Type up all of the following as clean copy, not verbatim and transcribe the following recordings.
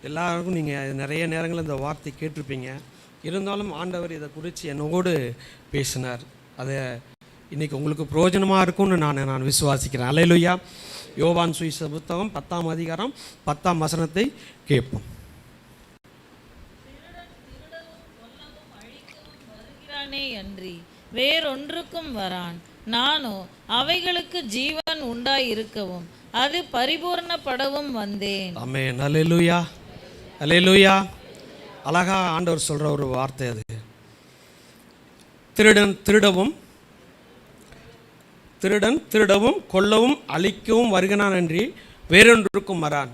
எல்லாருக்கும் நீங்கள் நிறைய நேரங்களில் இந்த வார்த்தை கேட்டிருப்பீங்க. இருந்தாலும் ஆண்டவர் இதை குறித்து என்னோடு பேசினார். அதை இன்றைக்கி உங்களுக்கு பிரயோஜனமாக இருக்கும்னு நான் விசுவாசிக்கிறேன். அல்லேலூயா. யோவான் சுவிசேஷ புத்தகம் 10ஆம் அதிகாரம் 10ஆம் வசனத்தை கேட்போம். அன்றி வேறொன்றுக்கும் வரான். நானோ அவைகளுக்கு ஜீவன் உண்டாயிருக்கவும் அது பரிபூர்ணப்படவும் வந்தேன். ஆமென். அல்லேலூயா, அல்லேலூயா. அழகா ஆண்டவர் சொல்கிற ஒரு வார்த்தை அது. திருடன் திருடவும் கொல்லவும் அழிக்கவும் வருகிறான் அன்றி வேறொன்றுக்கும் வரான்.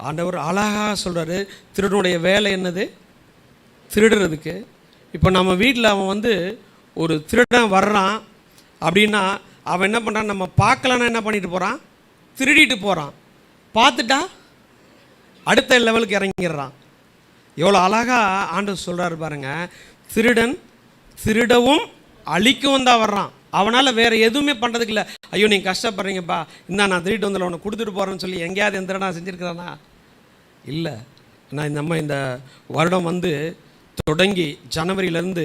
ஆண்டவர் அழகா சொல்கிறாரு. திருடனுடைய வேலை என்னது? திருடுறதுக்கு. இப்போ நம்ம வீட்டில் அவன் ஒரு திருடன் வர்றான் அப்படின்னா அவன் என்ன பண்ணுறான்? நம்ம பார்க்கலன்னா என்ன பண்ணிட்டு போகிறான்? திருடிட்டு போகிறான். பார்த்துட்டா அடுத்த லெவலுக்கு இறங்கிடுறான். எவ்வளோ அழகாக ஆண்டவர் சொல்கிறாரு பாருங்க. திருடன் திருடவும் அழிக்கவும் தான் வர்றான். அவனால் வேறு எதுவுமே பண்ணுறதுக்கு இல்லை. ஐயோ நீங்கள் கஷ்டப்படுறீங்கப்பா, இந்தா நான் திருட்டு வந்தில் உன்னை கொடுத்துட்டு போகிறேன்னு சொல்லி எங்கேயாவது எந்த திருடனா செஞ்சுருக்கிறானா? இல்லை. நான் நம்ம இந்த வருடம் தொடங்கி ஜனவரியிலேருந்து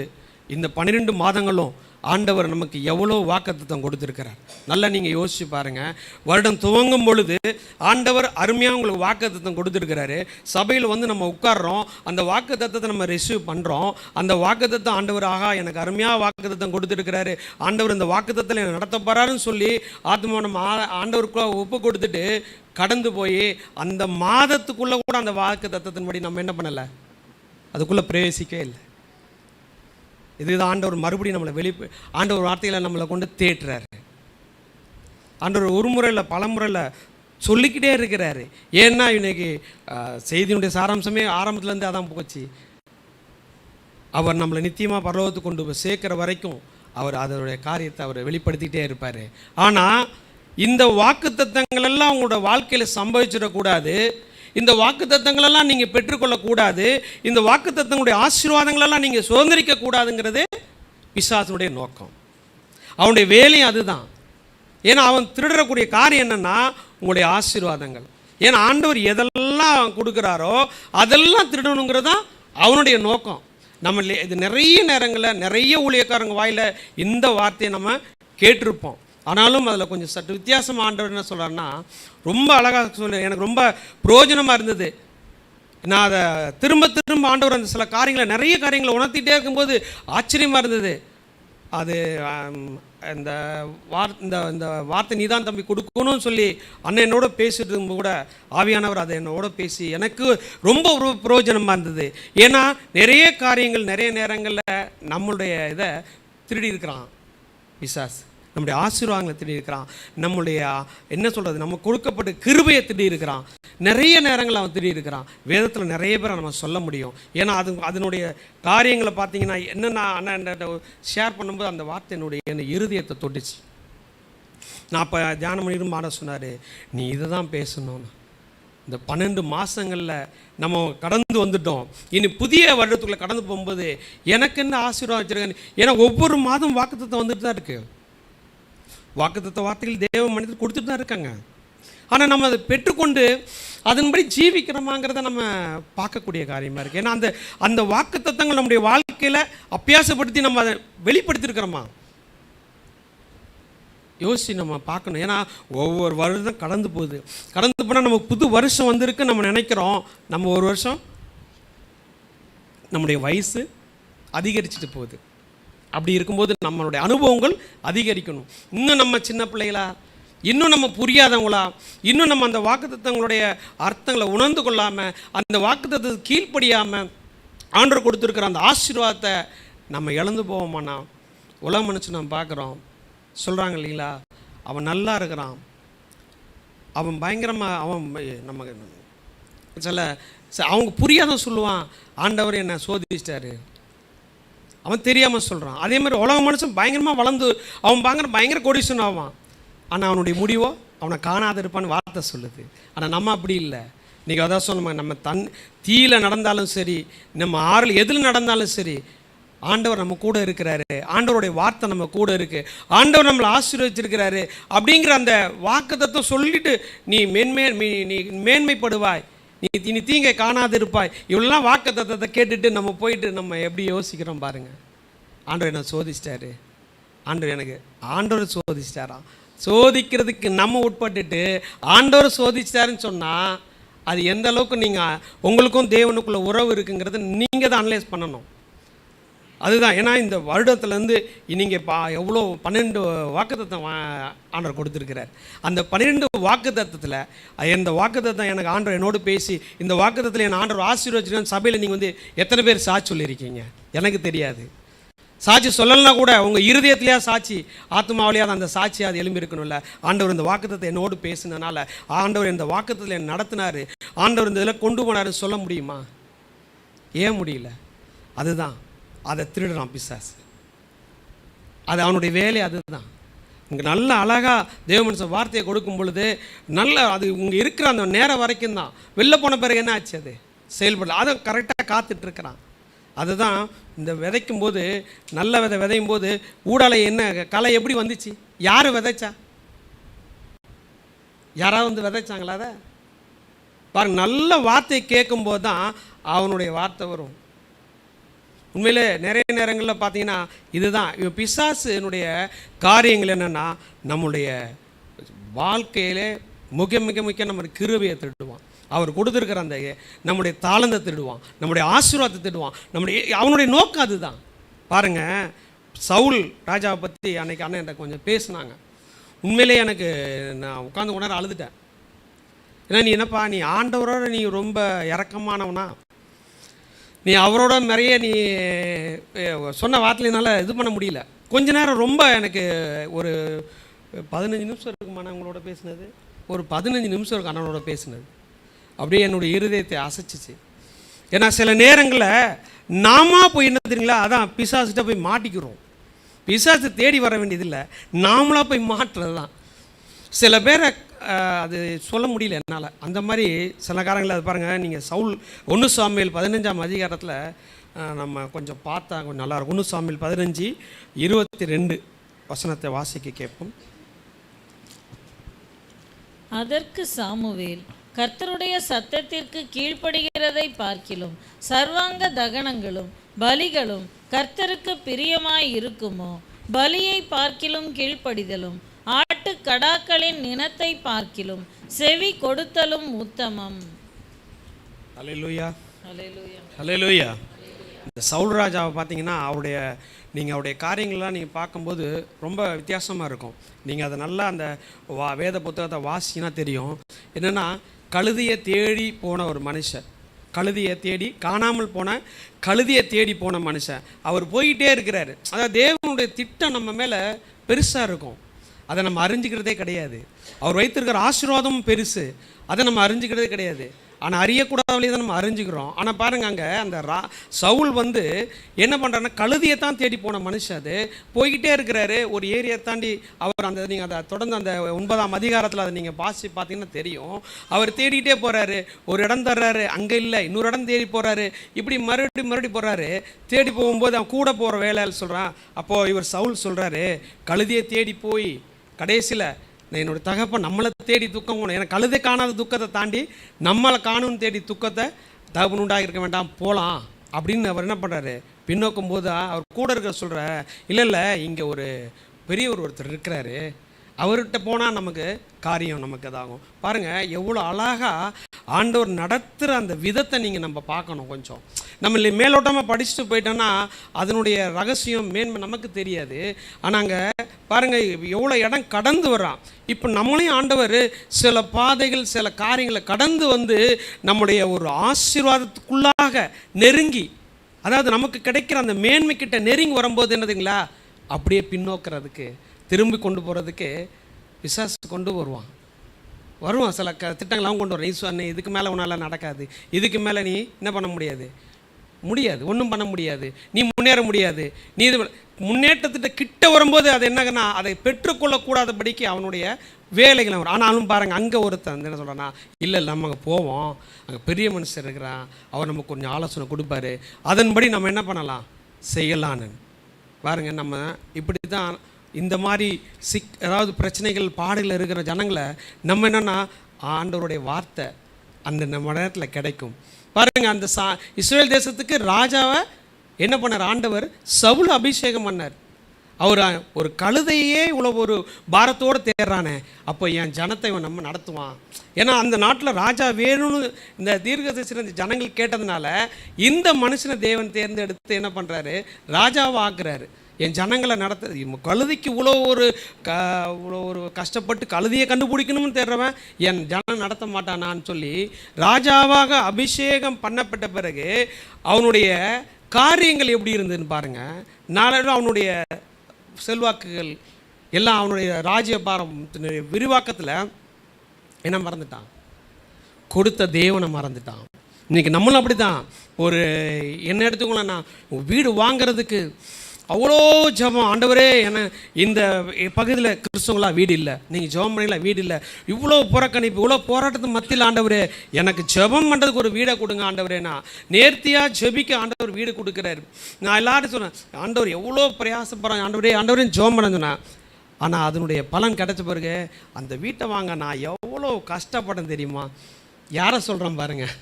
இந்த 12 மாதங்களும் ஆண்டவர் நமக்கு எவ்வளோ வாக்குத்தத்தம் கொடுத்துருக்கிறார். நல்லா நீங்கள் யோசிச்சு பாருங்கள். வருடம் துவங்கும் பொழுது ஆண்டவர் அருமையாக உங்களுக்கு வாக்குத்தத்தம் கொடுத்துருக்கிறாரு. சபையில் நம்ம உட்கார்றோம், அந்த வாக்குத்தத்தத்தை நம்ம ரிசீவ் பண்ணுறோம். அந்த வாக்குத்தத்தம் ஆண்டவர் எனக்கு அருமையாக வாக்குத்தத்தம் கொடுத்துருக்கிறாரு, ஆண்டவர் இந்த வாக்குத்தத்தில் என்னை நடத்த போகிறாருன்னு சொல்லி ஆத்மா நம்ம ஆண்டவருக்குள்ள ஒப்பு கொடுத்துட்டு கடந்து போய் அந்த மாதத்துக்குள்ளே கூட அந்த வாக்குத்தத்தத்தின்படி நம்ம என்ன பண்ணலை, அதுக்குள்ளே பிரவேசிக்கவே இல்லை. இதுதான் ஆண்டவர் மறுபடியும் நம்மளை ஆண்டவர் வார்த்தைகளை நம்மளை கொண்டு தேட்டுறாரு. ஆண்டவர் ஒரு முறையில் பல முறையில் சொல்லிக்கிட்டே இருக்கிறாரு. ஏன்னா இன்னைக்கு செய்தியினுடைய சாராம்சமே ஆரம்பத்துலேருந்து அதான் போச்சு. அவர் நம்மளை நித்தியமாக பரலோகத்துக்கு கொண்டு போய் சேர்க்குற வரைக்கும் அவர் அதனுடைய காரியத்தை அவர் வெளிப்படுத்திக்கிட்டே இருப்பார். ஆனால் இந்த வாக்குத்தத்தங்கள் எல்லாம் உங்களோட வாழ்க்கையில் சம்பவிச்சிடக்கூடாது. இந்த வாக்குத்தத்தங்களெல்லாம் நீங்கள் பெற்றுக்கொள்ளக்கூடாது. இந்த வாக்குத்தத்தங்களுடைய ஆசீர்வாதங்களெல்லாம் நீங்கள் சுதந்திரிக்க கூடாதுங்கிறது பிசாசுடைய நோக்கம். அவனுடைய வேலையும் அதுதான். ஏன்னா அவன் திருடக்கூடிய காரியம் என்னென்னா உங்களுடைய ஆசீர்வாதங்கள். ஏன்னா ஆண்டவர் எதெல்லாம் கொடுக்குறாரோ அதெல்லாம் திருடணுங்கிறது தான் அவனுடைய நோக்கம். நம்ம இது நிறைய நேரங்களில் நிறைய ஊழியக்காரங்க வாயில் இந்த வார்த்தையை நம்ம கேட்டிருப்போம். ஆனாலும் அதில் கொஞ்சம் சற்று வித்தியாசமாக ஆண்டவர் என்ன சொல்கிறாருன்னா, ரொம்ப அழகாக எனக்கு ரொம்ப பிரயோஜனமாக இருந்தது. நான் அதை திரும்ப ஆண்டவர் அந்த சில காரியங்களை நிறைய காரியங்களை உணர்த்திட்டே இருக்கும்போது ஆச்சரியமாக இருந்தது. அது இந்த வார்த்தை நீ தான் தம்பி கொடுக்கணும்னு சொல்லி அண்ணன் என்னோட பேசிட்டு இருக்கும்போது கூட ஆவியானவர் அதை என்னோட பேசி எனக்கு ரொம்ப பிரயோஜனமாக இருந்தது. ஏன்னா நிறைய காரியங்கள் நிறைய நேரங்களில் நம்மளுடைய இதை திருடி இருக்கிறான் பிசாசு. நம்முடைய ஆசீர்வாதங்களை திருடி இருக்கிறான். நம்முடைய என்ன சொல்கிறது, நம்ம கொடுக்கப்பட்ட கிருபையை திருடி இருக்கிறான். நிறைய நேரங்கள் அவன் திருடி இருக்கிறான். வேதத்தில் நிறைய பேரை நம்ம சொல்ல முடியும். ஏன்னா அதனுடைய காரியங்களை பார்த்தீங்கன்னா என்னென்னா அண்ணன் ஷேர் பண்ணும்போது அந்த வார்த்தை என்னுடைய இருதயத்தை தொட்டுச்சு. நான் அப்போ தியானம் பண்ணிடும் மாட சொன்னார், நீ இதை தான் பேசணும்னு. இந்த 12 மாதங்களில் நம்ம கடந்து வந்துட்டோம். இனி புதிய வருடத்துக்குள்ளே கடந்து போகும்போது எனக்கு என்ன ஆசீர்வாதம் வச்சுருக்கேன். ஏன்னா ஒவ்வொரு மாதம் வாக்குத்தத்தம் வந்துட்டு தான் இருக்குது. வாக்குத்தத்த வார்த்தைகள் தேவ மனிதர் கொடுத்துட்டு தான் இருக்காங்க. ஆனால் நம்ம அதை பெற்றுக்கொண்டு அதன்படி ஜீவிக்கிறோமாங்கிறத நம்ம பார்க்கக்கூடிய காரியமாக இருக்குது. ஏன்னா அந்த வாக்குத்தத்தங்கள் நம்முடைய வாழ்க்கையில் அபியாசப்படுத்தி நம்ம அதை வெளிப்படுத்தியிருக்கிறோமா யோசிச்சு நம்ம பார்க்கணும். ஏன்னா ஒவ்வொரு வருடம் கடந்து போனால் நம்ம புது வருஷம் வந்திருக்கு நம்ம நினைக்கிறோம். நம்ம ஒரு வருஷம் நம்முடைய வயசு அதிகரிச்சுட்டு போகுது. அப்படி இருக்கும்போது நம்மளுடைய அனுபவங்கள் அதிகரிக்கணும். இன்னும் நம்ம சின்ன பிள்ளைகளா, இன்னும் நம்ம புரியாதவங்களா, இன்னும் நம்ம அந்த வாக்குத்தத்தங்களுடைய அர்த்தங்களை உணர்ந்து கொள்ளாமல் அந்த வாக்குத்தத்தத்துக்கு கீழ்ப்படியாமல் ஆண்டவர் கொடுத்துருக்கிற அந்த ஆசீர்வாதத்தை நம்ம இழந்து போவோமாண்ணா. உலக மனுஷன் நம்ம பார்க்குறோம், சொல்கிறாங்க இல்லைங்களா, அவன் நல்லா இருக்கிறான், அவன் பயங்கரமாக, அவன் நமக்கு சில அவங்க புரியாத சொல்லுவான், ஆண்டவர் என்னை சோதிச்சிட்டாரு, அவன் தெரியாமல் சொல்கிறான். அதே மாதிரி உலக மனுஷன் பயங்கரமாக வளர்ந்து அவன் பயங்கர கோடீஸ்வரன் ஆவான். ஆனால் அவனுடைய முடிவோ அவனை காணாத இருப்பான்னு வார்த்தை சொல்லுது. ஆனால் நம்ம அப்படி இல்லை. இன்றைக்கி அதான் சொன்ன நம்ம தீயில நடந்தாலும் சரி, நம்ம ஆறில் எதில் நடந்தாலும் சரி, ஆண்டவர் நம்ம கூட இருக்கிறாரு, ஆண்டவருடைய வார்த்தை நம்ம கூட இருக்குது, ஆண்டவர் நம்மளை ஆசீர்வதிச்சிருக்கிறாரு அப்படிங்கிற அந்த வாக்குத்தத்தம் சொல்லிட்டு நீ மேன்மைப்படுவாய், நீ தீங்கை காணாது இருப்பாய். இவ்வளோலாம் வாக்கு தத்தத்தை கேட்டுட்டு நம்ம போயிட்டு நம்ம எப்படி யோசிக்கிறோம் பாருங்கள். ஆண்டவர் என்ன சோதிச்சிட்டாரு, ஆண்டவர் சோதிச்சிட்டாராம். சோதிக்கிறதுக்கு நம்ம உட்பட்டுட்டு ஆண்டவர் சோதிச்சிட்டாருன்னு சொன்னால் அது எந்த அளவுக்கு நீங்கள் உங்களுக்கும் தேவனுக்குள்ள உறவு இருக்குங்கிறத நீங்கள் தான் அனலைஸ் பண்ணணும். அதுதான். ஏன்னா இந்த வருடத்துலேருந்து நீங்கள் எவ்வளோ 12 வாக்குத்தத்தம் ஆண்டவர் கொடுத்துருக்கிறார். அந்த 12 வாக்குத்தத்தத்தில் இந்த வாக்குத்தத்தம் எனக்கு ஆண்டவர் என்னோடு பேசி இந்த வாக்குத்தத்தில் என் ஆண்டவர் ஆசீர்வதிச்சிருக்கேன் சபையில் நீங்கள் வந்து எத்தனை பேர் சாட்சி சொல்லியிருக்கீங்க எனக்கு தெரியாது. சாட்சி சொல்லலைன்னா கூட உங்கள் இருதயத்திலேயே சாட்சி, ஆத்மாவிலேயே அந்த சாட்சி அது எழும்பி இருக்கணும்ல. ஆண்டவர் இந்த வாக்குத்தத்தை என்னோடு பேசினதுனால, ஆண்டவர் இந்த வாக்குத்தத்தில் என்னை நடத்தினார், ஆண்டவர் இந்த இதில் கொண்டு போனாருன்னு சொல்ல முடியுமா? ஏன் முடியல? அதுதான், அதை திருடுறான் பிசாசு. அது அவனுடைய வேலை. அதுதான். இங்கே நல்ல அழகாக தேவ மனுஷன் வார்த்தையை கொடுக்கும் பொழுது நல்ல அது இங்கே இருக்கிற அந்த நேரம் வரைக்கும் தான். வெளில போன பிறகு என்ன ஆச்சு? அது செயல்படல. அதை கரெக்டாக காத்துட்ருக்கிறான். அதுதான் இந்த விதைக்கும் போது, நல்ல விதையும் போது ஊடால என்ன களை எப்படி வந்துச்சு? யார் விதைச்சா? யாராவது வந்து விதைச்சாங்களா? அதை பாருங்க. நல்ல வார்த்தையை கேட்கும்போது தான் அவனுடைய வார்த்தை வரும். உண்மையிலே நிறைய நேரங்களில் பார்த்தீங்கன்னா இதுதான் பிசாசுனுடைய காரியங்கள். என்னென்னா நம்முடைய வாழ்க்கையிலே மிக நம்ம கிருபையை திருடுவான். அவர் கொடுத்துருக்கிற அந்த நம்முடைய தாளந்தை திருடுவான், நம்முடைய ஆசீர்வாதத்தை திருடுவான். அவனுடைய நோக்கம் அதுதான். பாருங்கள், சவுல் ராஜாவை பற்றி அன்றைக்கி அண்ணன் என்கிட்ட கொஞ்சம் பேசினாங்க. உண்மையிலே எனக்கு நான் உட்காந்து உணர அழுதுட்டேன். ஏன்னா நீ என்னப்பா, நீ ஆண்டவரோட நீ ரொம்ப இறக்கமானவனா, நீ அவரோட நிறைய நீ சொன்ன வார்த்தையினால இது பண்ண முடியல. கொஞ்ச நேரம் ரொம்ப எனக்கு ஒரு 15 நிமிஷம் இருக்குமா உங்களோட பேசினது, ஒரு 15 நிமிஷம் இருக்கு அண்ணனோட பேசினது. அப்படியே என்னுடைய இருதயத்தை அசைச்சிச்சு. ஏன்னா சில நேரங்களில் நாம போய் என்ன தெரியுங்களா, அதான் பிசாசுகிட்ட போய் மாட்டிக்கிறோம். பிசாசு தேடி வர வேண்டியதில்லை, நாமளாக போய் மாட்டுறது தான். சில பேரை அது சொல்ல முடியல என்னால். அந்த மாதிரி சில காரணங்களில் அது பாருங்கள். நீங்கள் சவுல் 1 சாமுவேல் 15ஆம் அதிகாரத்தில் நம்ம கொஞ்சம் பார்த்தா கொஞ்சம் நல்லாயிருக்கும். 1 சாமுவேல் 15:22 வசனத்தை வாசிக்க கேட்போம். அதற்கு சாமுவேல், கர்த்தருடைய சத்தத்திற்கு கீழ்ப்படுகிறதை பார்க்கிலும் சர்வாங்க தகனங்களும் பலிகளும் கர்த்தருக்கு பிரியமாய் இருக்குமோ? பலியை பார்க்கிலும் கீழ்ப்படிதலும் ஆட்டு கடாக்களின் நினத்தை பார்க்கிலும் செவி கொடுத்தலும் உத்தமம். அல்லேலூயா, அல்லேலூயா, அல்லேலூயா. இந்த சவுல் ராஜாவை பார்த்தீங்கன்னா நீங்கள் அவருடைய காரியங்கள்லாம் நீங்கள் பார்க்கும்போது ரொம்ப வித்தியாசமாக இருக்கும். நீங்கள் அதை நல்லா அந்த வேத புத்தகத்தை வாசிங்கன்னா தெரியும். என்னென்னா, கழுதியை தேடி போன ஒரு மனுஷன், கழுதியை தேடி காணாமல் போன கழுதியை தேடி போன மனுஷன் அவர் போய்கிட்டே இருக்கிறாரு. அதாவது தேவனுடைய திட்டம் நம்ம மேலே பெருசாக இருக்கும், அதை நம்ம அறிஞ்சிக்கிறதே கிடையாது. அவர் வைத்திருக்கிற ஆசீர்வாதமும் பெருசு, அதை நம்ம அறிஞ்சிக்கிறதே கிடையாது. ஆனால் அறியக்கூடாதவளையே தான் நம்ம அறிஞ்சிக்கிறோம். ஆனால் பாருங்கள், அங்கே அந்த சவுல் வந்து என்ன பண்ணுறாருன்னா, கழுதியை தான் தேடி போன மனுஷன் அது போய்கிட்டே இருக்கிறாரு. ஒரு ஏரியா தாண்டி அவர் அந்த நீங்கள் அதை தொடர்ந்து அந்த 9ஆம் அதிகாரத்தில் அதை நீங்கள் பார்த்தீங்கன்னா தெரியும். அவர் தேடிக்கிட்டே போகிறாரு, ஒரு இடம் தர்றாரு, அங்கே இல்லை, இன்னொரு இடம் தேடி போகிறாரு, இப்படி மறுபடி போகிறாரு. தேடி போகும்போது அவன் கூட போகிற வேலையில் சொல்கிறான். அப்போது இவர் சவுல் சொல்கிறாரு, கழுதியை தேடி போய் கடைசியில் என்னோடய தகப்பன் நம்மளை தேடி துக்கம் போகணும், எனக்கு கழுதை காணாத துக்கத்தை தாண்டி நம்மளை காணும்னு தேடி துக்கத்தை தகப்பன் உண்டாக இருக்க வேண்டாம், போகலாம் அப்படின்னு அவர் என்ன பண்ணுறாரு. பின்னோக்கும் போது அவர் கூட இருக்கிற சொல்கிற, இல்லை இங்கே ஒரு பெரியவர் ஒருத்தர் இருக்கிறாரு, அவர்கிட்ட போனால் நமக்கு காரியம் நமக்கு இதாகும். பாருங்கள், எவ்வளோ அழகாக ஆண்டவர் நடத்துகிற அந்த விதத்தை நீங்கள் நம்ம பார்க்கணும். கொஞ்சம் நம்ம மேலோட்டமாக படிச்சுட்டு போயிட்டோன்னா அதனுடைய ரகசியம் மேன்மை நமக்கு தெரியாது. ஆனால் அங்கே பாருங்கள், எவ்வளோ இடம் கடந்து வர்றான். இப்போ நம்மளையும் ஆண்டவர் சில பாதைகள் சில காரியங்களை கடந்து வந்து நம்முடைய ஒரு ஆசீர்வாதத்துக்குள்ளாக நெருங்கி, அதாவது நமக்கு கிடைக்கிற அந்த மேன்மைக்கிட்ட நெருங்கி வரும்போது என்னதுங்களா, அப்படியே பின்னோக்கிறதுக்கு திரும்பி கொண்டு போகிறதுக்கு பிசாசு கொண்டு வருவான். சில திட்டங்கள்லாம் கொண்டு வரும். நீ சொன்ன இதுக்கு மேலே உன்னால் நடக்காது, இதுக்கு மேலே நீ என்ன பண்ண முடியாது, ஒன்றும் பண்ண முடியாது, நீ முன்னேற முடியாது, நீ இது முன்னேற்றத்திட்ட கிட்ட வரும்போது அது என்னங்கன்னா, அதை பெற்றுக்கொள்ளக்கூடாதபடிக்கு அவனுடைய வேலைகள் வரும். ஆனாலும் பாருங்கள், அங்கே ஒருத்தன் என்ன சொல்கிறான்னா, இல்லை நம்ம அங்கே போவோம், அங்கே பெரிய மனுஷர் இருக்கிறான், அவர் நமக்கு கொஞ்சம் ஆலோசனை கொடுப்பாரு, அதன்படி நம்ம என்ன பண்ணலாம், செய்யலான்னு. பாருங்கள், நம்ம இப்படி தான் இந்த மாதிரி அதாவது பிரச்சனைகள் பாடுகள் இருக்கிற ஜனங்களை நம்ம என்னென்னா, ஆண்டவருடைய வார்த்தை அந்த நம்ம நேரத்தில் கிடைக்கும். பாருங்கள், அந்த இஸ்ரேல் தேசத்துக்கு ராஜாவை என்ன பண்ணார்? ஆண்டவர் சவுல் அபிஷேகம் பண்ணார். அவர் ஒரு கழுதையே இவ்வளோ ஒரு பாரத்தோடு தேடுறானே, அப்போ என் ஜனத்தை இவன் நம்ம நடத்துவான். ஏன்னா அந்த நாட்டில் ராஜா வேணும்னு இந்த தீர்க்கதரிசன இந்த ஜனங்கள் கேட்டதுனால இந்த மனுஷனை தேவன் தேர்ந்தெடுத்து என்ன பண்ணுறாரு? ராஜாவை ஆக்குறாரு. என் ஜனங்களை நடத்த கழுதைக்கு இவ்வளோ ஒரு கஷ்டப்பட்டு கழுதையை கண்டுபிடிக்கணும்னு தேடுறவன் என் ஜனம் நடத்த மாட்டானான்னு சொல்லி ராஜாவாக அபிஷேகம் பண்ணப்பட்ட பிறகு அவனுடைய காரியங்கள் எப்படி இருந்ததுன்னு பாருங்கள். நாளை அவனுடைய செல்வாக்குகள் எல்லாம் அவனுடைய ராஜ்யபாரம் விரிவாக்கத்தில் என்ன மறந்துட்டான்? கொடுத்த தேவனை மறந்துட்டான். இன்றைக்கி நம்மளும் அப்படி தான். ஒரு என்ன எடுத்துக்கோங்களேன்னா, வீடு வாங்கிறதுக்கு அவ்வளோ ஜபம். ஆண்டவரே, என்ன இந்த பகுதியில் கிறிஸ்தவங்களா வீடு இல்லை, நீங்கள் ஜபம் பண்ணிங்களா வீடு இல்லை, இவ்வளோ புறக்கணிப்பு, இவ்வளோ போராட்டத்து மத்தியில் ஆண்டவரே எனக்கு ஜபம் பண்ணுறதுக்கு ஒரு வீடை கொடுங்க ஆண்டவரேனா. நேர்த்தியாக ஜெபிக்க ஆண்டவர் வீடு கொடுக்குறாரு. நான் எல்லாரும் சொன்னேன், ஆண்டவர் எவ்வளோ பிரயாசப்படுறேன் ஆண்டவரே ஜபம் பண்ண சொன்னேன். ஆனால் அதனுடைய பலன் கிடைச்ச பிறகு அந்த வீட்டை வாங்க நான் எவ்வளோ கஷ்டப்பட்டேன் தெரியுமா? யாரை சொல்கிறேன் பாருங்கள்,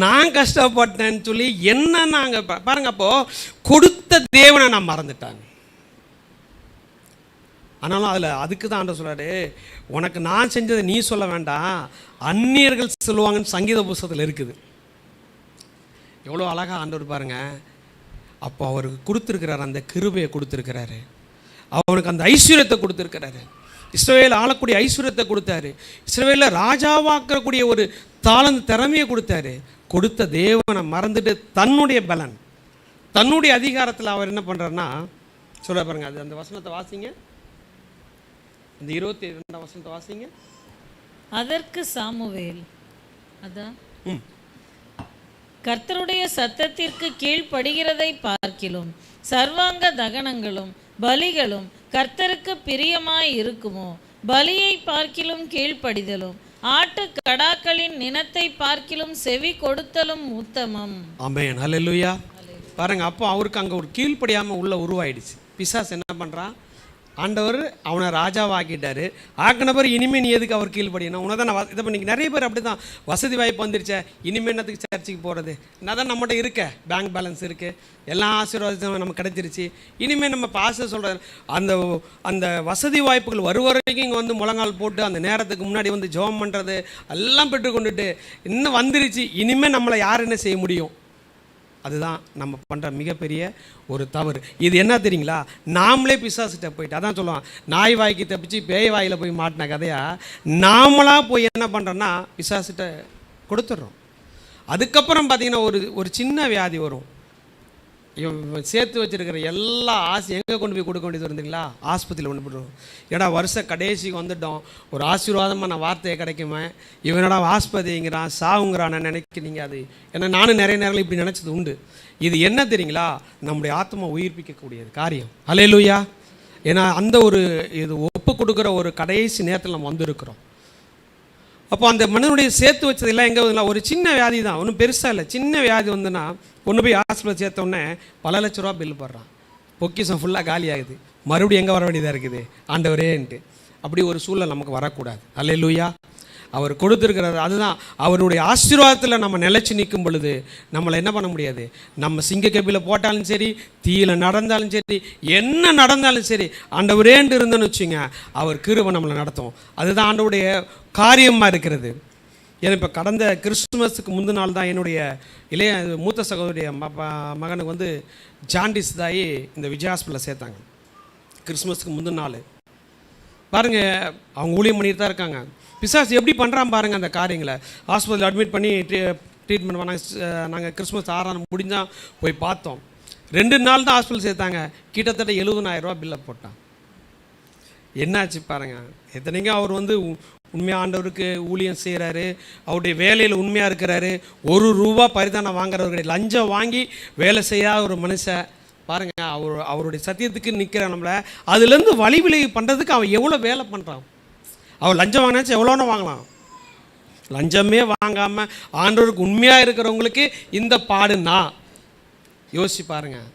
நான் கஷ்டப்பட்டேன்னு சொல்லி என்ன நாங்கள் பாருங்க. அப்போது கொடுத்த தேவனை நான் மறந்துட்டாங்க. ஆனாலும் அதுக்கு தான் ஆண்டவர் சொல்கிறாரு, உனக்கு நான் செஞ்சதை நீ சொல்ல வேண்டாம், அந்நியர்கள் சொல்லுவாங்கன்னு சங்கீத புஸ்தகத்தில் இருக்குது. எவ்வளோ அழகாக ஆண்டவர் பாருங்க. அப்போ அவருக்கு கொடுத்துருக்கிறார், அந்த கிருபையை கொடுத்துருக்கிறாரு, அவனுக்கு அந்த ஐஸ்வர்யத்தை கொடுத்துருக்கிறாரு. இஸ்ரவேல் ஆளக்கூடிய ஐஸ்வர்யத்தை கொடுத்தாரு. இஸ்ரவேலில் ராஜாவாக்கக்கூடிய ஒரு திறமையை கொடுத்தாரு. கொடுத்த தேவனை மறந்துட்டு தன்னுடைய பலன், தன்னுடைய அதிகாரத்தில் அவர் என்ன பண்ணுறாருன்னா சொல்ல பாருங்க. அது அந்த வசனத்தை வாசிங்க, அந்த 22ஆம் வசனத்தை வாசிங்க. அதற்கு சாமுவேல், அதான் கர்த்தருடைய சத்தத்திற்கு கீழ்ப்படுகிறதை பார்க்கிலும் சர்வாங்க தகனங்களும் பலிகளும் கர்த்தருக்கு பிரியமாய் இருக்குமோ? பலியை பார்க்கிலும் கீழ்ப்படிதலும் ஆட்டு கடாக்களின் நினத்தை பார்க்கிலும் செவி கொடுத்தலும் உத்தமம். ஆமென், ஹல்லேலூயா. பாருங்க, அப்போ அவருக்கு அங்கே ஒரு கீழ்ப்படியாமல் உள்ள உருவாயிடுச்சு. பிசாசு என்ன பண்ணுறான்? ஆண்டவர் அவனை ராஜாவாக்கிட்டாரு. ஆக்கினவர் இனிமேல் நீ எதுக்கு அவர் கீழ்படியணும்? உனதான் நான் இதை பண்ணி நிறைய பேர் அப்படி தான், வசதி வாய்ப்பு வந்துருச்சே, இனிமேல் என்னத்துக்கு சர்ச்சுக்கு போகிறது? என்ன தான் நம்மகிட்ட இருக்க, பேங்க் பேலன்ஸ் இருக்குது, எல்லா ஆசீர்வாதம் நமக்கு கிடைச்சிருச்சு, இனிமேல் நம்ம பாச சொல்கிற அந்த அந்த வசதி வாய்ப்புகள் வரைக்கும் இங்கே வந்து முழங்கால் போட்டு அந்த நேரத்துக்கு முன்னாடி வந்து ஜெபம் பண்ணுறது எல்லாம் பெற்றுக்கொண்டுட்டு இன்னும் வந்துருச்சு. இனிமேல் நம்மளை யார் என்ன செய்ய முடியும்? அதுதான் நம்ம பண்ணுற மிகப்பெரிய ஒரு தவறு. இது என்ன தெரியுங்களா? நாமளே பிசாசிட்ட போயிட்டு, அதான் சொல்லுவான், நாய் வாய்க்கு தப்பிச்சு பேய் வாயில் போய் மாட்டின கதையா நாமளாக போய் என்ன பண்ணுறோன்னா பிசாசிட்ட கொடுத்துட்றோம். அதுக்கப்புறம் பார்த்திங்கன்னா ஒரு சின்ன வியாதி வரும். சேர்த்து வச்சுருக்கிற எல்லா ஆசை எங்கே கொண்டு போய் கொடுக்க வேண்டியது வருதுங்களா? ஆஸ்பத்திரியில் கொண்டு போய்டுவோம். ஏடா வருஷ கடைசிக்கு வந்துட்டோம், ஒரு ஆசீர்வாதமான வார்த்தையை கிடைக்குமே, இவனடா ஆஸ்பத்திரிங்கிறான் சாவுங்கிறான் நினைக்கிறீங்க. அது ஏன்னா நானும் நிறைய நேரங்கள் இப்படி நினச்சது உண்டு. இது என்ன தெரியுங்களா? நம்முடைய ஆத்மா உயிர்ப்பிக்கக்கூடியது காரியம். ஹல்லேலூயா. ஏன்னா அந்த இது ஒப்பு கொடுக்குற ஒரு கடைசி நேரத்தில் நம்ம வந்திருக்கிறோம். அப்போ அந்த மனிதனுடைய சேர்த்து வச்சதெல்லாம் எங்கே வந்துலாம்? ஒரு சின்ன வியாதி தான், ஒன்றும் பெருசாக இல்லை. சின்ன வியாதி வந்துன்னா ஒன்று போய் ஹாஸ்பிட்டல் சேர்த்தோடனே பல லட்ச ரூபா பில் போடுறான். பொக்கிஷம் ஃபுல்லாக காலி ஆகுது. மறுபடியும் எங்கே வர வேண்டியதாக இருக்குது? ஆண்டவரேன்ட்டு. அப்படி ஒரு சூழல் நமக்கு வரக்கூடாது. அல்லேலூயா. அவர் கொடுத்துருக்கிறார். அதுதான் அவருடைய ஆசீர்வாதத்தில் நம்ம நிலைச்சி நிற்கும் பொழுது நம்மளை என்ன பண்ண முடியாது? நம்ம சிங்க கபியில் போட்டாலும் சரி, தீயில் நடந்தாலும் சரி, என்ன நடந்தாலும் சரி, ஆண்டவரேன்ட்டு இருந்தோன்னு வச்சுங்க, அவர் கிருபை நம்மளை நடத்தும். அதுதான் ஆண்டவருடைய காரியமாக இருக்கிறது. ஏன்னா இப்போ கடந்த கிறிஸ்துமஸுக்கு முந்தின நாள் தான் என்னுடைய மூத்த சகோதரிய மகனுக்கு வந்து ஜாண்டிஸ் தாயி இந்த விஜய் ஹாஸ்பிட்டலில் சேர்த்தாங்க. கிறிஸ்துமஸுக்கு முந்தின நாள் பாருங்கள், அவங்க ஊழியம் பண்ணிட்டு தான் இருக்காங்க. பிசாசு எப்படி பண்ணுறான் பாருங்கள் அந்த காரியங்களை. ஹாஸ்பிட்டலில் அட்மிட் பண்ணி ட்ரீட்மெண்ட் பண்ணாங்க. நாங்கள் கிறிஸ்துமஸ் 6 முடிஞ்சால் போய் பார்த்தோம். 2 நாள் தான் ஹாஸ்பிட்டல் சேர்த்தாங்க. கிட்டத்தட்ட 70,000 ரூபா பில்லை போட்டான். என்னாச்சு பாருங்கள். எத்தனைங்க அவர் வந்து உண்மையாக ஆண்டவருக்கு ஊழியம் செய்கிறாரு, அவருடைய வேலையில் உண்மையாக இருக்கிறாரு. ₹1 பரிதானம் வாங்குறவர் கிடையாது. லஞ்சம் வாங்கி வேலை செய்யாத ஒரு மனுஷன் பாருங்கள். அவருடைய சத்தியத்துக்கு நிற்கிற நம்மளை அதுலேருந்து வழி விலகி பண்ணுறதுக்கு அவன் எவ்வளோ வேலை பண்ணுறான். அவன் லஞ்சம் வாங்கினாச்சும் எவ்வளோன்னு வாங்கலாம். லஞ்சமே வாங்காமல் ஆண்டவருக்கு உண்மையாக இருக்கிறவங்களுக்கு இந்த பாடுன்னா யோசிச்சு பாருங்கள்.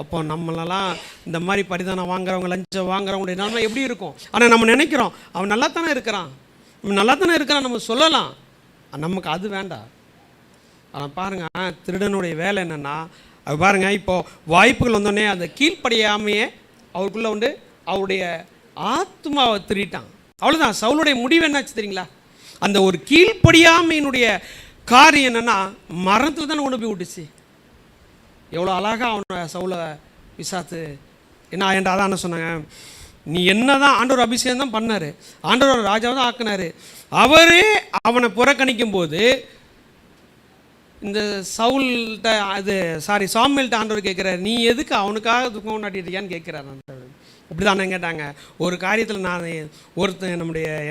அப்போ நம்மளெல்லாம் இந்த மாதிரி பரிதானம் வாங்குறவங்க, லஞ்சம் வாங்குறவங்களுடைய நிலைமை எப்படி இருக்கும்? ஆனால் நம்ம நினைக்கிறோம் அவன் நல்லா தானே இருக்கிறான், நம்ம சொல்லலாம். நமக்கு அது வேண்டாம். ஆனால் பாருங்கள், திருடனுடைய வேலை என்னென்னா, அது பாருங்கள், இப்போது வாய்ப்புகள் வந்தோடனே அந்த கீழ்ப்படியாமையே அவருக்குள்ளே வந்து அவருடைய ஆத்மாவை திருட்டான். அவ்வளோதான். சவுளுடைய முடிவு என்னாச்சு தெரியுங்களா? அந்த ஒரு கீழ்ப்படியாமையினுடைய காரியம் என்னென்னா மரணத்தில் தானே கொண்டு போய் விட்டுச்சு. எவ்வளோ அழகாக அவனை சவுளை பிசாத்து என்ன ஆயண்டா தான் சொன்னாங்க, நீ என்ன தான் ஆண்டவர் அபிஷேகம் தான் பண்ணார், ஆண்டவர் ராஜாவை தான் ஆக்குனார், அவரே அவனை புறக்கணிக்கும் போது இந்த சவுல்கிட்ட சாமுவேல்கிட்ட ஆண்டவர் கேட்குறாரு, நீ எதுக்கு அவனுக்காக துக்கம் நாட்டிருக்கியான்னு கேட்குறாரு. இப்படி தானே கேட்டாங்க. ஒரு காரியத்தில் நான்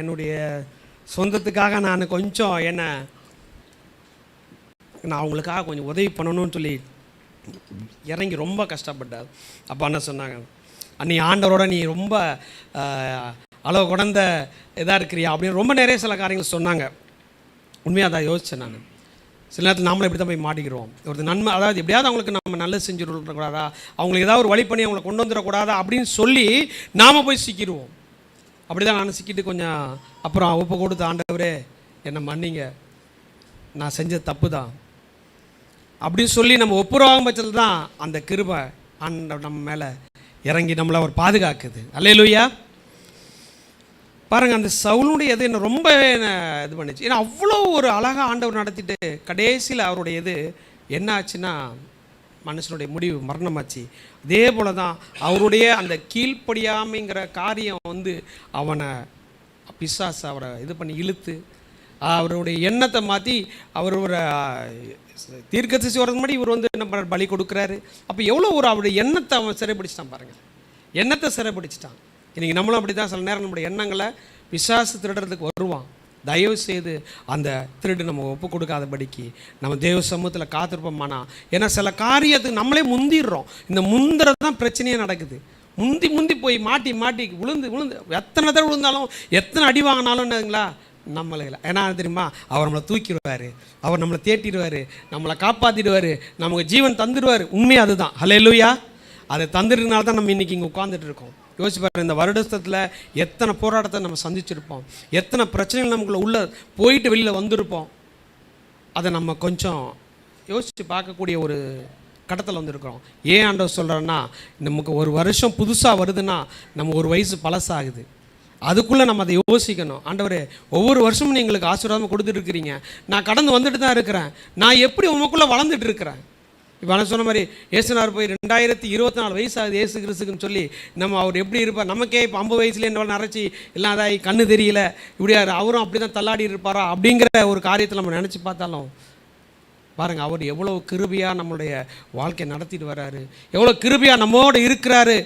என்னுடைய சொந்தத்துக்காக நான் கொஞ்சம் நான் அவங்களுக்காக கொஞ்சம் உதவி பண்ணணும்னு சொல்லி இறங்கி ரொம்ப கஷ்டப்பட்டார். அப்போ என்ன சொன்னாங்க, நீ ஆண்டவரோட நீ ரொம்ப அளவு குறைந்த இதாக இருக்கிறியா அப்படின்னு ரொம்ப நிறைய சில காரியங்கள் சொன்னாங்க. உண்மையாக அதை யோசித்தேன் நான். சில நேரத்தில் நாமளும் இப்படி தான் போய் மாட்டிக்கிறோம். ஒரு நன்மை, அதாவது எப்படியாவது அவங்களுக்கு நம்ம நல்லது செஞ்சு விடக்கூடாதா, அவங்களுக்கு ஏதாவது ஒரு வழி பண்ணி அவங்களை கொண்டு வந்துடக்கூடாதா அப்படின்னு சொல்லி நாம் போய் சிக்கிடுவோம். அப்படி தான் நான் சிக்கிட்டு கொஞ்சம் அப்புறம் ஒப்பு கொடுத்து, ஆண்டவரே என்னை மன்னிங்க, நான் செஞ்ச தப்பு தான் அப்படின்னு சொல்லி நம்ம ஒப்புரவாகும் பட்சத்தில் தான் அந்த கிருபை ஆண்டவர் நம்ம மேலே இறங்கி நம்மளை அவர் பாதுகாக்குது. அல்லேலூயா. பாருங்கள், அந்த சவுலுடைய இது என்ன ரொம்ப இது பண்ணிச்சு. ஏன்னா அவ்வளோ ஒரு அழகாக ஆண்டவர் நடத்திட்டு கடைசியில் அவருடைய இது என்ன ஆச்சுன்னா மனுஷனுடைய முடிவு மரணமாச்சு. அதே போல் தான் அவருடைய அந்த கீழ்ப்படியாமைங்கிற காரியம் வந்து அவனை பிசாசு அவரை இது பண்ணி இழுத்து அவருடைய எண்ணத்தை மாற்றி அவர் ஒரு தீர்க்கதரிசி வரதுக்கு முன்னாடி இவர் வந்து என்ன பண்ண பலி கொடுக்குறாரு. அப்போ எவ்வளோ ஒரு அவருடைய எண்ணத்தை அவன் சிறைப்பிடிச்சிட்டான் பாருங்கள். எண்ணத்தை சிறைப்பிடிச்சிட்டான். இன்றைக்கி நம்மளும் அப்படி தான் சில நேரம் நம்முடைய எண்ணங்களை பிசாசு திருடுறதுக்கு வருவான். தயவு செய்து அந்த திருடு நம்ம ஒப்பு கொடுக்காதபடிக்கு நம்ம தேவ சமூகத்தில் காத்திருப்போமானா. ஏன்னா சில காரியத்துக்கு நம்மளே முந்திடுறோம். இந்த முந்துறது தான் பிரச்சனையே நடக்குது. முந்தி போய் மாட்டி விழுந்து எத்தனை தடவை விழுந்தாலும் எத்தனை அடி வாங்கினாலும் என்னதுங்களா நம்மளை ஏன்னா தெரியுமா, அவர் நம்மளை தூக்கிடுவார், அவர் நம்மளை தேட்டிடுவார், நம்மளை காப்பாற்றிடுவார், நமக்கு ஜீவன் தந்துடுவார். உண்மையாக அதுதான். ஹல்லேலூயா. அதை தந்துடுறதுனால தான் நம்ம இன்றைக்கி இங்கே உட்காந்துட்டு இருக்கோம். யோசிச்சு பாருங்க, இந்த வருடத்தில் எத்தனை போராட்டத்தை நம்ம சந்திச்சிருப்போம், எத்தனை பிரச்சனைகள் நமக்குள்ள உள்ள போயிட்டு வெளியில் வந்திருப்போம். அதை நம்ம கொஞ்சம் யோசித்து பார்க்கக்கூடிய ஒரு கட்டத்தில் வந்திருக்கிறோம். ஏன் ஆண்டவர் சொல்கிறேன்னா, நமக்கு ஒரு வருஷம் புதுசாக வருதுன்னா நம்ம ஒரு வயசு பழசாகுது. அதுக்குள்ளே நம்ம அதை யோசிக்கணும். ஆண்டவரே, ஒவ்வொரு வருஷமும் நீ எங்களுக்கு ஆசீர்வாதம் கொடுத்துட்டு இருக்கிறீங்க, நான் கடந்து வந்துட்டு தான் இருக்கிறேன், நான் எப்படி உங்களுக்குள்ளே வளர்ந்துட்டு இருக்கிறேன். இப்போ நான் சொன்ன மாதிரி ஏசுனார் போய் 2024 வயசாகுது ஏசு கிறிஸ்துக்குன்னு சொல்லி நம்ம அவர் எப்படி இருப்பார், நமக்கே இப்போ 50 வயசுலேயே என்ன நரைச்சி எல்லாம் அதாகி கண்ணு தெரியல, இப்படியா அவரும் அப்படி தான் தள்ளாடி இருப்பாரா அப்படிங்கிற ஒரு காரியத்தில் நம்ம நினச்சி பார்த்தாலும் பாருங்கள், அவர் எவ்வளோ கிருபையாக நம்மளுடைய வாழ்க்கையை நடத்திட்டு வர்றாரு, எவ்வளோ கிருபையாக நம்மோடு இருக்கிறாரு.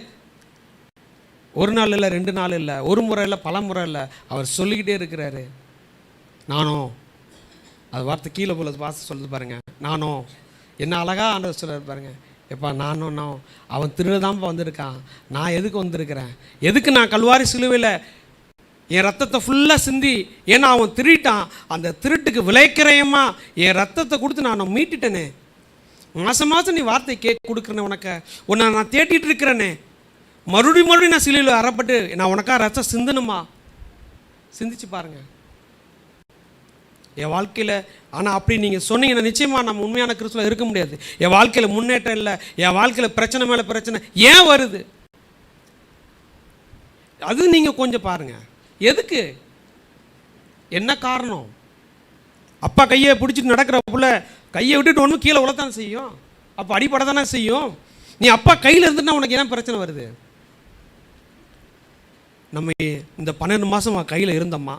ஒரு நாள் இல்லை, 2 நாள் இல்லை, ஒரு முறை இல்லை, பல முறை இல்லை, அவர் சொல்லிக்கிட்டே இருக்கிறாரு. நானும் அது வார்த்தை கீழே போல வார்த்தை சொல்லுது பாருங்கள், நானும் என்ன அழகாக ஆண்டவர் சொல்கிறார் பாருங்கள். எப்பா நானும் அவன் திருடதான்ப்பா வந்திருக்கான், நான் எதுக்கு வந்திருக்கிறேன், எதுக்கு நான் கல்வாரி சிலுவையில் என் ரத்தத்தை ஃபுல்லாக சிந்தி, ஏன்னா அவன் திருட்டான், அந்த திருட்டுக்கு விளைக்கிறையமா என் ரத்தத்தை கொடுத்து நான் மீட்டுட்டேனே. மாதம் நீ வார்த்தை கொடுக்குறேனே, உன்னை நான் தேட்டிகிட்டு இருக்கிறேனே, மறுபடியும் நான் சிலுவையில் அறப்பட்டு நான் உனக்காக ரத்தம் சிந்தணுமா? சிந்திச்சு பாருங்கள் என் வாழ்க்கையில். ஆனால் அப்படி நீங்கள் சொன்னீங்கன்னா நிச்சயமாக நம்ம உண்மையான கிறிஸ்துவில் இருக்க முடியாது. என் வாழ்க்கையில் முன்னேற்றம் இல்லை, என் வாழ்க்கையில் பிரச்சனை மேலே பிரச்சனை ஏன் வருது, அது நீங்கள் கொஞ்சம் பாருங்கள். எதுக்கு, என்ன காரணம்? அப்பா கையை பிடிச்சிட்டு நடக்கிற புள்ள கையை விட்டுட்டு ஒன்றும் கீழே உழத்தானே செய்யும், அப்போ அடிப்படை தானே செய்யும். நீ அப்பா கையில் இருந்துன்னா உனக்கு என்ன பிரச்சனை வருது? நம்ம இந்த 12 மாதம் கையில் இருந்தோம்மா,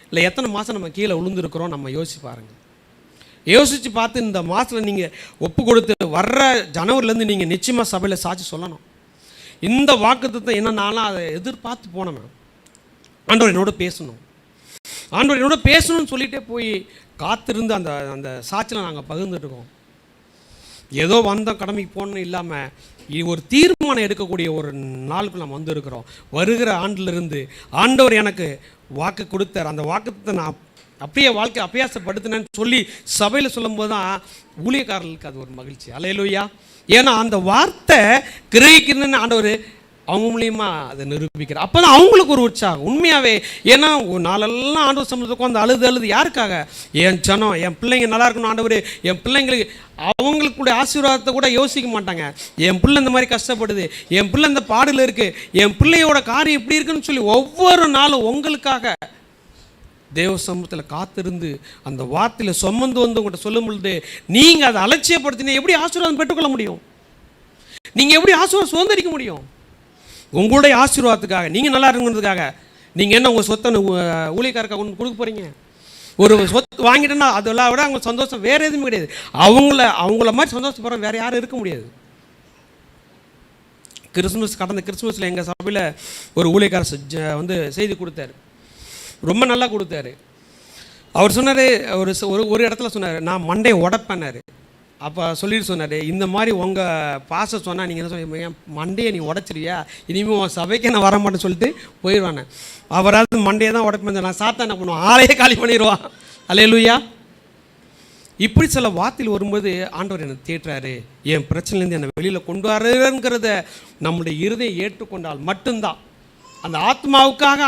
இல்லை எத்தனை மாதம் நம்ம கீழே விழுந்துருக்குறோம், நம்ம யோசிச்சு பாருங்கள். யோசித்து பார்த்து இந்த மாதத்தில் நீங்கள் ஒப்பு கொடுத்து வர்ற ஜனவரிலேருந்து நீங்கள் நிச்சயமாக சபையில் சாட்சி சொல்லணும். இந்த வாக்குத்தத்தம் என்ன, நானும் அதை எதிர்பார்த்து போனேன். ஆண்டவர் என்னோட பேசணும், ஆண்டவர் என்னோட பேசணும்னு சொல்லிகிட்டே போய் காத்திருந்து அந்த அந்த சாட்சியில் நாங்கள் பகிர்ந்துட்டுருக்கோம். ஏதோ வந்த கடமைக்கு போகணுன்னு இல்லாமல் ஒரு தீர்மானம் எடுக்கக்கூடிய ஒரு நாளுக்கு நம்ம வந்திருக்கிறோம். வருகிற ஆண்டிலிருந்து ஆண்டவர் எனக்கு வாக்கு கொடுத்தார், அந்த வாக்குத்தை நான் அப்படியே வாழ்க்கை அபியாசப்படுத்தினேன்னு சொல்லி சபையில் சொல்லும்போது தான் ஊழியக்காரர்களுக்கு அது ஒரு மகிழ்ச்சி. அல்லேலூயா. ஏன்னா அந்த வார்த்தை கிரகிக்கணும்னு ஆண்டவர் அவங்க மூலியமா அதை நிரூபிக்கிறார். அப்போ தான் அவங்களுக்கு ஒரு உற்சாகம் உண்மையாகவே. ஏன்னா நாளெல்லாம் ஆண்டவர் சமூகத்துக்கு உட்காந்து அழுது யாருக்காக? என் ஜனம், என் பிள்ளைங்க நல்லா இருக்கணும் ஆண்டவர், என் பிள்ளைங்களுக்கு அவங்களுக்குடைய ஆசீர்வாதத்தை கூட யோசிக்க மாட்டாங்க. என் பிள்ளை இந்த மாதிரி கஷ்டப்படுது, என் பிள்ளை இந்த பாடில் இருக்குது, என் பிள்ளையோட காரியம் இப்படி இருக்குன்னு சொல்லி ஒவ்வொரு நாளும் உங்களுக்காக தேவ சமூகத்தில் காத்திருந்து அந்த வார்த்தையில் சுமந்து வந்து உங்கள்கிட்ட சொல்லும் பொழுது நீங்கள் அதை அலட்சியப்படுத்தினா எப்படி ஆசீர்வாதம் பெற்றுக்கொள்ள முடியும்? நீங்கள் எப்படி ஆசீர்வாதம் சுதந்திரிக்க முடியும்? உங்களுடைய ஆசீர்வாதத்துக்காக, நீங்கள் நல்லா இருக்குங்கிறதுக்காக நீங்கள் என்ன உங்கள் சொத்தை ஊழியக்காரக்காக ஒன்று கொடுக்க போகிறீங்க? ஒரு சொத்து வாங்கிட்டேன்னா அதெல்லாம் விட அவங்க சந்தோஷம் வேறு எதுவுமே கிடையாது. அவங்கள மாதிரி சந்தோஷப்படுற வேறு யாரும் இருக்க முடியாது. கடந்த கிறிஸ்துமஸில் எங்கள் சபையில் ஒரு ஊழியக்காரர் வந்து செய்தி கொடுத்தாரு, ரொம்ப நல்லா கொடுத்தாரு. அவர் சொன்னார், ஒரு இடத்துல சொன்னார், நான் மண்டையை உடப்பேன்னாரு. அப்போ சொல்லிட்டு சொன்னார், இந்த மாதிரி உங்கள் பாச சொன்னால் நீங்கள் என்ன சொன்னீங்க, மண்டையை நீ உடச்சிருவியா, இனிமேல் உன் சபைக்கே நான் வர மாட்டேன்னு சொல்லிட்டு போயிடுவானே. அவராது மண்டையை தான் உடப்பேன், நான் சாத்தா என்ன பண்ணுவான், ஆளையே காலி பண்ணிடுவான். அல்லேலூயா. இப்படி சில வார்த்தையில் வரும்போது ஆண்டவர் என்னை தேட்டுறாரு, என் பிரச்சனைலேருந்து என்னை வெளியில் கொண்டு வர்றதுங்கிறத நம்முடைய இருதயம் ஏற்றுக்கொண்டால் மட்டும்தான் அந்த ஆத்மாவுக்காக,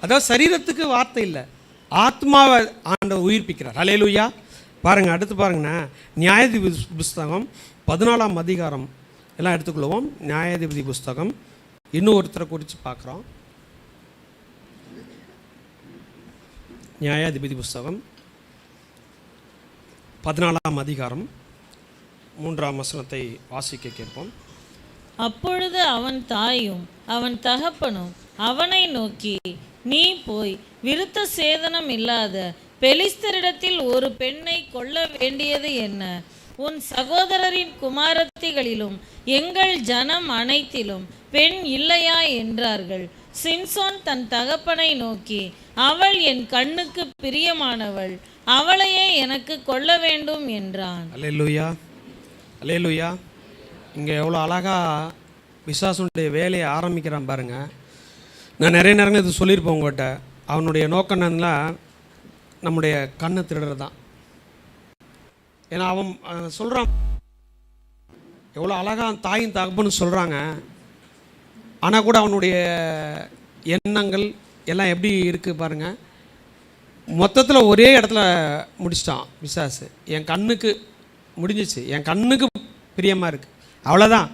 அதாவது சரீரத்துக்கு வார்த்தை இல்லை, ஆத்மாவை ஆண்டவர் உயிர்ப்பிக்கிறார். அல்லேலூயா. பாருங்கள், அடுத்து பாருங்கண்ணா, நியாயாதிபதி புஸ்தகம் 14ஆம் அதிகாரம் எல்லாம் எடுத்துக்கொள்வோம். நியாயாதிபதி புஸ்தகம் இன்னும் ஒருத்தரை குறித்து பார்க்குறோம். நியாயாதிபதி புஸ்தகம் 14ஆம் அதிகாரம் 3ஆம் வசனத்தை வாசிக்க கேட்போம். அப்பொழுது அவன் தாயும் அவன் தகப்பனும் அவனை நோக்கி, நீ போய் விருத்த சேதனம் இல்லாத பெலிஸ்தரிடத்தில் ஒரு பெண்ணை கொள்ள வேண்டியது என்ன? உன் சகோதரரின் குமாரத்திகளிலும் எங்கள் ஜனம் அனைத்திலும் பெண் இல்லையா என்றார்கள். சிம்சோன் தன் தகப்பனை நோக்கி, அவள் என் கண்ணுக்கு பிரியமானவள், அவளையே எனக்கு கொள்ள வேண்டும் என்றான். அல்லேலூயா, அல்லேலூயா. இங்கே எவ்வளோ அழகாக பிசாசுடைய வேலையை ஆரம்பிக்கிறான் பாருங்க. நான் நிறைய நேரங்கள் இது சொல்லியிருப்பேன் உங்கள்கிட்ட. அவனுடைய நோக்கம் என்னன்னா நம்முடைய கண்ணை திருடுறது தான். ஏன்னா அவன் சொல்கிறான், எவ்வளோ அழகாக தாயும் தகப்பன்னு சொல்கிறாங்க, ஆனால் கூட அவனுடைய எண்ணங்கள் எல்லாம் எப்படி இருக்குது பாருங்கள். மொத்தத்தில் ஒரே இடத்துல முடிச்சிட்டான் பிசாசு. என் கண்ணுக்கு முடிஞ்சிச்சு, என் கண்ணுக்கு பிரியமாக இருக்குது, அவ்வளோதான்.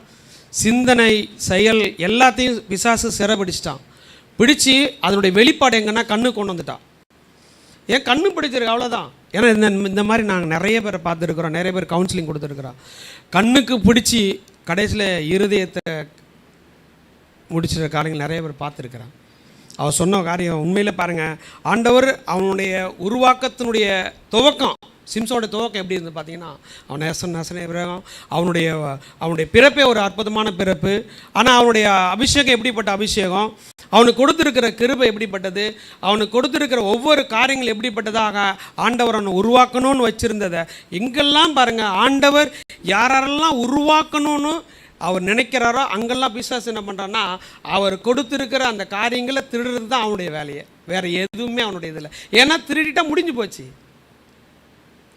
சிந்தனை செயல் எல்லாத்தையும் பிசாசு சிறைப்பிடிச்சிட்டான். பிடிச்சி அதனுடைய வெளிப்பாடு எங்கன்னா கண்ணு கொண்டு வந்துட்டான். ஏன் கண்ணு பிடிச்சிருக்கு, அவ்வளோதான். ஏன்னா இந்த மாதிரி நாங்கள் நிறைய பேரை பார்த்துருக்குறோம், நிறைய பேர் கவுன்சிலிங் கொடுத்துருக்குறோம். கண்ணுக்கு பிடிச்சி கடைசியில் இருதயத்தை முடிச்சிருக்க காரியங்கள் நிறைய பேர் பார்த்துருக்குறான். அவர் சொன்ன காரியம் உண்மையில் பாருங்கள், ஆண்டவர் அவனுடைய உருவாக்கத்தினுடைய துவக்கம், சிம்சோட துவக்கம் எப்படி இருந்து பார்த்தீங்கன்னா, அவன் நசனே பிறகம், அவனுடைய பிறப்பே ஒரு அற்புதமான பிறப்பு. ஆனால் அவனுடைய அபிஷேகம் எப்படிப்பட்ட அபிஷேகம், அவனுக்கு கொடுத்துருக்கிற கிருபை எப்படிப்பட்டது, அவனுக்கு கொடுத்துருக்கிற ஒவ்வொரு காரியங்கள் எப்படிப்பட்டதாக ஆண்டவர் அவனை உருவாக்கணும்னு வச்சுருந்ததை எங்கெல்லாம் பாருங்கள், ஆண்டவர் யாரெல்லாம் உருவாக்கணும்னு அவர் நினைக்கிறாரோ அங்கெல்லாம் பிசாசு என்ன பண்ணுறான்னா, அவர் கொடுத்துருக்கிற அந்த காரியங்களை திருடுறது தான் அவனுடைய வேலையை, வேறு எதுவுமே அவனுடைய இதில். ஏன்னா திருடிட்டா முடிஞ்சு போச்சு.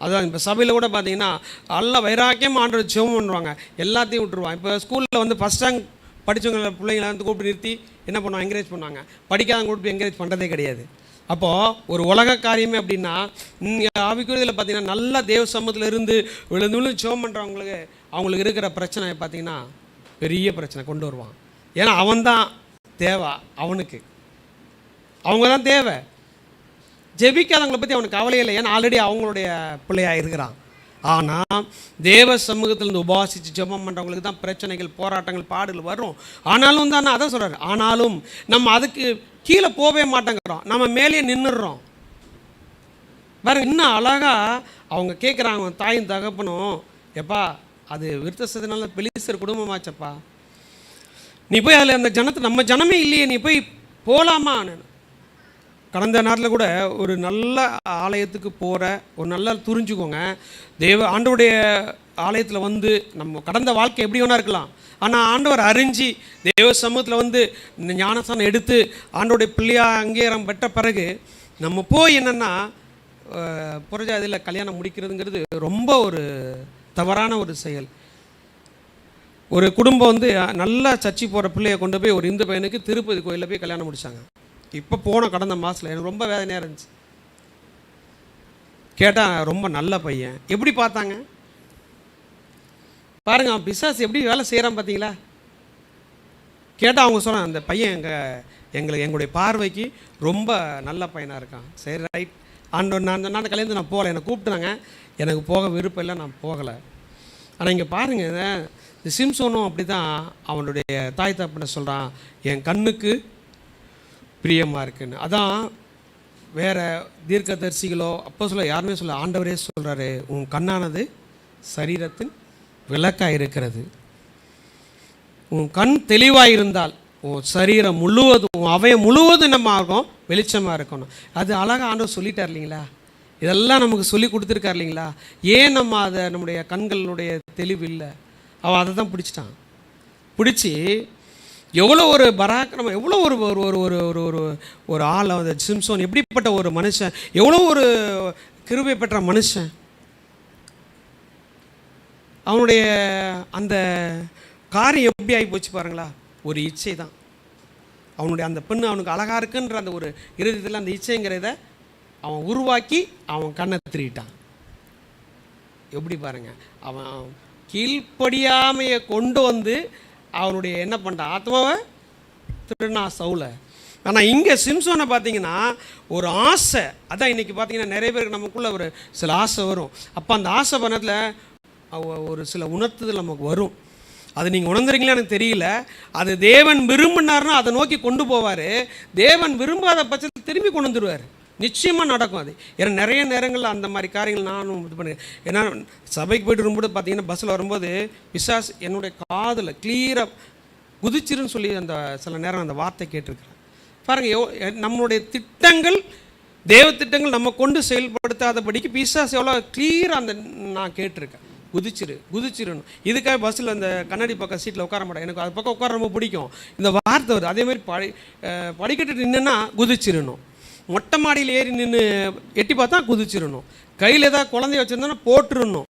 அதான் இப்போ சபையில் கூட பார்த்தீங்கன்னா எல்லாம் வைராக்கியம் ஆண்டவர் ஜெபம் பண்ணுவாங்க, எல்லாத்தையும் விட்டுருவான். இப்போ ஸ்கூலில் வந்து ஃபஸ்ட் ரேங்க் படித்தவங்களை பிள்ளைங்களை வந்து கூப்பிட்டு நிறுத்தி என்ன பண்ணுவாங்க, என்கரேஜ் பண்ணுவாங்க. படிக்காதவங்க கூப்பிட்டு என்கரேஜ் பண்ணுறதே கிடையாது. அப்போது ஒரு உலக காரியமே அப்படின்னா, ஆவிக்குரியதில் பார்த்தீங்கன்னா நல்லா தேவ சமூகத்தில் இருந்து விழுந்து ஜெபம் பண்ணுறவங்களுக்கு அவங்களுக்கு இருக்கிற பிரச்சனை பார்த்தீங்கன்னா பெரிய பிரச்சனை கொண்டு வருவான். ஏன்னா அவன் தான் தேவை, அவனுக்கு அவங்க தான் தேவை. ஜெபிக்காதவங்களை பற்றி அவனுக்கு கவலை இல்லை, ஏன்னா ஆல்ரெடி அவங்களுடைய பிள்ளையாக இருக்கிறான். ஆனால் தேவ சமூகத்திலேருந்து உபாசித்து ஜெபம் பண்ணுறவங்களுக்கு தான் பிரச்சனைகள், போராட்டங்கள், பாடுகள் வரும். ஆனாலும் தானே அதான் சொல்கிறார், ஆனாலும் நம்ம அதுக்கு கீழே போகவே மாட்டேங்கிறோம், நம்ம மேலேயே நின்றுடுறோம். பாருங்க, இன்னும் அழகாக அவங்க கேட்குறாங்க, தாயும் தகப்பனும், எப்பா அது விருத்தசத்தினால பெலிஸ்தர் குடும்பமாச்சப்பா, நீ போய் அதில் அந்த ஜனத்தை, நம்ம ஜனமே இல்லையே, நீ போய் போகலாமா? கடந்த நேரத்தில் கூட ஒரு நல்ல ஆலயத்துக்கு போகிற ஒரு நல்லா துரிஞ்சுக்கோங்க, ஆண்டவருடைய ஆலயத்தில் வந்து நம்ம கடந்த வாழ்க்கை எப்படி வேணா இருக்கலாம், ஆனால் ஆண்டவர் அறிஞ்சு தேவ சமூகத்தில் வந்து இந்த ஞானஸ்தானம் எடுத்து ஆண்டோடைய பிள்ளையாக அங்கீகாரம் பெற்ற பிறகு நம்ம போய் என்னென்னா புறஜாதியில் கல்யாணம் முடிக்கிறதுங்கிறது ரொம்ப ஒரு தவறான ஒரு செயல். ஒரு குடும்பம் வந்து நல்லா சர்ச்சை போகிற பிள்ளையை கொண்டு போய் ஒரு இந்து பையனுக்கு திருப்பதி கோயிலில் போய் கல்யாணம் முடித்தாங்க. இப்போ போன கடந்த மாதத்தில் எனக்கு ரொம்ப வேதனையாக இருந்துச்சு. கேட்டால் ரொம்ப நல்ல பையன். எப்படி பார்த்தாங்க பாருங்க, அவன் பிசாசு எப்படி வேலை செய்கிறான் பார்த்தீங்களா? கேட்டால் அவங்க சொன்னான், அந்த பையன் எங்களுடைய பார்வைக்கு ரொம்ப நல்ல பையனாக இருக்கான். சரி ரைட், நான் அந்த கல்யாணத்துக்கு நான் போகலை, என்னை கூப்பிட்டாங்க, எனக்கு போக விருப்பம் இல்லை, நான் போகலை. ஆனால் இங்கே பாருங்கள், இந்த சிம்சோனும் அப்படி தான் அவனுடைய தாய் தப்பனை சொல்கிறான், என் கண்ணுக்கு பிரியமாக இருக்குன்னு. அதான் வேறு தீர்க்கதரிசிகளோ அப்போ சொல்ல யாருமே சொல்ல, ஆண்டவரே சொல்கிறாரு, உன் கண்ணானது சரீரத்தின் விளக்காக இருக்கிறது. உன் கண் தெளிவாக இருந்தால் உன் சரீரம் முழுவதும், உன் அவயம் முழுவதும் நம்ம ஆகும் வெளிச்சமாக இருக்கணும். அது அழகாக ஆண்டவர் சொல்லிட்டார் இல்லைங்களா? இதெல்லாம் நமக்கு சொல்லி கொடுத்துருக்கார் இல்லைங்களா? ஏன் நம்ம அதை நம்முடைய கண்களுடைய தெளிவு இல்லை? அவன் அதை தான் பிடிச்சிட்டான். பிடிச்சி எவ்வளோ ஒரு பராக்கிரமம், எவ்வளோ ஒரு ஒரு ஒரு ஒரு ஒரு ஆள் அந்த சிம்சோன், எப்படிப்பட்ட ஒரு மனுஷன், எவ்வளோ ஒரு கிருபை பெற்ற மனுஷன். அவனுடைய அந்த காரியம் எப்படி ஆகி போச்சு பாருங்களா? ஒரு இச்சை தான். அவனுடைய அந்த பெண்ணு அவனுக்கு அழகாக இருக்குன்ற அந்த ஒரு இருதயத்தில் அந்த இச்சைங்கிறத அவன் உருவாக்கி அவன் கண்ணை திருட்டான். எப்படி பாருங்க, அவன் கீழ்ப்படியாமையை கொண்டு வந்து அவனுடைய என்ன பண்ணுறான், ஆத்மாவை திருடனா சவுல. ஆனால் இங்கே சிம்சோனை பார்த்தீங்கன்னா ஒரு ஆசை. அதான் இன்றைக்கி பார்த்தீங்கன்னா நிறைய பேருக்கு நமக்குள்ளே ஒரு சில ஆசை வரும். அப்போ அந்த ஆசை பண்ணத்தில் ஒரு சில உணர்த்துதல் நமக்கு வரும். அது நீங்கள் உணர்ந்துறீங்களா எனக்கு தெரியல. அது தேவன் விரும்பினார்னா அதை நோக்கி கொண்டு போவார். தேவன் விரும்பாத பட்சத்தில் திரும்பி கொண்டு வந்துடுவார். நிச்சயமாக நடக்கும் அது. ஏன்னா நிறைய நேரங்களில் அந்த மாதிரி காரியங்கள் நானும் இது பண்ணுறேன். ஏன்னா சபைக்கு போய்ட்டு வரும்போது பார்த்தீங்கன்னா பஸ்ஸில் வரும்போது பிசாஸ் என்னுடைய காதில் கிளியராக குதிச்சிருன்னு சொல்லி அந்த சில நேரம் அந்த வார்த்தை கேட்டிருக்கிறேன். பாருங்கள், நம்மளுடைய திட்டங்கள், தேவ திட்டங்கள் நம்ம கொண்டு செயல்படுத்தாதபடிக்கு பிசாஸ் எவ்வளோ கிளியராக அந்த நான் கேட்டிருக்கேன். குதிச்சிருணும். இதுக்காக பஸ்ஸில் அந்த கண்ணாடி பக்கம் சீட்டில் உட்கார மாட்டேன். எனக்கு அது பக்கம் உட்கார ரொம்ப பிடிக்கும். இந்த வார்த்தை வருது. அதேமாதிரி படிக்கட்டு நின்றுன்னா குதிச்சிடணும். மொட்டை மாடியில் ஏறி நின்று எட்டி பார்த்தா குதிச்சிடணும். கையில் ஏதாவது குழந்தைய வச்சுருந்தோன்னா போட்டுருணும்.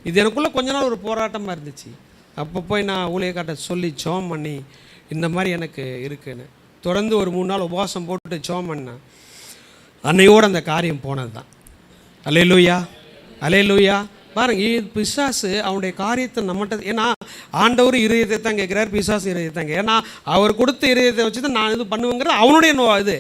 இது எனக்குள்ளே கொஞ்ச நாள் ஒரு போராட்டமாக இருந்துச்சு. அப்போ போய் நான் ஊழியக்காட்ட சொல்லி ஜெபம் பண்ணி இந்த மாதிரி எனக்கு இருக்குன்னு தொடர்ந்து ஒரு 3 நாள் உபவாசம் போட்டு ஜெபம் பண்ணேன். அன்னையோடு அந்த காரியம் போனது தான். அல்லேலூயா, அல்லேலூயா. பாருங்க, பிசாசு அவனுடைய காரியத்தை நம்மகிட்ட, ஏன்னா ஆண்டவர் இருதயத்தை தான் கேட்குறாரு, பிசாசு இருதயத்தை தான். ஏன்னா அவர் கொடுத்த இருதயத்தை வச்சு தான் நான் இது பண்ணுவேங்கிறது அவனுடைய இது.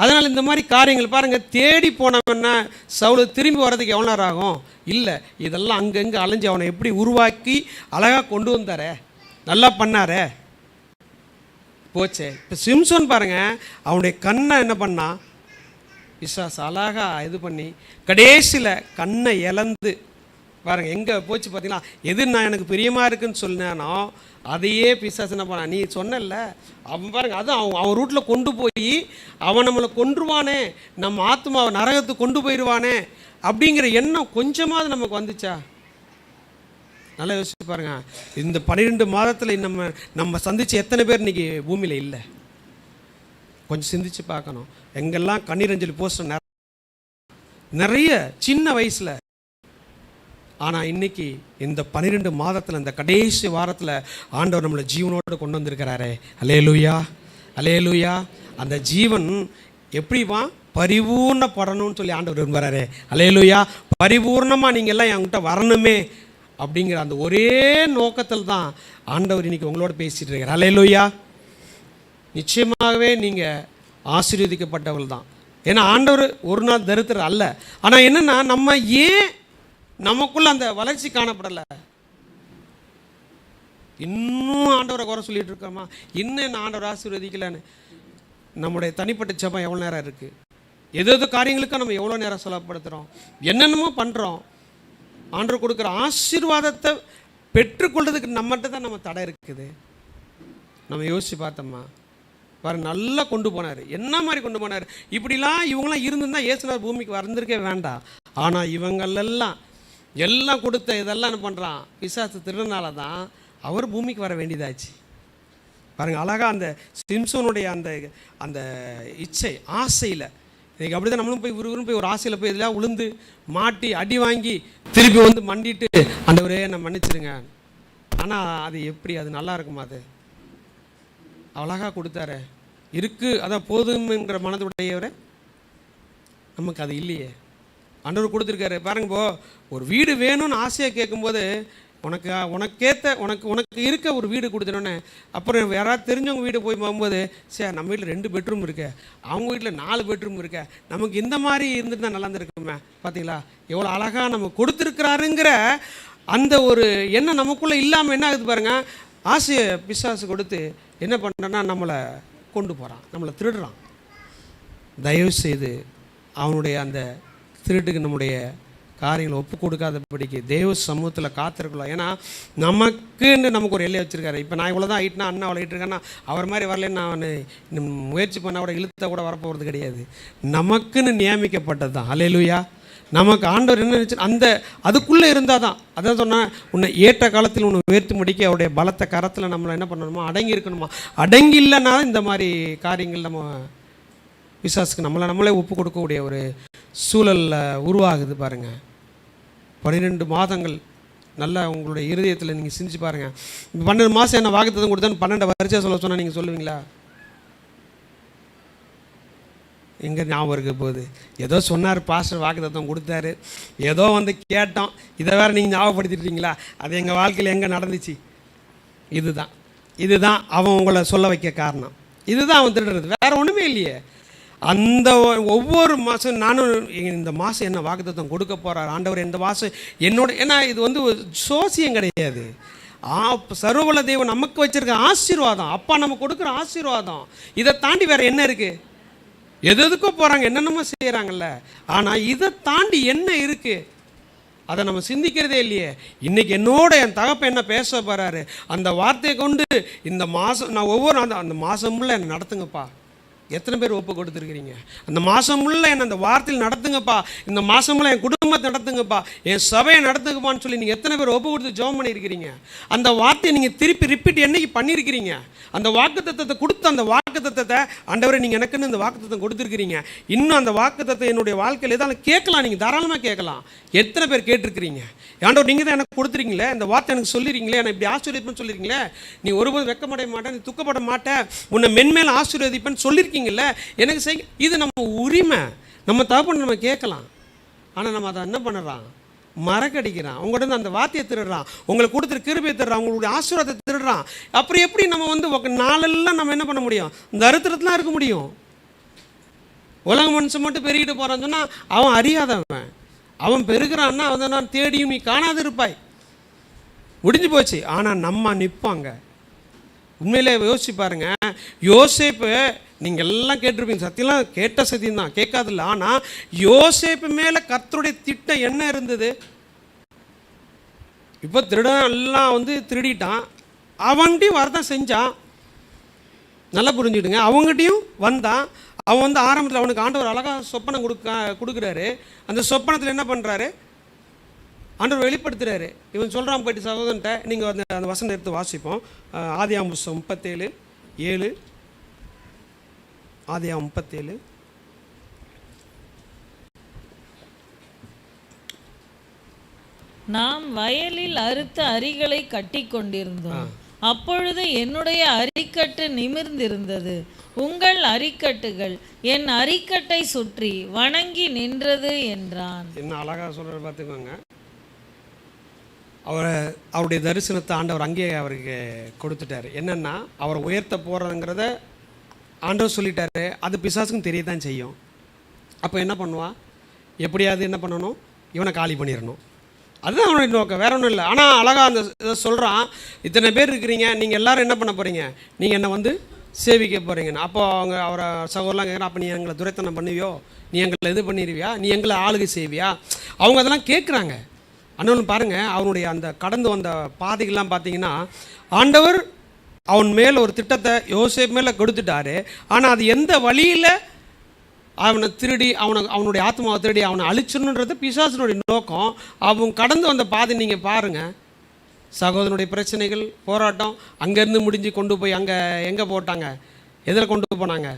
அதனால் இந்த மாதிரி காரியங்கள் பாருங்கள், தேடி போனவன்னா சவுலு திரும்பி வர்றதுக்கு எவ்வளோ நேரம் ஆகும்? இல்லை, இதெல்லாம் அங்கங்கே அலைஞ்சு அவனை எப்படி உருவாக்கி அழகாக கொண்டு வந்தாரே, நல்லா பண்ணாரே, போச்சே. இப்போ சிம்சோன் பாருங்கள், அவனுடைய கண்ணை என்ன பண்ணா பிசாசு அழகாக இது பண்ணி கடைசியில் கண்ணை இழந்து பாருங்கள் எங்கே போச்சு பார்த்தீங்கன்னா, எது நான் எனக்கு பிரியமாக இருக்குன்னு சொன்னானோ அதையே பிசாசு என்ன பண்ணான், நீ சொன்னல அவன் பாருங்கள், அதுவும் அவன் ரூட்டில் கொண்டு போய் அவன் நம்மளை கொன்றுவானே, நம்ம ஆத்மாவை நரகத்துக்கு கொண்டு போயிடுவானே அப்படிங்கிற எண்ணம் கொஞ்சமாவது நமக்கு வந்துச்சா? நல்லா யோசிச்சு பாருங்க. இந்த 12 மாதத்தில் நம்ம சந்திச்சு எத்தனை பேர் இன்னைக்கு பூமியில் இல்லை? கொஞ்சம் சிந்திச்சு பார்க்கணும். எங்கெல்லாம் கண்ணீரஞ்சலி போஸ்ட் நிறைய சின்ன வயசில். ஆனால் இன்னைக்கு இந்த 12 மாதத்தில் இந்த கடைசி வாரத்தில் ஆண்டவர் நம்மளை ஜீவனோடு கொண்டு வந்திருக்கிறாரே. அல்லேலூயா, அல்லேலூயா. அந்த ஜீவன் எப்படிவா பரிபூர்ணப்படணும்னு சொல்லி ஆண்டவர் விரும்புகிறாரே. அல்லேலூயா. பரிபூர்ணமாக நீங்கள் எல்லாம் என்கிட்ட வரணுமே அப்படிங்கிற அந்த ஒரே நோக்கத்தில் தான் ஆண்டவர் இன்னைக்கு உங்களோட பேசிகிட்டு இருக்கிறார். அல்லேலூயா. நிச்சயமாகவே நீங்கள் ஆசீர்வதிக்கப்பட்டவர்கள் தான். ஏன்னா ஆண்டவர் ஒரு நாள் தரித்திரர் அல்ல. ஆனால் என்னென்னா, நம்ம ஏன் நமக்குள்ள அந்த வளர்ச்சி காணப்படலை? இன்னும் ஆண்டவரை குறை சொல்லிட்டு இருக்கோமா? இன்னும் என்ன ஆண்டவர் ஆசீர்வதிக்கலன்னு? நம்முடைய தனிப்பட்ட ஜெபம் எவ்வளோ நேரம் இருக்குது? எது காரியங்களுக்கும் நம்ம எவ்வளோ நேரம் சொல்லப்படுத்துகிறோம், என்னென்னமோ பண்ணுறோம். ஆண்டவர் கொடுக்குற ஆசீர்வாதத்தை பெற்றுக்கொள்றதுக்கு நம்மகிட்ட தான் நம்ம தடை இருக்குது. நம்ம யோசித்து பார்த்தோம்மா பாரு, நல்லா கொண்டு போனார். என்ன மாதிரி கொண்டு போனார்? இப்படிலாம் இவங்களாம் இருந்திருந்தால் இயேசுநாதர் பூமிக்கு வந்திருக்கே வேண்டாம். ஆனால் இவங்களெல்லாம் எல்லாம் கொடுத்த இதெல்லாம் என்ன பண்ணுறான், பிசாசு திருடனால தான் அவர் பூமிக்கு வர வேண்டியதாச்சு. பாருங்கள், அழகாக அந்த சிம்சோனுடைய அந்த அந்த இச்சை ஆசையில் இன்றைக்கி அப்படி தான் நம்மளும் போய் போய் ஒரு ஆசையில் போய் இதெல்லாம் உளுந்து மாட்டி அடி வாங்கி திருப்பி வந்து மண்டிட்டு, ஆண்டவரே நான் மன்னிச்சிடுங்க, ஆனால் அது எப்படி, அது நல்லா இருக்குமா? அது அழகாக கொடுத்தாரு இருக்குது, அதான் போதுங்கிற மனதுடையவரை நமக்கு அது இல்லையே. ஆண்டவர் கொடுத்துருக்காரு பாருங்க. இப்போ ஒரு வீடு வேணும்னு ஆசையாக கேட்கும்போது உனக்கேற்ற உனக்கு இருக்க ஒரு வீடு கொடுத்துட்டோன்னே, அப்புறம் யாராவது தெரிஞ்சவங்க வீடு போய் போகும்போது, சரி நம்ம வீட்டில் 2 பெட்ரூம் இருக்கு, அவங்க வீட்டில் 4 பெட்ரூம் இருக்கு, நமக்கு இந்த மாதிரி இருந்துட்டு தான் நல்லா இருந்திருக்குமே. பார்த்தீங்களா எவ்வளோ அழகாக நம்ம கொடுத்துருக்குறாருங்கிற அந்த ஒரு எண்ணம் நமக்குள்ளே இல்லாமல் என்ன ஆகுது பாருங்க. ஆசையை பிசாசு கொடுத்து என்ன பண்ணுறேன்னா நம்மளை கொண்டு போகிறான், நம்மளை திருடுறான். தயவு செய்து அவனுடைய அந்த திருட்டுக்கு நம்முடைய காரியங்களை ஒப்பு கொடுக்காதபடிக்கு தேவ சமூகத்தில் காத்திருக்கலாம். ஏன்னா நமக்கு ஒரு எல்லையை வச்சுருக்காரு. இப்போ நான் இவ்வளோ தான் ஆகிட்டுனா, அண்ணா அவ்வளோ ஆகிட்டுருக்கேன்னா அவர் மாதிரி வரலன்னு நான் முயற்சி பண்ணால் கூட இழுத்த கூட வரப்போகிறது கிடையாது. நமக்குன்னு நியமிக்கப்பட்டது தான். அல்லேலூயா. நமக்கு ஆண்டவர் என்ன நினச்சி அந்த அதுக்குள்ளே இருந்தால் தான், அதான் சொன்னால் உன்னை ஏற்ற காலத்தில் உன்னை உயர்த்தி முடிக்க அவருடைய பலத்த கரத்தில் நம்மளை என்ன பண்ணணுமா, அடங்கி இருக்கணுமா. அடங்கி இல்லைன்னா இந்த மாதிரி காரியங்கள் நம்ம பிசாசுக்கு நம்மளே ஒப்பு கொடுக்கக்கூடிய ஒரு சூழலில் உருவாகுது பாருங்கள். 12 மாதங்கள் நல்லா உங்களுடைய இருதயத்தில் நீங்கள் சிந்திச்சு பாருங்கள். 12 மாதம் என்ன வாக்குத்தத்தம் கொடுத்தான்னு 12 வருஷம் சொல்ல சொன்னால் நீங்கள் சொல்லுவீங்களா? எங்கே ஞாபகம் இருக்க போகுது? ஏதோ சொன்னார் பாஸ்டர், வாக்குத்தத்தம் கொடுத்தாரு, ஏதோ வந்து கேட்டோம், இதை வேறு நீங்கள் ஞாபகப்படுத்திட்டீங்களா? அது எங்கள் வாழ்க்கையில் எங்கே நடந்துச்சு? இதுதான் அவன் உங்களை சொல்ல வைக்க காரணம். இதுதான் அவன் திருடுறது, வேறு ஒன்றுமே இல்லையே. அந்த ஒவ்வொரு மாதம் நானும் இந்த மாதம் என்ன வாக்குத்தத்தம் கொடுக்க போகிறார் ஆண்டவர், இந்த மாதம் என்னோட, ஏன்னா இது வந்து சோசியம் கிடையாது. சர்வபல தேவன் நமக்கு வச்சிருக்க ஆசீர்வாதம், அப்பா நம்ம கொடுக்குற ஆசீர்வாதம். இதை தாண்டி வேறு என்ன இருக்குது? எதுக்கோ போகிறாங்க, என்னென்னமோ செய்கிறாங்கல்ல, ஆனால் இதை தாண்டி என்ன இருக்குது? அதை நம்ம சிந்திக்கிறதே இல்லையே. இன்றைக்கி என்னோட என் தகப்பன் என்ன பேச போகிறாரு, அந்த வார்த்தையை கொண்டு இந்த மாதம் நான் ஒவ்வொரு அந்த மாதம் முள்ள என்னை நடத்துங்கப்பா. எத்தனை பேர் ஒப்பு கொடுத்துருக்கிறீங்க? அந்த மாதம் முள்ள என்ன அந்த வார்த்தையில் நடத்துங்கப்பா, இந்த மாதம் முள்ள என் குடும்பத்தை நடத்துங்கப்பா, என் சபையை நடத்துங்கப்பான்னு சொல்லி நீங்கள் எத்தனை பேர் ஒப்பு கொடுத்து ஜெபம் பண்ணியிருக்கிறீங்க? அந்த வார்த்தையை நீங்கள் திருப்பி ரிப்பீட் என்னைக்கு பண்ணியிருக்கிறீங்க? அந்த வாக்குத்தத்தத்தை கொடுத்து அந்த வாக்குத்தத்தத்தை ஆண்டவரே நீங்கள் எனக்குன்னு இந்த வாக்குத்தத்தம் கொடுத்துருக்கிறீங்க, இன்னும் அந்த வாக்குத்தத்தை என்னுடைய வாழ்க்கையில் எதாவது கேட்கலாம், நீங்கள் தாராளமாக கேட்கலாம். எத்தனை பேர் கேட்டிருக்கிறீங்க? ஆண்டவர் நீங்கள் தான் எனக்கு கொடுத்துருக்கீங்களே, இந்த வார்த்தை எனக்கு சொல்லிடுறீங்களே, என்னை இப்படி ஆசீர்வதிப்பேன்னு சொல்லியிருக்கீங்களே, நீ ஒருபோது வெட்கப்பட மாட்டேன், நீ துக்கப்பட மாட்டேன், உன்னை மென்மேல் ஆசீர்வதிப்பேன்னு சொல்லியிருக்கீங்கல்ல, எனக்கு செய். இது நம்ம உரிமை, நம்ம தகப்பன் நம்ம கேட்கலாம். ஆனால் நம்ம அதை என்ன பண்ணுறான்? மறக்கடிக்கிறான். உங்கள்கிட்ட அந்த வார்த்தையை திருடுறான், உங்களுக்கு கொடுத்துரு கிருபையை திருடுறான், உங்களுடைய ஆசீர்வாதத்தை திருடுறான். அப்புறம் எப்படி நம்ம வந்து நாளெல்லாம் நம்ம என்ன பண்ண முடியும்? இந்த அறுத்தரத்துலாம் இருக்க முடியும்? உலக மனுஷன் மட்டும் பெருகிட்டு போகிறான்னு சொன்னால் அவன் அறியாதவன், அவன் பெருகிறான்னா அவன் நான் தேடியும் நீ காணாது இருப்பாய், முடிஞ்சு போச்சு. ஆனால் நம்ம நிற்பாங்க. உண்மையிலே யோசிச்சு பாருங்க. யோசேப்பு நீங்கள் எல்லாம் கேட்டிருப்பீங்க, சத்தியெல்லாம் கேட்ட சத்தியம் தான், கேட்காதில்ல. ஆனால் யோசேப்பு மேலே கர்த்தருடைய திட்டம் என்ன இருந்தது? இப்போ திருடன் எல்லாம் வந்து திருடிட்டான், அவன்கிட்டையும் வரதான் செஞ்சான். நல்லா புரிஞ்சுக்கிடுங்க. அவங்ககிட்டையும் வந்தான். அவன் வந்து ஆரம்பத்தில் அவனுக்கு ஆண்டவர் அழகாக சொப்பனம் கொடுக்குறாரு. அந்த சொப்பனத்தில் என்ன பண்ணுறாரு? ஆண்டவர் வெளிப்படுத்துகிறாரு. இவன் சொல்கிறான் போயிட்டு சகோதரன்ட்ட, நீங்கள் அந்த வசனம் எடுத்து வாசிப்போம். ஆதியாகமம் 37:7. ஆதியாகமம் 37. நாம் வயலில் அறுத்த அரிகளை கட்டி கொண்டிருந்தோம். அப்பொழுது என்னுடைய அரிக்கட்டு நிமிர்ந்திருந்தது, உங்கள் அரிக்கட்டுகள் என் அரிக்கட்டை சுற்றி வணங்கி நின்றது என்றான். என்ன அழகாக சொல்கிற பார்த்துக்கோங்க. அவருடைய தரிசனத்தை ஆண்டவர் அங்கேயே அவருக்கு கொடுத்துட்டார். என்னென்னா அவரை உயர்த்த போகிறதுங்கிறத ஆண்டவர் சொல்லிட்டாரு. அது பிசாசுக்கும் தெரிய தான் செய்யும். அப்போ என்ன பண்ணுவா? எப்படியாவது என்ன பண்ணணும்? இவனை காலி பண்ணிடணும். அதுதான் அவனுடைய நோக்கம், வேற ஒன்றும் இல்லை. ஆனால் அழகாக அந்த இதை சொல்கிறான், இத்தனை பேர் இருக்கிறீங்க, நீங்கள் எல்லோரும் என்ன பண்ண போகிறீங்க? நீங்கள் என்ன வந்து சேவிக்க போகிறீங்கன்னு. அப்போ அவரை சகோதரலாம் கேட்குறேன், அப்போ நீ எங்களை துரைத்தனம் பண்ணுவியோ, நீ எங்களை இது பண்ணிடுவியா, நீ எங்களை ஆளுகை செய்வியா? அவங்க அதெல்லாம் கேட்குறாங்க. அண்ணன் பாருங்கள், அவனுடைய அந்த கடந்து வந்த பாதைகள்லாம் பார்த்தீங்கன்னா ஆண்டவர் அவன் மேலே ஒரு திட்டத்தை யோசேப்பு மேலே கொடுத்துட்டாரு. ஆனால் அது எந்த வழியில் அவனை திருடி அவனுடைய ஆத்மாவை திருடி அவனை அழிச்சிடணுன்றது பிசாசனுடைய நோக்கம். அவன் கடந்து வந்த பாதை நீங்கள் பாருங்கள். சகோதரனுடைய பிரச்சனைகள், போராட்டம், அங்கேருந்து முடிஞ்சு கொண்டு போய் அங்கே எங்கே போட்டாங்க? எதில் கொண்டு போனாங்க?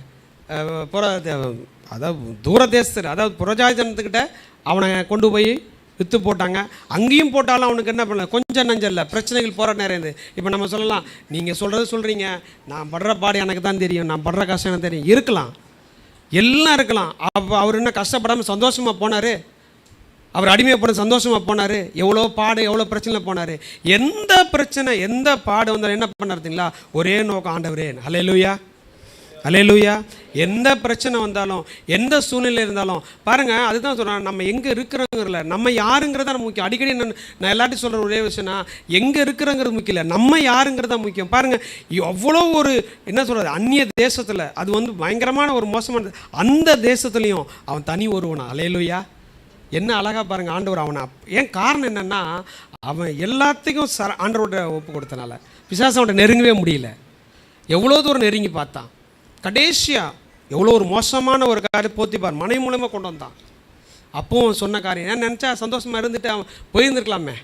அதாவது தூர தேசத்தில், அதாவது புறஜாதி ஜனத்துக்கிட்ட அவனை கொண்டு போய் விற்று போட்டாங்க. அங்கேயும் போட்டாலும் அவனுக்கு என்ன பண்ணல, கொஞ்சம் நஞ்சம் இல்லை, பிரச்சனைகள் போகிற நேரம் இது. இப்போ நம்ம சொல்லலாம், நீங்கள் சொல்கிறது சொல்கிறீங்க, நான் படுற பாடு எனக்கு தான் தெரியும், நான் படுற கஷ்டம் எனக்கு தெரியும். இருக்கலாம், எல்லாம் இருக்கலாம். அப்போ அவர் என்ன கஷ்டப்படாமல் சந்தோஷமாக போனார்? அவர் அடிமைப்பட சந்தோஷமாக போனார்? எவ்வளோ பாடு, எவ்வளோ பிரச்சனை போனார். எந்த பிரச்சனை, எந்த பாடு வந்தாலும் என்ன பண்ணாருங்களா, ஒரே நோக்கம், ஆண்டவரே அல்லேலூயா அல்லேலூயா. எந்த பிரச்சனை வந்தாலும், எந்த சூழ்நிலை இருந்தாலும் பாருங்கள், அதுதான் சொல்கிறேன், நம்ம எங்கே இருக்கிறோங்கிறல, நம்ம யாருங்கிறத நம்ம முக்கியம். அடிக்கடி நான் எல்லாத்தையும் சொல்கிற ஒரே விஷயம்னா, எங்கே இருக்கிறோங்கிறது முக்கியம் இல்லை, நம்ம யாருங்கிறத முக்கியம். பாருங்கள், அவ்வளோ ஒரு என்ன சொல்கிறது, அந்நிய தேசத்தில், அது வந்து பயங்கரமான ஒரு மோசமான அந்த தேசத்துலேயும் அவன் தனி ஒருவனா. அல்லேலூயா. என்ன அழகாக பாருங்கள் ஆண்டவர் அவனை. ஏன் காரணம் என்னென்னா, அவன் எல்லாத்துக்கும் ஆண்டவரோட ஒப்பு கொடுத்தனால பிசாசு அவன்கிட்ட நெருங்கவே முடியல. எவ்வளோ தூரம் நெருங்கி பார்த்தான், கடைசியாக எவ்வளோ ஒரு மோசமான ஒரு காரியம் போத்திப்பார் மனை மூலமாக கொண்டு வந்தான். அப்போவும் சொன்ன காரியம் நான் நினச்சா சந்தோஷமாக இருந்துட்டு அவன் போயிருந்துருக்கலாமே.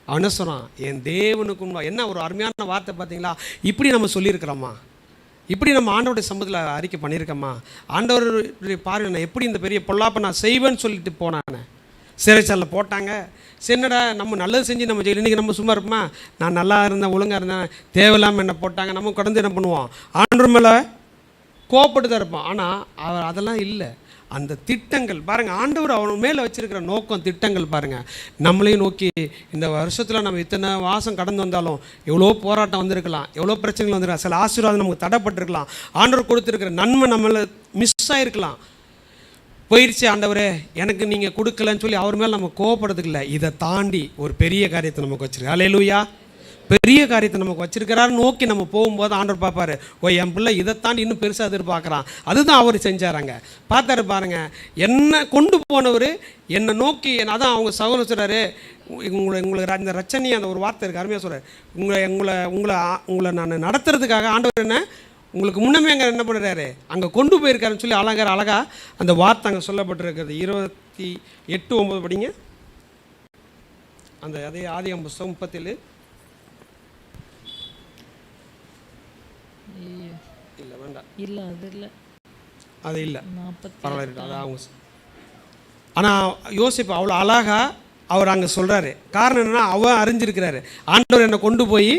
அவன் என்ன சொன்னான், என் தேவனுக்கு என்ன ஒரு அருமையான வார்த்தை பார்த்தீங்களா. இப்படி நம்ம சொல்லியிருக்கிறோமா, இப்படி நம்ம ஆண்டவருடைய சமூகத்தில் அறிக்கை பண்ணியிருக்கோமா, ஆண்டவருடைய பார்வை நான் எப்படி இந்த பெரிய பொல்லாப்பை நான் செய்வேன்னு சொல்லிட்டு போனானே. சிறைச்சாலையில் போட்டாங்க, என்னடா நம்ம நல்லது செஞ்சு நம்ம ஜெயில், இன்றைக்கி நம்ம சும்மா இருப்போமா, நான் நல்லா இருந்தேன், ஒழுங்காக இருந்தேன், தேவையில்லாமல் என்ன போட்டாங்க, நம்ம கடந்து என்ன பண்ணுவோம், ஆண்டவர் மேலே கோபப்பட்டு தான் இருப்பான். ஆனால் அவர் அதெல்லாம் இல்லை. அந்த திட்டங்கள் பாருங்கள், ஆண்டவர் அவன் மேலே வச்சுருக்கிற நோக்கம், திட்டங்கள் பாருங்கள். நம்மளையும் நோக்கி இந்த வருஷத்தில் நம்ம இத்தனை வாசம் கடந்து வந்தாலும் எவ்வளோ போராட்டம் வந்திருக்கலாம், எவ்வளோ பிரச்சனைகள் வந்துருக்கலாம், சில ஆசீர்வாதம் நமக்கு தடைப்பட்டிருக்கலாம், ஆண்டவர் கொடுத்துருக்கிற நன்மை நம்மளை மிஸ் ஆகிருக்கலாம். போயிடுச்சு ஆண்டவரே எனக்கு நீங்கள் கொடுக்கலன்னு சொல்லி அவர் மேலே நம்ம கோவப்படுறதுக்கு இல்லை. இதை தாண்டி ஒரு பெரிய காரியத்தை நமக்கு வச்சுருக்கேன். அல்லேலூயா. பெரிய காரியத்தை நமக்கு வச்சிருக்கிறாரு நோக்கி நம்ம போகும்போது ஆண்டவர் பார்ப்பாரு, ஓ என் பிள்ளை இதை தாண்டி இன்னும் பெருசாக எதிர்பார்க்குறான். அதுதான் அவர் செஞ்சாராங்க. பார்த்தாரு பாருங்க, என்னை கொண்டு போனவர் என்னை நோக்கி, அதான் அவங்க சகோதரர் சொல்கிறாரு, உங்களுக்கு அந்த ரச்சனி அந்த ஒரு வார்த்தை இருக்குது, அருமையாக சொல்கிறார், உங்களை நான் நடத்துறதுக்காக ஆண்டவர் என்ன உங்களுக்கு முன்னமே அங்கே என்ன பண்ணுறாரு, அங்கே கொண்டு போயிருக்காருன்னு சொல்லி அழகா அந்த வார்த்தை அங்கே சொல்லப்பட்டிருக்கிறது. 28:9 படிங்க. அந்த அதே ஆதியாகமம் புத்தகம் 37. இல்லை வேண்டாம், இல்லை அது இல்லை, அது இல்லை, 40 பரவாயில்ல, அதான் அவங்க. ஆனால் யோசிப்பு அவ்வளோ அழகா அவர் அங்கே சொல்கிறாரு. காரணம் என்னென்னா, அவன் அறிஞ்சிருக்கிறாரு ஆண்டவர் என்னை கொண்டு போய்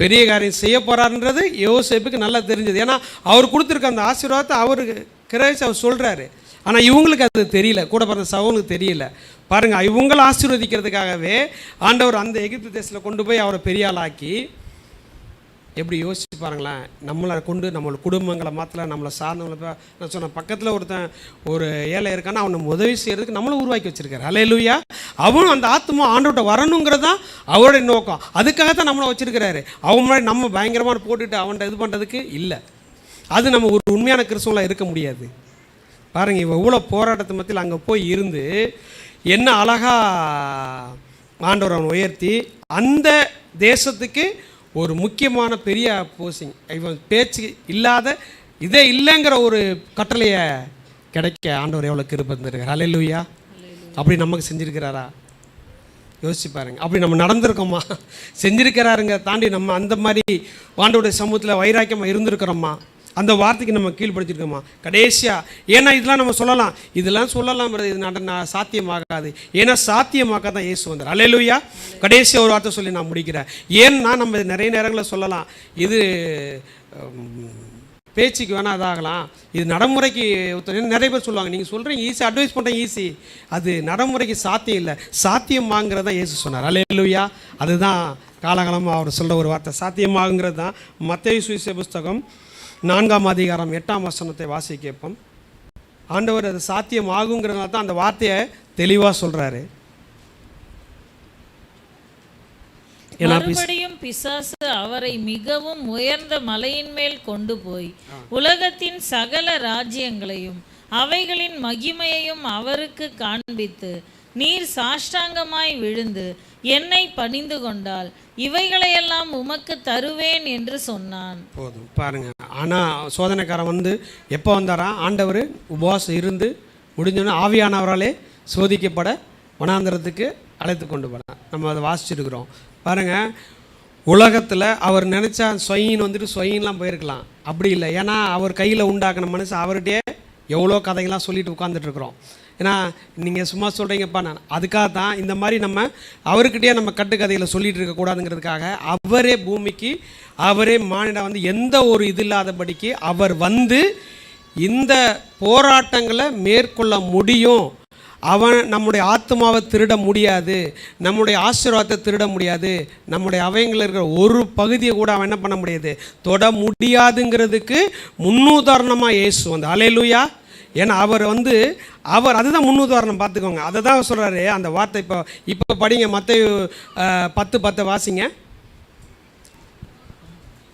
பெரிய காரியம் செய்ய போகிறாருன்றது யோசேப்புக்கு நல்லா தெரிஞ்சது. ஏன்னா அவர் கொடுத்துருக்க அந்த ஆசீர்வாதத்தை அவருக்கு கிரேஸ் அவர் சொல்கிறாரு. ஆனால் இவங்களுக்கு அது தெரியல, கூட பிறந்த சகோதரனுக்கு தெரியல. பாருங்கள், இவங்களை ஆசீர்வதிக்கிறதுக்காகவே ஆண்டவர் அந்த எகிப்து தேசத்தில் கொண்டு போய் அவரை பெரிய ஆளாக்கி, எப்படி யோசிச்சு பாருங்களேன், நம்மளை கொண்டு நம்மளோட குடும்பங்களை மாற்றல, நம்மளை சார்ந்தவங்களை. நான் சொன்ன பக்கத்தில் ஒரு ஏழை இருக்கான்னா அவனை உதவி செய்கிறதுக்கு நம்மளை உருவாக்கி வச்சுருக்காரு. அல்லேலூயா. அவனும் அந்த ஆத்மா ஆண்டவர்கிட்ட வரணுங்கிறது தான் அவருடைய நோக்கம். அதுக்காக தான் நம்மளை வச்சுருக்கிறாரு. அவன் முன்னாடி நம்ம பயங்கரமாக போட்டுட்டு அவன்கிட்ட இது பண்ணுறதுக்கு இல்லை. அது நம்ம ஒரு உண்மையான கிறிஸ்துவலாக இருக்க முடியாது. பாருங்கள், இவன் இவ்வளோ போராட்டத்து மத்தியில் அங்கே போய் இருந்து என்ன அழகா ஆண்டவர் அவனை உயர்த்தி அந்த தேசத்துக்கு ஒரு முக்கியமான பெரிய போஸ்டிங், இவன் பேச்சு இல்லாத இதே இல்லைங்கிற ஒரு கட்டளையை கிடைக்க ஆண்டவர் எவ்வளோ கிருபை தந்திருக்கார். அல்லேலூயா. அப்படி நமக்கு செஞ்சுருக்கிறாரா யோசிச்சு பாருங்க. அப்படி நம்ம நடந்திருக்கோமா, செஞ்சுருக்கிறாருங்க தாண்டி நம்ம அந்த மாதிரி ஆண்டவருடைய சமூகத்தில் வைராக்கியமாக இருந்திருக்கிறோமா, அந்த வார்த்தைக்கு நம்ம கீழ்படுத்திருக்கோமா கடைசியாக. ஏன்னா இதெல்லாம் நம்ம சொல்லலாம், இதெல்லாம் சொல்லலாம், இது சாத்தியமாகாது. ஏன்னா சாத்தியமாக்க தான் இயேசு வந்தார். அல்லேலூயா. கடைசியாக ஒரு வார்த்தை சொல்லி நான் முடிக்கிறேன். ஏன்னா நம்ம நிறைய நேரங்களில் சொல்லலாம், இது பேச்சுக்கு வேணால் அதாகலாம், இது நடைமுறைக்கு நிறைய பேர் சொல்லுவாங்க, நீங்கள் சொல்கிறீங்க ஈஸி, அட்வைஸ் பண்ணுறீங்க ஈஸி, அது நடைமுறைக்கு சாத்தியம் இல்லை, சாத்தியமாங்கிறதா இயேசு சொன்னார். அல்லேலூயா. அதுதான் காலகாலமாக அவர் சொல்கிற ஒரு வார்த்தை, சாத்தியமாகுங்கிறது தான். மத்தேயு சுவிசேஷ புஸ்தகம் 4ஆம் அதிகாரம் 8ஆம் வசனத்தை வாசி கேட்போம். ஆண்டவர் அது சாத்தியம் ஆகுங்கிறதுனால தான் அந்த வார்த்தையை தெளிவாக சொல்கிறாரு. மறுபடியும் பிசாசு அவரை மிகவும் உயர்ந்த மலையின் மேல் கொண்டு போய் உலகத்தின் சகல ராஜ்யங்களையும் அவைகளின் மகிமையையும் அவருக்கு காண்பித்து, நீர் சாஷ்டாங்கமாய் விழுந்து என்னை பணிந்து கொண்டால் இவைகளையெல்லாம் உமக்கு தருவேன் என்று சொன்னான். போதும் பாருங்க. ஆனால் சோதனைக்காரன் எப்போ வந்தாரா, ஆண்டவர் உபவாசம் இருந்து முடிஞ்சோன்னா ஆவியானவராலே சோதிக்கப்பட வனாந்தரத்துக்கு அழைத்து கொண்டு போனார். நம்ம அதை வாசிச்சுருக்கிறோம். பாருங்கள், உலகத்தில் அவர் நினச்சா சொயின்னு சொயின்லாம் போயிருக்கலாம். அப்படி இல்லை. ஏன்னா அவர் கையில் உண்டாக்கின மனுஷன் அவர்கிட்டயே எவ்வளோ கதைகள்லாம் சொல்லிட்டு உட்காந்துட்ருக்குறோம். ஏன்னா நீங்கள் சும்மா சொல்கிறீங்கப்பா, நான் அதுக்காக தான் இந்த மாதிரி நம்ம அவர்கிட்டயே நம்ம கட்டுக்கதைகளை சொல்லிகிட்டு இருக்கக்கூடாதுங்கிறதுக்காக அவரே பூமிக்கு அவரே மானிடம் வந்து எந்த ஒரு இது இல்லாதபடிக்கு அவர் வந்து இந்த போராட்டங்களை மேற்கொள்ள முடியும். அவன் நம்முடைய ஆத்மாவை திருட முடியாது, நம்முடைய ஆசீர்வாதத்தை திருட முடியாது, நம்முடைய அவயங்களில் இருக்கிற ஒரு பகுதியை கூட அவன் என்ன பண்ண முடியாது, தொட முடியாதுங்கிறதுக்கு முன்னுதாரணமாக இயேசு வந்து அல்லேலூயா. ஏன்னா அவர் அதுதான் முன்னுதாரணம். பார்த்துக்கோங்க, அதை தான் சொல்கிறாரு அந்த வார்த்தை. இப்போ படிங்க மத்தேயு 10:10 வாசிங்க.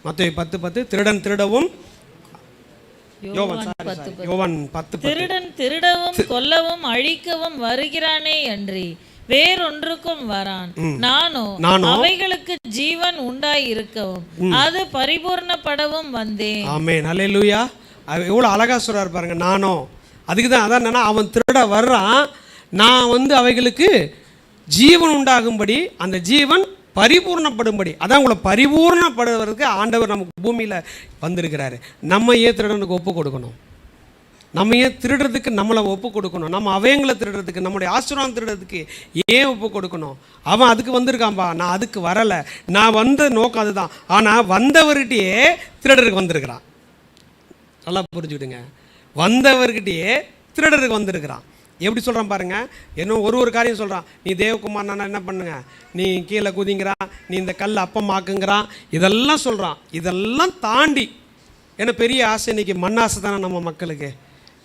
மத்தேயு 10:10 திருடன் திருடவும் யோவான் 10 திருடன் திருடவும் கொல்லவும் அழிக்கவும் வருகிறானே அன்றி வேறொன்றுக்கும் வரான். நானோ அவைகளுக்கு ஜீவன் உண்டாய் இருக்கவும் அது பரிபூர்ணப்படவும் வந்தேன். ஆமென் அல்லேலூயா. எவ்வளோ அழகா சொல்றாரு பாருங்க. நானோ அதுக்கு தான் அதான் என்னன்னா, அவன் திருட வர்றான், நான் வந்து அவைகளுக்கு ஜீவன் உண்டாகும்படி அந்த ஜீவன் பரிபூர்ணப்படும்படி, அதான் உங்களை பரிபூர்ணப்படுவதற்கு ஆண்டவர் நமக்கு பூமியில் வந்திருக்கிறாரு. நம்ம ஏன் திருடனுக்கு ஒப்பு கொடுக்கணும்? நம்ம ஏன் திருடுறதுக்கு நம்மளை ஒப்பு கொடுக்கணும்? நம்ம அவயங்களை திருடுறதுக்கு, நம்முடைய ஆசீர்வாதம் திருடுறதுக்கு ஏன் ஒப்பு கொடுக்கணும்? அவன் அதுக்கு வந்திருக்கான்பா, நான் அதுக்கு வரலை. நான் வந்த நோக்கம் அதுதான். ஆனால் வந்தவர்கிட்டயே திருடருக்கு வந்திருக்கிறான். நல்லா புரிஞ்சுக்கிடுங்க, வந்தவர்கிட்டயே திருடருக்கு வந்திருக்கிறான். எப்படி சொல்கிறான் பாருங்க. இன்னும் ஒரு காரியம் சொல்கிறான். நீ தேவகுமார் நான் என்ன பண்ணுங்க, நீ கீழே குதிங்கிறான், நீ இந்த கல் அப்பமாக்குங்கிறான், இதெல்லாம் சொல்கிறான். இதெல்லாம் தாண்டி ஏன்னா பெரிய ஆசை இன்றைக்கி மண் ஆசை தானே நம்ம மக்களுக்கு.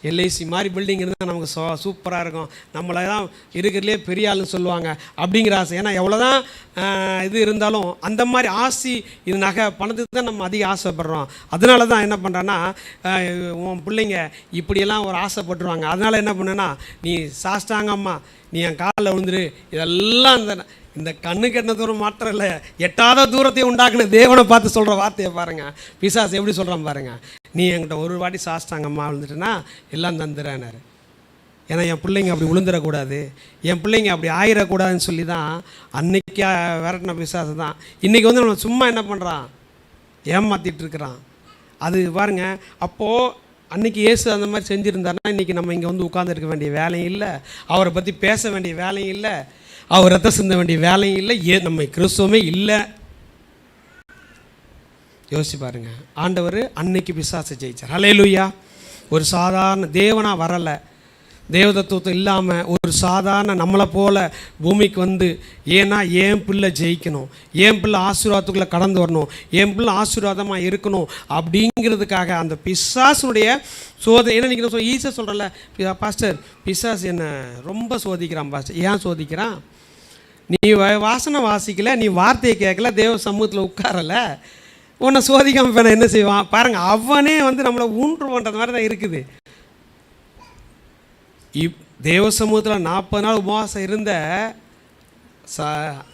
எல்ஐசி மாதிரி பில்டிங் இருந்தால் நமக்கு சூப்பராக இருக்கும், நம்மளை தான் இருக்கிறதுலே பெரிய ஆளுன்னு சொல்லுவாங்க அப்படிங்கிற ஆசை. ஏன்னா எவ்வளோதான் இது இருந்தாலும் அந்த மாதிரி ஆசை, இது நகை பணத்துக்கு தான் நம்ம அதிக ஆசைப்படுறோம். அதனால தான் என்ன பண்ணுறேன்னா, உன் பிள்ளைங்க இப்படியெல்லாம் ஒரு ஆசைப்பட்டுருவாங்க. அதனால் என்ன பண்ணேன்னா, நீ சாஷ்டாங்கம்மா நீ என் காலில் விழுந்துரு, இதெல்லாம் இந்த கண்ணு கெட்டின தூரம் மாத்திரம் இல்லை, எட்டாத தூரத்தையும் உண்டாக்குன தேவனை பார்த்து சொல்கிற வார்த்தையை பாருங்கள். பிசாசு எப்படி சொல்கிறான் பாருங்கள். நீ என்கிட்ட ஒரு வாட்டி சாஷ்டாங்கம்மா விழுந்துட்டுன்னா எல்லாம் தந்துடுறேனாரு. ஏன்னா என் பிள்ளைங்க அப்படி விழுந்துடக்கூடாது, என் பிள்ளைங்க அப்படி ஆயிடக்கூடாதுன்னு சொல்லி தான் அன்னைக்கு விரட்டின பிசாசு தான் இன்றைக்கி வந்து நம்ம சும்மா என்ன பண்ணுறான், ஏமாற்றிட்டு இருக்கிறான். அது பாருங்க. அப்போது அன்றைக்கி இயேசு அந்த மாதிரி செஞ்சுருந்தாருன்னா இன்றைக்கி நம்ம இங்கே வந்து உட்காந்துருக்க வேண்டிய வேலையும் இல்லை, அவரை பற்றி பேச வேண்டிய வேலையும் இல்லை, அவர் ரத்தம் சிந்த வேண்டிய வேலையும் இல்லை, நம்ம கிறிஸ்துவமே இல்லை. யோசிச்சு பாருங்க. ஆண்டவர் அன்னைக்கு பிசாசை ஜெயிச்சார். அல்லேலூயா. ஒரு சாதாரண தேவனாக வரலை, தேவதத்துவத்தை இல்லாமல் ஒரு சாதாரண நம்மளை போல பூமிக்கு வந்து, ஏன்னா என் பிள்ளை ஜெயிக்கணும், என் பிள்ளை ஆசீர்வாதத்துக்குள்ளே கடந்து வரணும், என் பிள்ளை ஆசீர்வாதமாக இருக்கணும் அப்படிங்கிறதுக்காக அந்த பிசாசுடைய சோதனை. ஏன்னா நீங்கள் ஈஸியாக சொல்கிறல, பாஸ்டர் பிசாசு என்னை ரொம்ப சோதிக்கிறான் பாஸ்டர். ஏன் சோதிக்கிறான்? நீ வாசனை வாசிக்கலை, நீ வார்த்தையை கேட்கல, தேவ சமூகத்தில் உட்காரலை, உன்னை சோதிக்காமல் இப்போ என்ன செய்வான் பாருங்கள். அவனே வந்து நம்மளை ஊன்றுவான்றது மாதிரி தான் இருக்குது. தேவ சமூகத்தில் 40 நாள் உபவாசம் இருந்த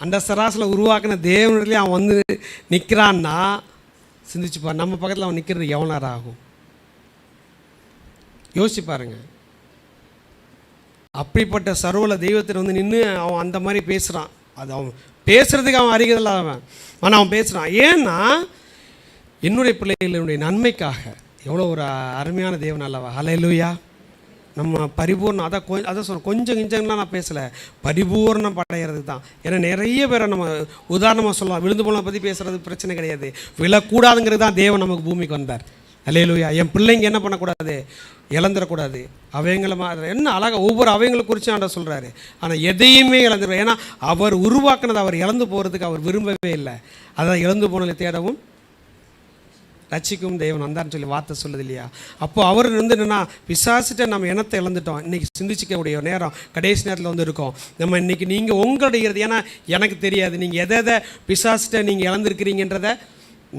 அந்த சராசில் உருவாக்கின தேவனிலே அவன் வந்து நிற்கிறான்னா சிந்திச்சுப்பார். நம்ம பக்கத்தில் அவன் நிற்கிறது எவ்வளோ நேரம் ஆகும் யோசிச்சு பாருங்க. அப்படிப்பட்ட சர்வல தெய்வத்தில் வந்து நின்று அவன் அந்த மாதிரி பேசுகிறான். அது அவன் பேசுகிறதுக்கு அவன் அறிகிறதில்ல அவன், ஆனால் அவன் பேசுகிறான். ஏன்னா என்னுடைய பிள்ளைகளுடைய நன்மைக்காக. எவ்வளோ ஒரு அருமையான தேவன் அல்லவா. அல்லேலூயா. நம்ம பரிபூர்ணம் அதை சொல்ல கொஞ்சம் கிஞ்சம்லாம் நான் பேசலை, பரிபூர்ணம் படைகிறது தான். ஏன்னா நிறைய பேரை நம்ம உதாரணமாக சொல்லலாம். விழுந்து போன பற்றி பேசுகிறது பிரச்சனை கிடையாது, விழக்கூடாதுங்கிறது தான் தேவன் நமக்கு பூமிக்கு வந்தார். அல்லேலூயா. என் பிள்ளைங்க என்ன பண்ணக்கூடாது, இழந்துடக்கூடாது. அவங்களை என்ன அழகாக ஒவ்வொரு அவங்களை குறித்து ஆண்ட சொல்கிறாரு. ஆனால் எதையுமே இழந்துடுவார். ஏன்னா அவர் உருவாக்குனது அவர் இழந்து போகிறதுக்கு அவர் விரும்பவே இல்லை. அதான் இழந்து போனதை தேடவும் ரட்சிக்கும் தேவன் வந்தார்னு சொல்லி வார்த்தை சொல்லுது இல்லையா. அப்போ அவர் வந்து என்னென்னா, பிசாசிட்ட நம்ம இனத்தை இழந்துட்டோம். இன்றைக்கி சிந்திச்சிக்கக்கூடிய நேரம் கடைசி நேரத்தில் வந்து இருக்கோம். நம்ம இன்றைக்கி நீங்கள் உங்களுடைய, ஏன்னா எனக்கு தெரியாது நீங்கள் எதை பிசாசிட்ட நீங்கள் இழந்திருக்கிறீங்கன்றதை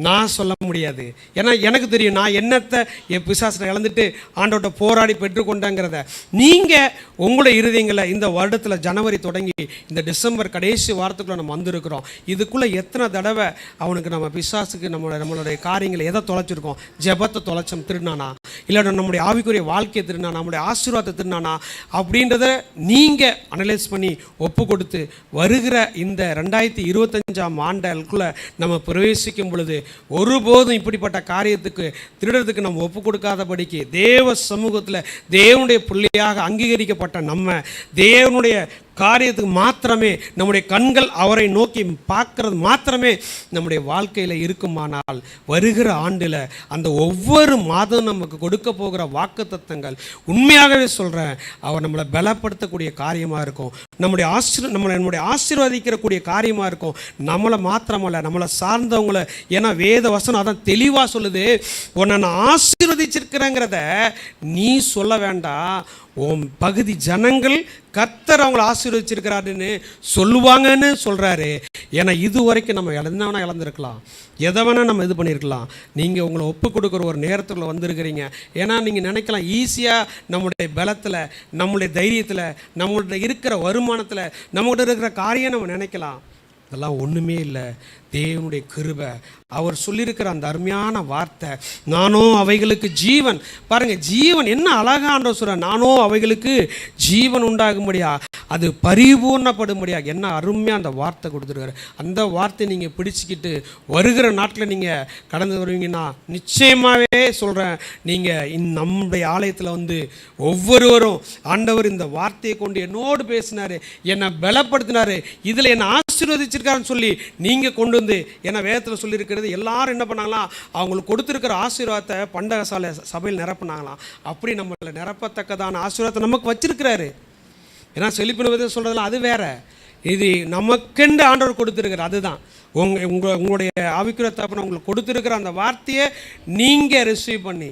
நான் சொல்ல முடியாது. ஏன்னா எனக்கு தெரியும் நான் என்னத்தை என் பிசாசிட்ட இழந்துட்டு ஆண்டோட்ட போராடி பெற்றுக்கொண்டேங்கிறத. நீங்கள் உங்களுடைய இருதயங்களை இந்த வருடத்தில் ஜனவரி தொடங்கி இந்த டிசம்பர் கடைசி வாரத்துக்குள்ளே நம்ம வந்திருக்கிறோம். இதுக்குள்ளே எத்தனை தடவை அவனுக்கு நம்ம பிசாசுக்கு நம்மளுடைய காரியங்களை எதை தொலைச்சிருக்கோம்? ஜெபத்தை தொலைச்சம் திருநானா, இல்லை நம்முடைய ஆவிக்குரிய வாழ்க்கையை திருநானா, நம்முடைய ஆசீர்வாதத்தை திருநானா அப்படின்றத நீங்கள் அனலைஸ் பண்ணி ஒப்பு கொடுத்து வருகிற இந்த 2025ஆம் ஆண்டுக்குள்ளே நம்ம பிரவேசிக்கும் பொழுது ஒருபோதும் இப்படிப்பட்ட காரியத்துக்கு திருடுறதுக்கு நம்ம ஒப்பு கொடுக்காதபடிக்கு தேவ சமூகத்தில் தேவனுடைய பிள்ளையாக அங்கீகரிக்கப்பட்ட நம்ம தேவனுடைய காரியத்துக்கு மாத்திரமே நம்முடைய கண்கள் அவரை நோக்கி பார்க்கறது மாத்திரமே நம்முடைய வாழ்க்கையில் இருக்குமானால் வருகிற ஆண்டில் அந்த ஒவ்வொரு மாதம் நமக்கு கொடுக்க போகிற வாக்குத்தத்தங்கள் உண்மையாகவே சொல்கிறேன், அவர் நம்மளை பலப்படுத்தக்கூடிய காரியமாக இருக்கும், நம்முடைய ஆசீர்வதிக்கக்கூடிய காரியமாக இருக்கும். நம்மளை மாத்திரமல்ல, நம்மளை சார்ந்தவங்கள. ஏன்னா வேத வசனம் அதான் தெளிவாக சொல்லுது, உன்னை நான் ஆசீர்வதிச்சிருக்கிறேங்கிறத நீ சொல்ல வேண்டாம், உன் பகுதி ஜனங்கள் கர்த்தர் அவங்களை ஆசீர்வதிச்சிருக்கிறாருன்னு சொல்லுவாங்கன்னு சொல்கிறாரு. ஏன்னா இது வரைக்கும் நம்ம என்ன வேணால் இழந்திருக்கலாம், எதை வேணால் நம்ம இது பண்ணியிருக்கலாம். நீங்கள் உங்களை ஒப்பு கொடுக்குற ஒரு நேரத்தில் வந்திருக்கிறீங்க. ஏன்னா நீங்கள் நினைக்கலாம் ஈஸியாக நம்முடைய பலத்தில், நம்முடைய தைரியத்தில், நம்மள்ட்ட இருக்கிற வருமானத்தில், நம்மகிட்ட இருக்கிற காரியம் நம்ம நினைக்கலாம். அதெல்லாம் ஒன்றுமே இல்லை. தேவனுடைய கிருபை, அவர் சொல்லியிருக்கிற அந்த அருமையான வார்த்தை, நானோ அவைகளுக்கு ஜீவன். பாருங்கள், ஜீவன் என்ன அழகான்ற சொல்ற, நானோ அவைகளுக்கு ஜீவன் உண்டாகும்படியா, அது பரிபூர்ணப்படும்படியா, என்ன அருமையாக அந்த வார்த்தை கொடுத்துருக்காரு. அந்த வார்த்தை நீங்கள் பிடிச்சிக்கிட்டு வருகிற நாட்டில் நீங்கள் கடந்து வருவீங்கன்னா நிச்சயமாகவே சொல்கிறேன், நீங்கள் நம்முடைய ஆலயத்தில் வந்து ஒவ்வொருவரும் ஆண்டவர் இந்த வார்த்தையை கொண்டு என்னோடு பேசினார், என்னை பலப்படுத்தினார், இதில் என்னை ஆசீர்வதிச்சிருக்காருன்னு சொல்லி நீங்கள் கொண்டு வந்து, ஏன்னா வேதத்தில் சொல்லியிருக்கிறது எல்லாரும் என்ன பண்ணாங்களாம், அவங்களுக்கு கொடுத்துருக்கிற ஆசீர்வாதத்தை பண்டக சபையில் நிரப்புனாங்களாம். அப்படி நம்மளை நிரப்பத்தக்கதான ஆசீர்வாதத்தை நமக்கு வச்சிருக்கிறாரு. ஏன்னா செழிப்பின் விதம் சொல்கிறதுலாம் அது வேற, இது நமக்கென்று ஆண்டவர் கொடுத்துருக்கிறார். அதுதான் உங்களுடைய ஆவிக்குரிய தகப்பனை உங்களுக்கு கொடுத்துருக்கிற அந்த வார்த்தையை நீங்கள் ரிசீவ் பண்ணி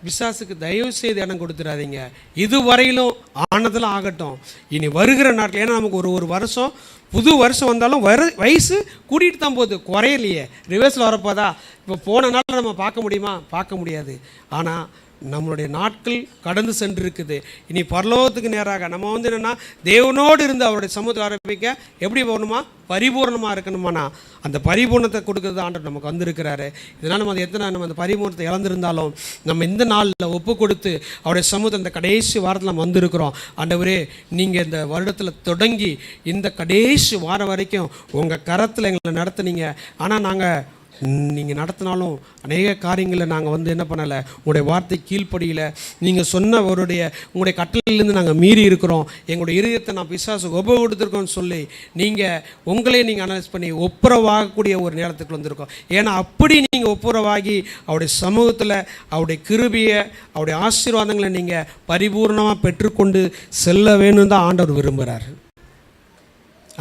பிசாசுக்கு தயவு செய்து இடம் கொடுத்துடாதீங்க. இதுவரையிலும் ஆனதெல்லாம் ஆகட்டும், இனி வருகிற நாட்டில். ஏன்னா நமக்கு ஒரு வருஷம், புது வருஷம் வந்தாலும் வயசு கூட்டிகிட்டு தான் போகுது, குறையலையே, ரிவர்ஸில் வரப்போதா. இப்போ போன நாளில் நம்ம பார்க்க முடியுமா? பார்க்க முடியாது. ஆனால் நம்மளுடைய நாட்கள் கடந்து சென்றிருக்குது. இனி பரலோகத்துக்கு நேராக நம்ம வந்து என்னென்னா தேவனோடு இருந்து அவருடைய சமூகத்தை ஆரம்பிக்க எப்படி போகணுமா? பரிபூர்ணமாக இருக்கணுமானா அந்த பரிபூர்ணத்தை கொடுக்குறது ஆண்டவர் நமக்கு வந்திருக்கிறாரு. இதனால் நம்ம நம்ம அந்த பரிபூர்ணத்தை இழந்திருந்தாலும் நம்ம இந்த நாளில் ஒப்பு கொடுத்து அவருடைய சமூகத்தை இந்த கடைசி வாரத்தில் நம்ம வந்திருக்கிறோம். ஆண்டவரே, நீங்கள் இந்த வருடத்தில் தொடங்கி இந்த கடைசி வாரம் வரைக்கும் உங்கள் கரத்தில் எங்களை நடத்துனீங்க. ஆனால் நாங்கள் நீங்கள் நடத்தினாலும் அநேக காரியங்களில் நாங்கள் வந்து என்ன பண்ணலை, உங்களுடைய வார்த்தை கீழ்ப்படியில், நீங்கள் சொன்ன உங்களுடைய கட்டளையிலேருந்து நாங்கள் மீறி இருக்கிறோம், எங்களுடைய இதயத்தை நான் பிசாசுக்கு ஒப்பு கொடுத்துருக்கோன்னு சொல்லி நீங்கள் அனலைஸ் பண்ணி ஒப்புரவாகக்கூடிய ஒரு நேரத்துக்கு வந்திருக்கோம். ஏன்னா அப்படி நீங்கள் ஒப்புரவாகி அவருடைய சமூகத்தில் அவருடைய கிருபையை, அவருடைய ஆசீர்வாதங்களை நீங்கள் பரிபூர்ணமாக பெற்றுக்கொண்டு செல்ல வேணும்னு தான் ஆண்டவர் விரும்புகிறார்.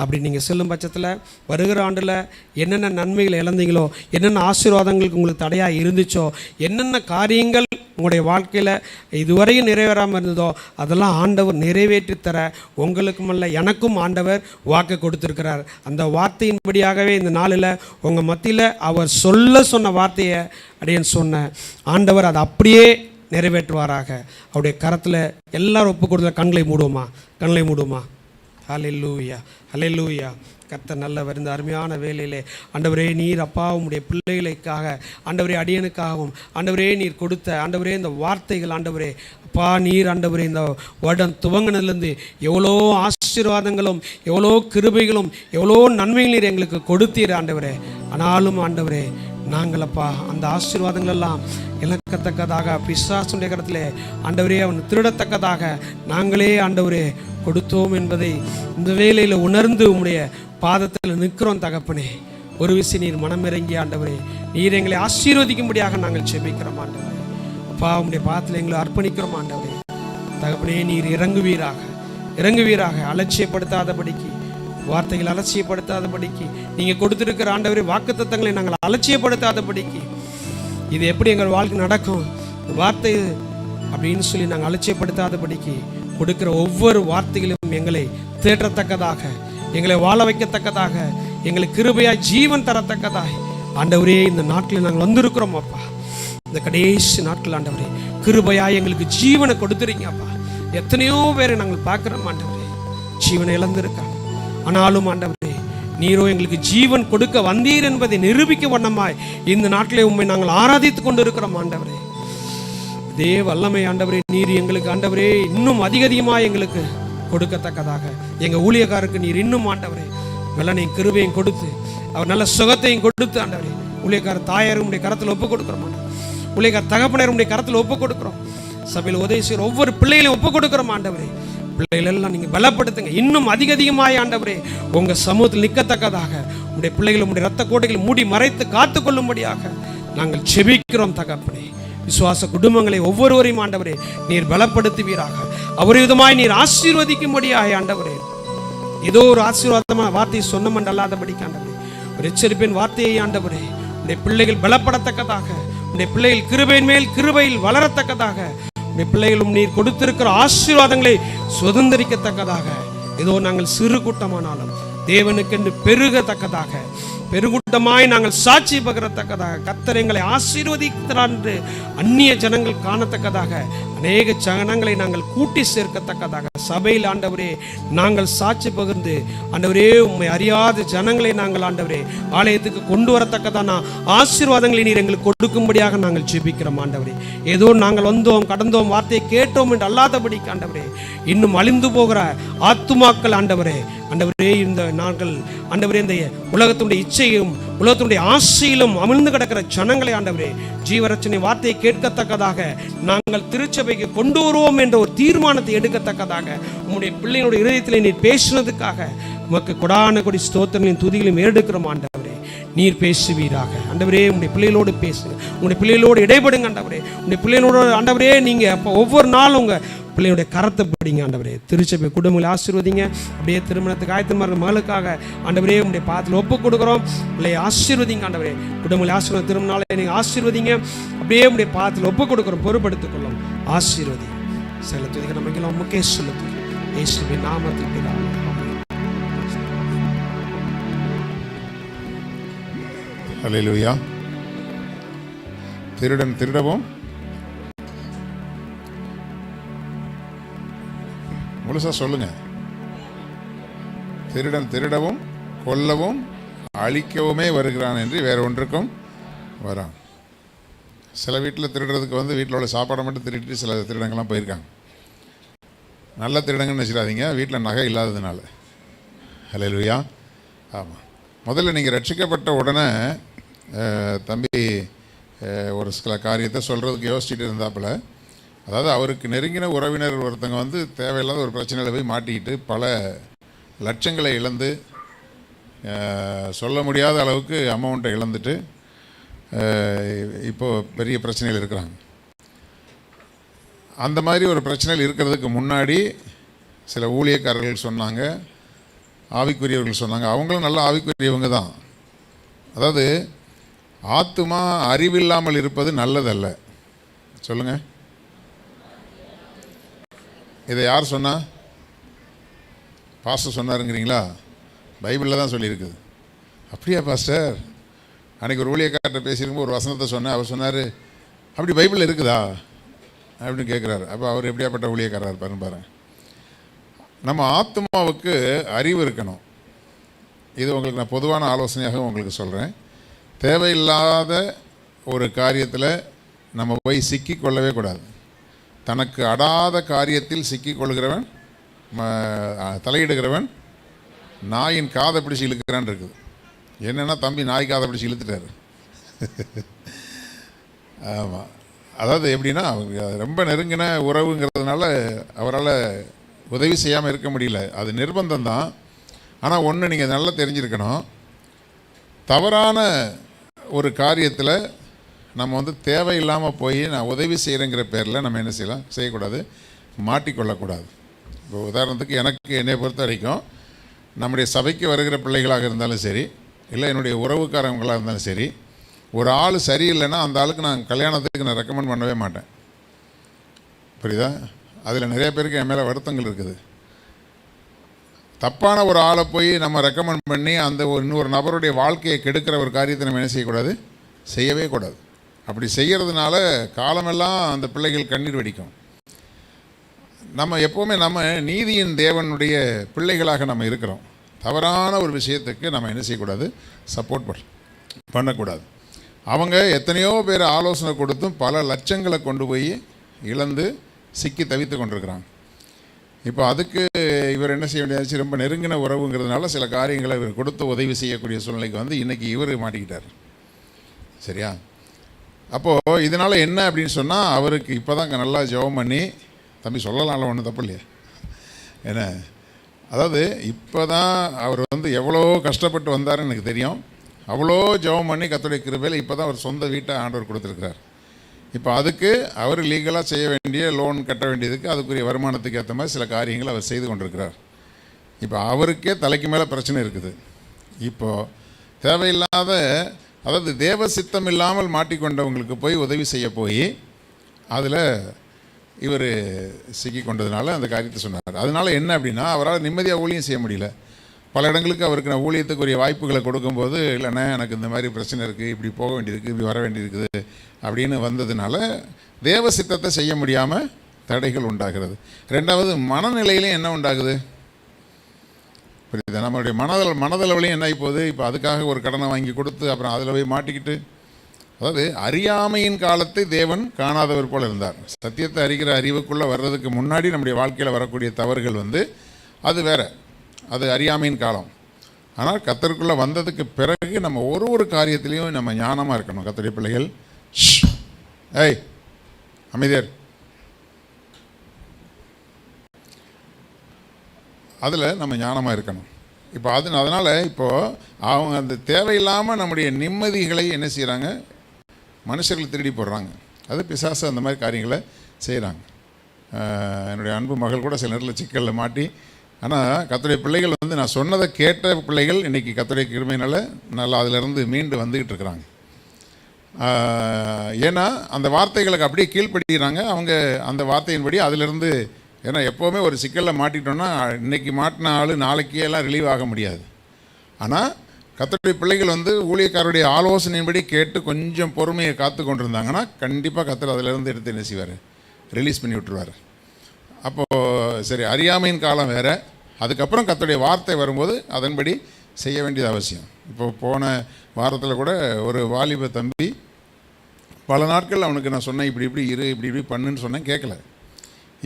அப்படி நீங்கள் செல்லும் பட்சத்தில் வருகிற ஆண்டில் என்னென்ன நன்மைகளை இழந்தீங்களோ, என்னென்ன ஆசீர்வாதங்களுக்கு உங்களுக்கு தடையாக இருந்துச்சோ, என்னென்ன காரியங்கள் உங்களுடைய வாழ்க்கையில் இதுவரையும் நிறைவேறாமல் இருந்ததோ அதெல்லாம் ஆண்டவர் நிறைவேற்றி தர உங்களுக்குமல்ல எனக்கும் ஆண்டவர் வாக்கு கொடுத்துருக்கிறார். அந்த வார்த்தையின்படியாகவே இந்த நாளில் உங்கள் மத்தியில் அவர் சொன்ன வார்த்தையை அடியேன் சொன்ன ஆண்டவர் அதை அப்படியே நிறைவேற்றுவாராக. அவருடைய கரத்தில் எல்லாரும் ஒப்பு கொடுத்த கண்களை மூடுவோமா? ஹல்லேலூயா, ஹல்லேலூயா. கர்த்தர் நல்லவர். இந்த அருமையான வேலையிலே ஆண்டவரே, நீர் அப்பா உம்முடைய பிள்ளைகளுக்காக, ஆண்டவரே அடியனுக்காகவும், ஆண்டவரே நீர் கொடுத்த ஆண்டவரே இந்த வார்த்தைகள், ஆண்டவரே அப்பா நீர் ஆண்டவரே இந்த வருடம் துவங்கினதுலேருந்து எவ்வளோ ஆசீர்வாதங்களும் எவ்வளோ கிருபைகளும் எவ்வளோ நன்மைகள் நீர் எங்களுக்கு கொடுத்தீர் ஆண்டவரே. ஆனாலும் ஆண்டவரே நாங்களப்பா அந்த ஆசீர்வாதங்கள் எல்லாம் இழக்கத்தக்கதாக பிசாசுடைய கரத்திலே ஆண்டவரே அவன் திருடத்தக்கதாக நாங்களே ஆண்டவரே கொடுத்தோம் என்பதை இந்த வேளையில் உணர்ந்து உம்முடைய பாதத்தில் நிற்கிறோம் தகப்பனே. ஒரு விஷயம் நீர் மனமிறங்கி ஆண்டவரே நீர் எங்களை ஆசீர்வதிக்கும்படியாக நாங்கள் செபிக்கிறோம் ஆண்டவரே. அப்பா உம்முடைய பாதத்தில் எங்களை அர்ப்பணிக்கிறோம் ஆண்டவரே. தகப்பனே நீர் இறங்குவீராக அலட்சியப்படுத்தாதபடிக்கு, வார்த்தைகள் அலட்சியப்படுத்தாதபடிக்கு, நீங்கள் கொடுத்திருக்கிற ஆண்டவரே வாக்குத்தத்தங்களை நாங்கள் அலட்சியப்படுத்தாதபடிக்கு, இது எப்படி எங்கள் வாழ்க்கை நடக்கும் வார்த்தை அப்படின்னு சொல்லி நாங்கள் அலட்சியப்படுத்தாதபடிக்கு கொடுக்கிற ஒவ்வொரு வார்த்தைகளும் எங்களை தேற்றத்தக்கதாக, எங்களை வாழ வைக்கத்தக்கதாக, எங்களை கிருபையாய் ஜீவன் தரத்தக்கதாக ஆண்டவரே இந்த நாட்டில் நாங்கள் வந்திருக்கிறோம் அப்பா. இந்த கடைசி நாட்கள் ஆண்டவரே கிருபையாய் எங்களுக்கு ஜீவனை கொடுத்துறீங்க அப்பா. எத்தனையோ பேரை நாங்கள் பார்க்குறோம் ஆண்டவரே, ஜீவனை இழந்திருக்காங்க. ஆனாலும் ஆண்டவரே நீரோ எங்களுக்கு ஜீவன் கொடுக்க வந்தீர் என்பதை நிரூபிக்க வண்ணமாய் இந்த நாட்டிலே உண்மை நாங்கள் ஆராதித்து கொண்டு இருக்கிறோம் ஆண்டவரே. இதே வல்லமை ஆண்டவரே நீர் எங்களுக்கு ஆண்டவரே இன்னும் அதிகமாக எங்களுக்கு கொடுக்கத்தக்கதாக, எங்கள் ஊழியக்காரருக்கு நீர் இன்னும் ஆண்டவரே வெள்ளனையும் கிருபையும் கொடுத்து அவர் நல்ல சுகத்தையும் கொடுத்து ஆண்டவரே ஊழியக்கார தாயாரும் உடைய கரத்தில் ஒப்பு கொடுக்குறோம். ஊழியக்கார தகப்பனர் உடைய கரத்தில் ஒப்பு கொடுக்குறோம். சபையில் உதவி செய்கிற ஒவ்வொரு பிள்ளைகளையும் ஒப்பு கொடுக்குறோம் ஆண்டவரே. பிள்ளைகள் எல்லாம் நீங்கள் பலப்படுத்துங்க. இன்னும் அதிகமாய் ஆண்டவரே உங்கள் சமூகத்தில் நிற்கத்தக்கதாக உடைய பிள்ளைகள் உடைய ரத்த கோட்டைகளை மூடி மறைத்து காத்து கொள்ளும்படியாக நாங்கள் செபிக்கிறோம் தகப்பனே. விசுவாச குடும்பங்களை ஒவ்வொருவரையும் ஆண்டவரே நீர் பலப்படுத்துவீராக. அவரு விதமாய் நீர் ஆசீர்வதிக்கும்படியாக ஆண்டவரே ஏதோ ஒரு ஆசீர்வாதமான வார்த்தையை சொன்னமன் அல்லாதபடிக்கு ஆண்டவரே ஒரு எச்சரிப்பின் வார்த்தையை ஆண்டவரே உடைய பிள்ளைகள் பலப்படத்தக்கதாக, உடைய பிள்ளைகள் கிருபையின் மேல் கிருபையில் வளரத்தக்கதாக, உடைய பிள்ளைகளும் நீர் கொடுத்திருக்கிற ஆசீர்வாதங்களை சுதந்திரிக்கத்தக்கதாக, ஏதோ நாங்கள் சிறு கூட்டமானாலும் தேவனுக்கென்று பெருகத்தக்கதாக, பெருகூட்டமாய் நாங்கள் சாட்சி பகரத்தக்கதாக, கர்த்தர் எங்களை ஆசீர்வதிக்கிறார் என்று அந்நிய ஜனங்கள் காணத்தக்கதாக, அநேக ஜனங்களை நாங்கள் கூட்டி சேர்க்கத்தக்கதாக, சபையில் ஆண்டவரே நாங்கள் சாட்சி பகிர்ந்து ஆண்டவரே உம்மை அறியாத ஜனங்களை நாங்கள் ஆண்டவரே ஆலயத்துக்கு கொண்டு வரத்தக்கதான ஆசீர்வாதங்களை நீர் எங்களுக்கு கொடுக்கும்படியாக நாங்கள் ஜெபிக்கிறோம் ஆண்டவரே. ஏதோ நாங்கள் வந்தோம் கடந்தோம் வார்த்தையை கேட்டோம் என்று அல்லாதபடிக்கு ஆண்டவரே இன்னும் அழிந்து போகிற ஆத்துமாக்கள் ஆண்டவரே ஆண்டவரே இந்த நாங்கள் ஆண்டவரே இந்த உலகத்துடைய இச்சையும் உலகத்துடைய ஆசையிலும் அமிழ்ந்து கிடக்கிற ஜனங்களை ஆண்டவரே ஜீவரட்சணை வார்த்தையை கேட்கத்தக்கதாக நாங்கள் திருச்சபைக்கு கொண்டு வருவோம் என்ற ஒரு தீர்மானத்தை எடுக்கத்தக்கதாக உம்முடைய பிள்ளைகளுடைய இதயத்தில் நீர் பேசினதுக்காக உமக்கு கொடான கொடி ஸ்தோத்திரங்களையும் துதிகளையும் ஏறெடுக்கிறோம் ஆண்டவரே. நீர் பேசுவீராக ஆண்டவரே. உங்களுடைய பிள்ளைகளோடு பேசுங்க, உங்களுடைய பிள்ளைகளோடு இடைபடுங்க ஆண்டவரே. உங்களுடைய பிள்ளைகளோட ஆண்டவரே நீங்கள் அப்போ ஒவ்வொரு நாளும் உங்கள் பிள்ளையுடைய கரத்தை பிடிங்க ஆண்டவரே. திருச்சபை குடும்பங்களை ஆசீர்வதிங்க. அப்படியே திருமணத்துக்கு ஆயத்தமாக மகளுக்காக ஆண்டவரே உங்களுடைய பாதத்தில் ஒப்பு கொடுக்குறோம். பிள்ளையை ஆசீர்வதிங்க ஆண்டவரே. குடும்பங்களை ஆசீர்வாதம் திருமணாலே நீங்கள் ஆசீர்வதிங்க. அப்படியே உங்களுடைய பாதத்தில் ஒப்பு கொடுக்குறோம். பொறுப்படுத்திக் கொள்ளும். ஆசீர்வதி செலுத்துவதற்கு நமக்கு உமக்கே செலுத்து இயேசுவின் நாமத்தில் பிதாவே. அல்லேலூயா. திருடன் திருடவும் முழுசா சொல்லுங்க. திருடன் திருடவும் கொல்லவும் அழிக்கவுமே வருகிறான் என்று வேற ஒன்றுக்கும் வரான். சில வீட்டில் திருடுறதுக்கு வந்து வீட்டில் உள்ள சாப்பாடை மட்டும் திருடிட்டு சில திருடங்கள்லாம் போயிருக்காங்க. நல்ல திருடங்கன்னு வச்சிடாதீங்க, வீட்டில் நகை இல்லாததுனால. அல்லேலூயா. ஆமாம். முதல்ல நீங்கள் ரட்சிக்கப்பட்ட உடனே தம்பி ஒரு சில காரியத்தை சொல்கிறதுக்கு யோசிச்சுட்டு இருந்தாப்புல, அதாவது அவருக்கு நெருங்கின உறவினர் ஒருத்தங்க வந்து தேவையில்லாத ஒரு பிரச்சனையில் போய் மாட்டிக்கிட்டு பல லட்சங்களை இழந்து சொல்ல முடியாத அளவுக்கு அமௌண்ட்டை இழந்துட்டு இப்போது பெரிய பிரச்சனையில் இருக்கிறாங்க. அந்த மாதிரி ஒரு பிரச்சனையில் இருக்கிறதுக்கு முன்னாடி சில ஊழியக்காரர்கள் சொன்னாங்க, ஆவிக்குரியவர்கள் சொன்னாங்க. அவங்களும் நல்ல ஆவிக்குரியவங்க தான். அதாவது ஆத்துமா அறிவில்லாமல் இருப்பது நல்லதல்ல. சொல்லுங்கள், இதை யார் சொன்னா? பாஸ்டர் சொன்னாருங்கிறீங்களா? பைபிளில் தான் சொல்லியிருக்குது. அப்படியா பாஸ்டர்? அன்றைக்கி ஒரு ஊழியக்கார்ட்ட பேசியிருக்கும்போது ஒரு வசனத்தை சொன்னேன். அவர் சொன்னார், அப்படி பைபிளில் இருக்குதா அப்படின்னு கேட்குறாரு. அப்போ அவர் எப்படியாப்பட்ட ஊழியக்காரராக இருப்பாருன்னு பாருங்கள். நம்ம ஆத்மாவுக்கு அறிவு இருக்கணும். இது உங்களுக்கு நான் பொதுவான ஆலோசனையாக உங்களுக்கு சொல்கிறேன். தேவையில்லாத ஒரு காரியத்தில் நம்ம போய் சிக்கி கொள்ளவே கூடாது. தனக்கு அடாத காரியத்தில் சிக்கிக்கொள்கிறவன் தலையிடுகிறவன் நாயின் காதை பிடிச்சி இழுக்கிறான் இருக்குது. என்னென்னா தம்பி நாய் காதை பிடிச்சி இழுத்துட்டார். ஆமாம். அதாவது எப்படின்னா அவருக்கு ரொம்ப நெருங்கின உறவுங்கிறதுனால அவரால் உதவி செய்யாமல் இருக்க முடியல. அது நிர்பந்தம் தான். ஆனால் ஒன்று நீங்கள் நல்லா தெரிஞ்சிருக்கணும், தவறான ஒரு காரியத்தில் நம்ம வந்து தேவையில்லாமல் போய் நான் உதவி செய்கிறேங்கிற பேரில் நம்ம என்ன செய்யலாம், செய்யக்கூடாது, மாட்டிக்கொள்ளக்கூடாது. இப்போ உதாரணத்துக்கு எனக்கு என்னை பொறுத்த வரைக்கும் நம்முடைய சபைக்கு வருகிற பிள்ளைகளாக இருந்தாலும் சரி, இல்லை என்னுடைய உறவுக்காரவங்களாக இருந்தாலும் சரி, ஒரு ஆள் சரியில்லைன்னா அந்த ஆளுக்கு நான் கல்யாணத்துக்கு நான் ரெக்கமெண்ட் பண்ணவே மாட்டேன். புரியுதா? அதில் நிறைய பேருக்கு என் மேலே வருத்தங்கள் இருக்குது. தப்பான ஒரு ஆளை போய் நம்ம ரெக்கமெண்ட் பண்ணி அந்த இன்னொரு நபருடைய வாழ்க்கையை கெடுக்கிற ஒரு காரியத்தை நம்ம என்ன செய்யக்கூடாது, செய்யவே கூடாது. அப்படி செய்கிறதுனால காலமெல்லாம் அந்த பிள்ளைகள் கண்ணீர் வெடிக்கும். நம்ம எப்போவுமே நம்ம நீதியின் தேவனுடைய பிள்ளைகளாக நம்ம இருக்கிறோம். தவறான ஒரு விஷயத்துக்கு நம்ம என்ன செய்யக்கூடாது, சப்போர்ட் பண்ணக்கூடாது. அவங்க எத்தனையோ பேர் ஆலோசனை கொடுத்தும் பல லட்சங்களை கொண்டு போய் இழந்து சிக்கி தவித்து கொண்டிருக்கிறாங்க. இப்போ அதுக்கு இவர் என்ன செய்ய வேண்டியதாச்சு, ரொம்ப நெருங்கின உறவுங்கிறதுனால சில காரியங்களை இவர் கொடுத்து உதவி செய்யக்கூடிய சூழ்நிலைக்கு வந்து இன்றைக்கி இவர் மாட்டிக்கிட்டார். சரியா? அப்போது இதனால் என்ன அப்படின்னு சொன்னால், அவருக்கு இப்போ தான் நல்லா ஜெபம் பண்ணி, தம்பி சொல்லலாம்ல, ஒன்றும் தப்பு இல்லையா? என்ன, அதாவது இப்போ தான் அவர் வந்து எவ்வளோ கஷ்டப்பட்டு வந்தாருன்னு எனக்கு தெரியும். அவ்வளோ ஜெபம் பண்ணி கர்த்தருடைய கிருபையில் இப்போ தான் அவர் சொந்த வீட்டை ஆண்டவர் கொடுத்துருக்கிறார். இப்போ அதுக்கு அவர் லீகலாக செய்ய வேண்டிய லோன் கட்ட வேண்டியதுக்கு அதுக்குரிய வருமானத்துக்கு ஏற்ற மாதிரி சில காரியங்கள் அவர் செய்து கொண்டிருக்கிறார். இப்போ அவருக்கே தலைக்கு மேலே பிரச்சனை இருக்குது. இப்போது தேவையில்லாத, அதாவது தேவ சித்தம் இல்லாமல் மாட்டிக்கொண்டவங்களுக்கு போய் உதவி செய்ய போய் அதில் இவர் சிக்கி கொண்டதுனால அந்த காரியத்தை சொன்னார். அதனால் என்ன அப்படின்னா, அவரால் நிம்மதியாக ஊழியம் செய்ய முடியல. பல இடங்களுக்கு அவருக்கு நான் ஊழியத்துக்குரிய வாய்ப்புகளை கொடுக்கும்போது, இல்லைண்ணே எனக்கு இந்த மாதிரி பிரச்சனை இருக்குது, இப்படி போக வேண்டியிருக்குது, இப்படி வர வேண்டியிருக்குது அப்படின்னு வந்ததுனால தேவ சித்தத்தை செய்ய முடியாமல் தடைகள் உண்டாகிறது. ரெண்டாவது, மனநிலையிலையும் என்ன உண்டாகுது புரியுது? நம்மளுடைய மனதளவுலையும் என்ன ஆகி போகுது, இப்போ அதுக்காக ஒரு கடனை வாங்கி கொடுத்து அப்புறம் அதில் போய் மாட்டிக்கிட்டு, அதாவது அறியாமையின் காலத்தை தேவன் காணாதவர் போல் இருந்தார். சத்தியத்தை அறிகிற அறிவுக்குள்ளே வர்றதுக்கு முன்னாடி நம்முடைய வாழ்க்கையில் வரக்கூடிய தவறுகள் வந்து அது வேற, அது அறியாமையின் காலம். ஆனால் கர்த்தருக்குள்ளே வந்ததுக்கு பிறகு நம்ம ஒரு காரியத்திலையும் நம்ம ஞானமாக இருக்கணும். கர்த்தருடைய பிள்ளைகள், ஏய் அமைதியார், அதில் நம்ம ஞானமாக இருக்கணும். இப்போ அதனால் இப்போது அவங்க அந்த தேவையில்லாமல் நம்முடைய நிம்மதிகளை என்ன செய்கிறாங்க, மனுஷர்கள் திருடி போடுறாங்க. அது பிசாசு அந்த மாதிரி காரியங்களை செய்கிறாங்க. என்னுடைய அன்பு மகள் கூட சில நேரத்தில் சிக்கலில் மாட்டி, ஆனால் கர்த்தருடைய பிள்ளைகள் வந்து நான் சொன்னதை கேட்ட பிள்ளைகள் இன்றைக்கி கர்த்தருடைய கிருபையினால் நல்லா அதிலிருந்து மீண்டு வந்துக்கிட்டு இருக்கிறாங்க. ஏன்னா அந்த வார்த்தைகளுக்கு அப்படியே கீழ்ப்படுகிறாங்க. அவங்க அந்த வார்த்தையின்படி அதிலிருந்து, ஏன்னா எப்போவுமே ஒரு சிக்கலில் மாட்டிட்டோன்னா இன்றைக்கி மாட்டின ஆள் நாளைக்கே எல்லாம் ரிலீவ் ஆக முடியாது. ஆனால் கர்த்தருடைய பிள்ளைகள் வந்து ஊழியக்காரருடைய ஆலோசனையின்படி கேட்டு கொஞ்சம் பொறுமையை காத்து கொண்டிருந்தாங்கன்னா கண்டிப்பாக கர்த்தர் அதிலிருந்து எடுத்து என்ன செய்வார், ரிலீஸ் பண்ணி விட்டுருவார். அப்போது சரி, அறியாமையின் காலம் வேறு, அதுக்கப்புறம் கர்த்தருடைய வார்த்தை வரும்போது அதன்படி செய்ய வேண்டியது அவசியம். இப்போ போன வாரத்தில் கூட ஒரு வாலிப தம்பி பல நாட்கள் அவனுக்கு நான் சொன்னேன், இப்படி இப்படி இரு, இப்படி பண்ணுன்னு சொன்னேன், கேட்கல.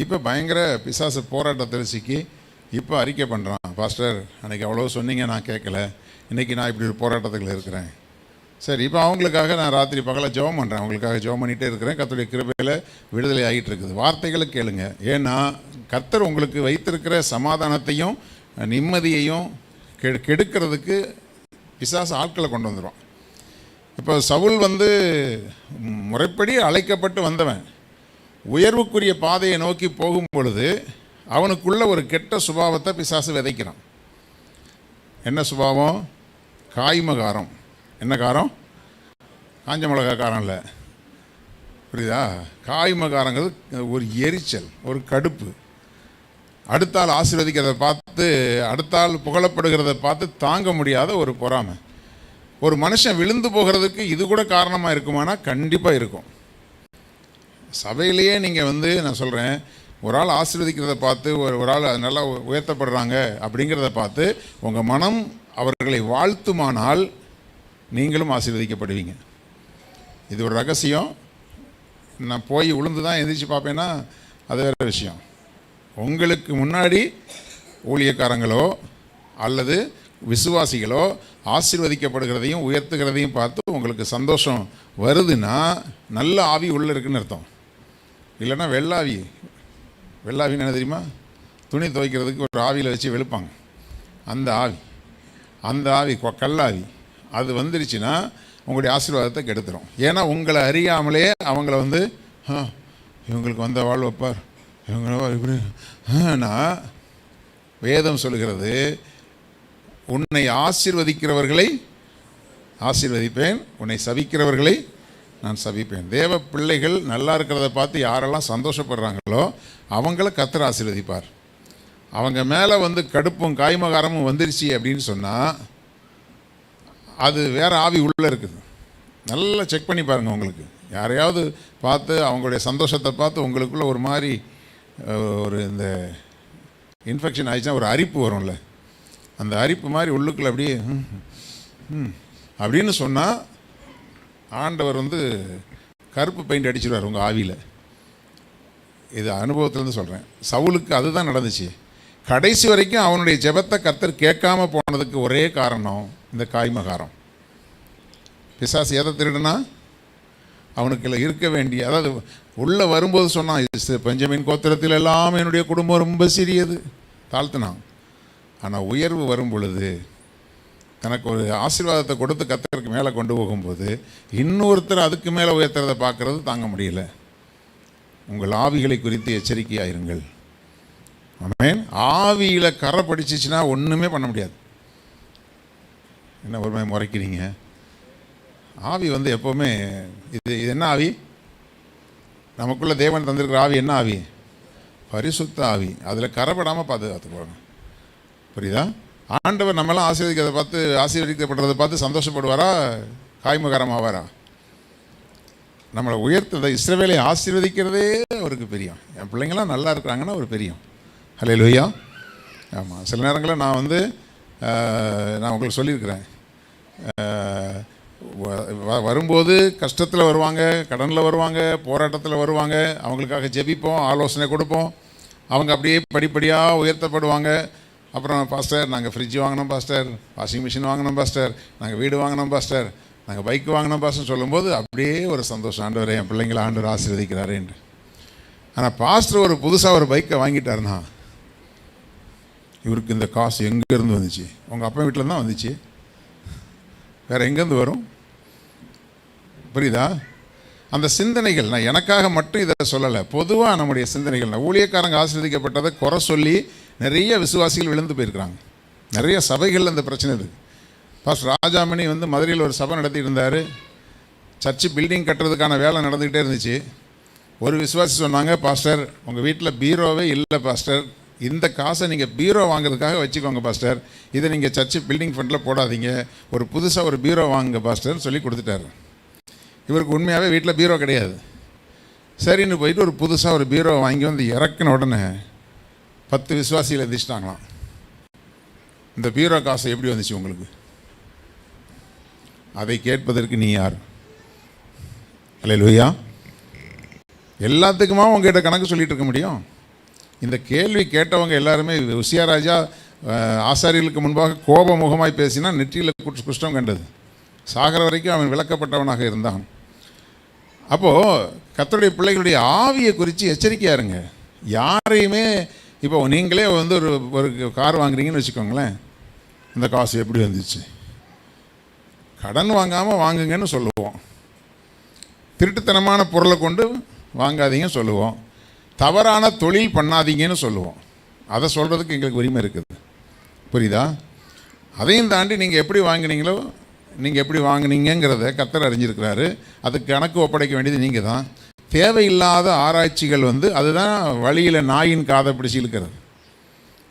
இப்போ பயங்கர பிசாசு போராட்டத்தில் சிக்கி இப்போ அறிக்கை பண்ணுறான், பாஸ்டர் அன்றைக்கி அவ்வளோ சொன்னீங்க, நான் கேட்கல, இன்றைக்கி நான் இப்படி ஒரு போராட்டத்தில் இருக்கிறேன். சரி, இப்போ அவங்களுக்காக நான் ராத்திரி பகலாக ஜெபம் பண்ணுறேன், அவங்களுக்காக ஜெபம் பண்ணிகிட்டே இருக்கிறேன். கர்த்தருடைய கிருபையில் விடுதலை ஆகிட்டு இருக்குது. வார்த்தைகளை கேளுங்க. ஏன்னா கர்த்தர் உங்களுக்கு வைத்திருக்கிற சமாதானத்தையும் நிம்மதியையும் கெடுக்கிறதுக்கு பிசாசு ஆட்களை கொண்டு வந்துடுவான். இப்போ சவுல் வந்து முறைப்படி அழைக்கப்பட்டு வந்தவன் உயர்வுக்குரிய பாதையை நோக்கி போகும் பொழுது அவனுக்குள்ள ஒரு கெட்ட சுபாவத்தை பிசாசு விதைக்கிறான். என்ன சுபாவம்? காய்மகாரம். என்ன காரம்? காஞ்ச மிளகா காரம் இல்லை, புரியுதா? காய்மகாரங்கிறது ஒரு எரிச்சல், ஒரு கடுப்பு. அடுத்தால் ஆசீர்வதிக்கிறத பார்த்து, அடுத்தால் புகழப்படுகிறத பார்த்து தாங்க முடியாத ஒரு பொறாமை. ஒரு மனுஷன் விழுந்து போகிறதுக்கு இது கூட காரணமாக இருக்குமானா கண்டிப்பாக இருக்கும். சபையிலேயே நீங்கள் வந்து நான் சொல்கிறேன், ஒரு ஆள் ஆசீர்வதிக்கிறத பார்த்து ஒரு ஆள் நல்லா உயர்த்தப்படுறாங்க அப்படிங்கிறத பார்த்து உங்கள் மனம் அவர்களை வாழ்த்துமானால் நீங்களும் ஆசீர்வதிக்கப்படுவீங்க. இது ஒரு ரகசியம். நான் போய் உளுந்து தான் எந்திரிச்சு பார்ப்பேன்னா அது வேறு விஷயம். உங்களுக்கு முன்னாடி ஊழியக்காரங்களோ அல்லது விசுவாசிகளோ ஆசீர்வதிக்கப்படுகிறதையும் உயர்த்துகிறதையும் பார்த்து உங்களுக்கு சந்தோஷம் வருதுன்னா நல்ல ஆவி உள்ளே இருக்குன்னு அர்த்தம். இல்லைன்னா வெள்ளாவி. வெள்ளாவின்னு என்ன தெரியுமா? துணி துவைக்கிறதுக்கு ஒரு ஆவியில் வச்சு வெளுப்பாங்க. அந்த ஆவி கல்லாவி அது வந்துருச்சுன்னா உங்களுடைய ஆசீர்வாதத்தை கெடுத்துரும். ஏன்னா உங்களை அறியாமலே அவங்கள வந்து இவங்களுக்கு வந்த வாழ் வைப்பார், இவங்கள இப்படி வேதம் சொல்லுகிறது, உன்னை ஆசீர்வதிக்கிறவர்களை ஆசீர்வதிப்பேன், உன்னை சபிக்கிறவர்களை நான் சபிப்பேன். தேவ பிள்ளைகள் நல்லா இருக்கிறத பார்த்து யாரெல்லாம் சந்தோஷப்படுறாங்களோ அவங்கள கர்த்தர் ஆசீர்வதிப்பார். அவங்க மேலே வந்து கடுப்பும் காய்மகாரமும் வந்துருச்சு அப்படின்னு சொன்னால் அது வேறு ஆவி உள்ளே இருக்குது. நல்லா செக் பண்ணி பாருங்கள். உங்களுக்கு யாரையாவது பார்த்து அவங்களுடைய சந்தோஷத்தை பார்த்து உங்களுக்குள்ள ஒரு மாதிரி ஒரு இந்த இன்ஃபெக்ஷன் ஆயிடுச்சுன்னா ஒரு அரிப்பு வரும்ல, அந்த அரிப்பு மாதிரி உள்ளுக்குள்ள அப்படியே அப்படின்னு சொன்னால் ஆண்டவர் வந்து கருப்பு பெயிண்ட் அடிச்சிடுவார் உங்கள் ஆவியில். இது அனுபவத்திலேருந்து சொல்கிறேன். சவுலுக்கு அதுதான் நடந்துச்சு. கடைசி வரைக்கும் அவனுடைய ஜெபத்தை கர்த்தர் கேட்காம போனதுக்கு ஒரே காரணம் இந்த காய்மகாரம். பிசாசு எதை திருடுனா, அவனுக்கு இருக்க வேண்டிய, அதாவது உள்ளே வரும்போது சொன்னான், பெஞ்சமின் கோத்திரத்தில் எல்லாம் என்னுடைய குடும்பம் ரொம்ப சிறியது, தாழ்த்தினான். ஆனால் உயர்வு வரும் பொழுது, தனக்கு ஒரு ஆசீர்வாதத்தை கொடுத்து கர்த்தருக்கு மேலே கொண்டு போகும்போது இன்னொருத்தர் அதுக்கு மேலே உயர்த்துறதை பார்க்கறது தாங்க முடியல. உங்கள் ஆவிகளை குறித்து எச்சரிக்கையாயிருங்கள். ஆமென். ஆவியில் கரை படிச்சிச்சுன்னா ஒன்றுமே பண்ண முடியாது. என்ன ஒரு மாதிரி முறைக்கிறீங்க? ஆவி எப்போவுமே இது என்ன ஆவி? நமக்குள்ள தேவன் தந்திருக்கிற ஆவி என்ன ஆவி? பரிசுத்த ஆவி. அதில் கரைப்படாமல் பாதுகாத்துக்கோங்க. புரியுதா? ஆண்டவர் நம்மளாம் ஆசீர்வதிக்கப்படுறதை பார்த்து சந்தோஷப்படுவாரா, காய்மகாரம் ஆவாரா? நம்மளை உயர்த்ததை, இஸ்ரவேலை ஆசீர்வதிக்கிறதே அவருக்கு பிரியம். என் பிள்ளைங்களாம் நல்லா இருக்கிறாங்கன்னா ஒரு பிரியம். ஹல்லேலூயா. ஆமாம். சில நேரங்களில் நான் உங்களுக்கு சொல்லியிருக்கிறேன், வரும்போது கஷ்டத்தில் வருவாங்க, கடனில் வருவாங்க, போராட்டத்தில் வருவாங்க, அவங்களுக்காக ஜெபிப்போம், ஆலோசனை கொடுப்போம். அவங்க அப்படியே படிப்படியாக உயர்த்தப்படுவாங்க. அப்புறம் பாஸ்டர் நாங்கள் ஃப்ரிட்ஜ் வாங்கினோம் பாஸ்டர், வாஷிங் மிஷின் வாங்கினோம் பாஸ்டர், நாங்கள் வீடு வாங்கினோம் பாஸ்டர், நாங்கள் பைக் வாங்கினோம் பாஸ்டர் சொல்லும்போது அப்படியே ஒரு சந்தோஷம், ஆண்டவரே என் பிள்ளைங்களை ஆண்டவர் ஆசீர்வதிக்கிறாரு என்று. ஆனால் பாஸ்டர் ஒரு புதுசாக ஒரு பைக்கை வாங்கிட்டாருன்னா, இவருக்கு இந்த காசு எங்கேருந்து வந்துச்சு? உங்கள் அப்பா வீட்டில் தான் வந்துச்சு, வேறு எங்கேருந்து வரும்? புரியுதா? அந்த சிந்தனைகள், நான் எனக்காக மட்டும் இதை சொல்லலை, பொதுவாக நம்முடைய சிந்தனைகள். நான் ஊழியக்காரங்க ஆசீர்வதிக்கப்பட்டதை குறை சொல்லி நிறைய விசுவாசிகள் விழுந்து போயிருக்கிறாங்க. நிறைய சபைகளில் அந்த பிரச்சனை இருக்குது. பாஸ்டர் ராஜாமணி மதுரையில் ஒரு சபை நடத்திட்டு இருந்தார். சர்ச்சு பில்டிங் கட்டுறதுக்கான வேலை நடந்துக்கிட்டே இருந்துச்சு. ஒரு விசுவாசி சொன்னாங்க, பாஸ்டர் உங்கள் வீட்டில் பீரோவே இல்லை பாஸ்டர், இந்த காசை நீங்கள் பீரோ வாங்குறதுக்காக வச்சுக்கோங்க பாஸ்டர், இதை நீங்கள் சர்ச்சு பில்டிங் ஃபண்டில் போடாதீங்க, ஒரு புதுசாக ஒரு பீரோ வாங்குங்க பாஸ்டர் சொல்லி கொடுத்துட்டாரு. இவருக்கு உண்மையாகவே வீட்டில் பீரோ கிடையாது. சரின்னு போயிட்டு ஒரு புதுசாக ஒரு பீரோ வாங்கி இறக்குன உடனே 10 விசுவாசிகள் எந்திரிச்சிட்டாங்களாம். இந்த பீரோ காசு எப்படி வந்துச்சு உங்களுக்கு? அதை கேட்பதற்கு நீ யார்? அல்லேலூயா. எல்லாத்துக்குமா உங்ககிட்ட கணக்கு சொல்லிட்டு இருக்க முடியும்? இந்த கேள்வி கேட்டவங்க எல்லாருமே, உசியா ராஜா ஆசாரியர்களுக்கு முன்பாக கோபமுகமாய் பேசினா நெற்றியில் குஷ்டம் கண்டது, சாகர வரைக்கும் அவன் விளக்கப்பட்டவனாக இருந்தான். அப்போது கர்த்தருடைய பிள்ளைகளுடைய ஆவியை குறித்து எச்சரிக்கையாக இருங்க. யாரையுமே, இப்போ நீங்களே ஒரு கார் வாங்குறீங்கன்னு வச்சுக்கோங்களேன், இந்த காசு எப்படி வந்துச்சு? கடன் வாங்காமல் வாங்குங்கன்னு சொல்லுவோம். திருட்டுத்தனமான பொருளை கொண்டு வாங்காதீங்கன்னு சொல்லுவோம். தவறான தொழில் பண்ணாதீங்கன்னு சொல்லுவோம். அதை சொல்கிறதுக்கு எங்களுக்கு உரிமை இருக்குது. புரியுதா? அதையும் தாண்டி நீங்கள் எப்படி வாங்கினீங்களோ, நீங்கள் எப்படி வாங்கினீங்கிறத கர்த்தர் அறிஞ்சிருக்கிறாரு. அதுக்கு கணக்கு ஒப்படைக்க வேண்டியது நீங்கள் தான். தேவையில்லாத ஆராய்ச்சிகள் அதுதான் வழியில் நாயின் காதை பிடிச்சி இழுக்கிறது.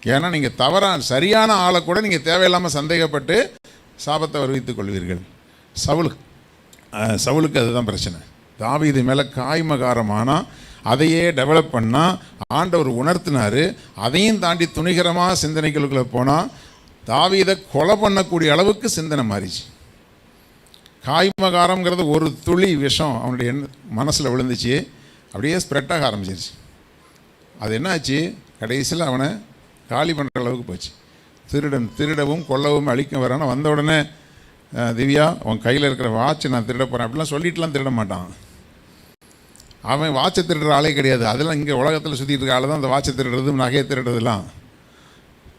ஏன்னா நீங்கள் சரியான ஆளை கூட நீங்கள் தேவையில்லாமல் சந்தேகப்பட்டு சாபத்தை வருவித்துக் கொள்வீர்கள். சவுலுக்கு அதுதான் பிரச்சனை. தாவீது மேலே காய்மகாரமானால் அதையே டெவலப் பண்ணால் ஆண்டவர் உணர்த்தினார். அதையும் தாண்டி துணிகரமாக சிந்தனைகளுக்குள்ளே போனால் தாவீதை கொலை பண்ணக்கூடிய அளவுக்கு சிந்தனை மாறிச்சு. காய்மகாரங்கிறது ஒரு துளி விஷம் அவனுடைய மனசில் விழுந்துச்சு, அப்படியே ஸ்ப்ரெட் ஆக ஆரம்பிச்சிருச்சு. அது என்ன ஆச்சு? கடைசியில் அவனை காலி பண்ணுற அளவுக்கு போச்சு. திருடவும் கொல்லவும் அழிக்க வரான வந்த உடனே, திவ்யா உன் கையில் இருக்கிற வாட்ச் நான் திருட போகிறேன் அப்படிலாம் சொல்லிட்டுலாம் திருட மாட்டான். அவன் வாட்சை திருடுற ஆளே கிடையாது. அதெல்லாம் இங்கே உலகத்தில் சுற்றிட்டு இருக்க ஆள் தான் அந்த வாட்சை திருடுறது, நகையை திருடுறதுலாம்.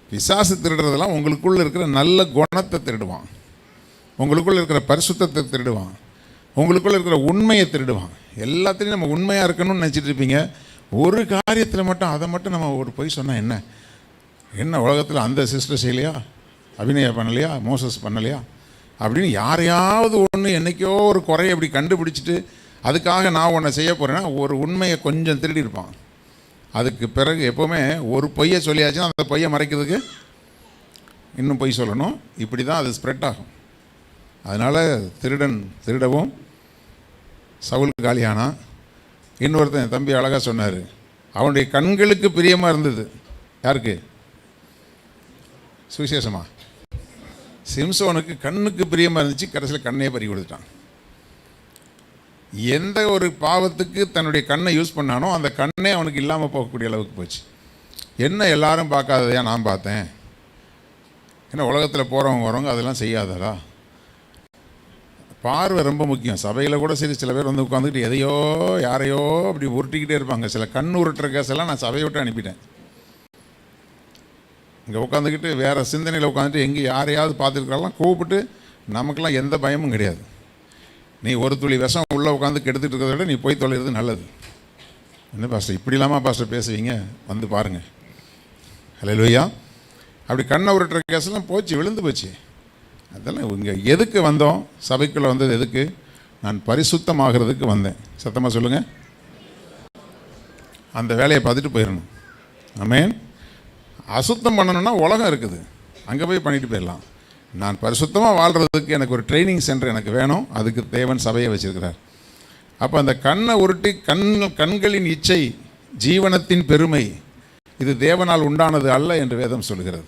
பிசாசு திருடுறதெல்லாம் உங்களுக்குள்ளே இருக்கிற நல்ல குணத்தை திருடுவான், உங்களுக்குள்ளே இருக்கிற பரிசுத்தத்தை திருடுவான், உங்களுக்குள்ளே இருக்கிற உண்மையை திருடுவான். எல்லாத்துலேயும் நம்ம உண்மையாக இருக்கணும்னு நினச்சிட்டு இருப்பீங்க. ஒரு காரியத்தில் மட்டும் அதை மட்டும் நம்ம ஒரு பொய் சொன்னால் என்ன உலகத்தில் அந்த சிஸ்டர் செய்யலையா, அபிநயா பண்ணலையா, மோசஸ் பண்ணலையா அப்படின்னு யாரையாவது ஒன்று என்றைக்கோ ஒரு குறையை அப்படி கண்டுபிடிச்சிட்டு அதுக்காக நான் ஒன்றை செய்ய போகிறேன்னா ஒரு உண்மையை கொஞ்சம் திருடி இருப்பான். அதுக்கு பிறகு எப்போவுமே ஒரு பொய்யை சொல்லியாச்சுன்னா அந்த பொய்யை மறைக்கிறதுக்கு இன்னும் பொய் சொல்லணும். இப்படி தான் அது ஸ்ப்ரெட் ஆகும். அதனால் திருடவும் சவுல் காலியானா. இன்னொருத்தன் தம்பி அழகாக சொன்னார், அவனுடைய கண்களுக்கு பிரியமாக இருந்தது. யாருக்கு? சுவிசேஷமா? சிம்சோனுக்கு கண்ணுக்கு பிரியமாக இருந்துச்சு, கடைசியில் கண்ணையே பறி கொடுத்துட்டான். எந்த ஒரு பாவத்துக்கு தன்னுடைய கண்ணை யூஸ் பண்ணானோ அந்த கண்ணே அவனுக்கு இல்லாமல் போகக்கூடிய அளவுக்கு போச்சு. என்ன எல்லாரும் பார்க்காததையா நான் பார்த்தேன்? ஏன்னா உலகத்தில் போகிறவங்க வரவங்க அதெல்லாம் செய்யாதடா. பார்வை ரொம்ப முக்கியம். சபையில் கூட சரி, சில பேர் வந்து உட்காந்துக்கிட்டு எதையோ யாரையோ அப்படி உருட்டிக்கிட்டே இருப்பாங்க. சில கண் உருட்டுற கேஸெல்லாம் நான் சபையை விட்டு அனுப்பிட்டேன். இங்கே உட்காந்துக்கிட்டு வேறு சிந்தனையில் உட்காந்துட்டு எங்கே யாரையாவது பார்த்துருக்கலாம் கூப்பிட்டு நமக்கெல்லாம் எந்த பயமும் கிடையாது. நீ ஒரு துளி விஷம் உள்ளே உட்காந்து கெடுத்துட்டு இருக்கிறத விட நீ போய் தொலைகிறது நல்லது. என்ன பாஸ்டர் இப்படி இல்லாமல் பாஸ்டர் பேசுவீங்க? வந்து பாருங்கள். ஹல்லேலூயா. அப்படி கண்ணை உருட்டுற கேஸெல்லாம் போச்சு, விழுந்து போச்சு. அதெல்லாம் இங்கே எதுக்கு வந்தோம்? சபைக்குள்ளே வந்தது எதுக்கு? நான் பரிசுத்தமாகிறதுக்கு வந்தேன். சத்தமாக சொல்லுங்கள். அந்த வேலையை பார்த்துட்டு போயிடணும். ஆமென். அசுத்தம் பண்ணணும்னா உலகம் இருக்குது, அங்கே போய் பண்ணிட்டு போயிடலாம். நான் பரிசுத்தமாக வாழ்கிறதுக்கு எனக்கு ஒரு ட்ரைனிங் சென்டர் எனக்கு வேணும். அதுக்கு தேவன் சபையை வச்சிருக்கிறார். அப்போ அந்த கண்ணை உருட்டி கண்களின் இச்சை ஜீவனத்தின் பெருமை இது தேவனால் உண்டானது அல்ல என்று வேதம் சொல்கிறது.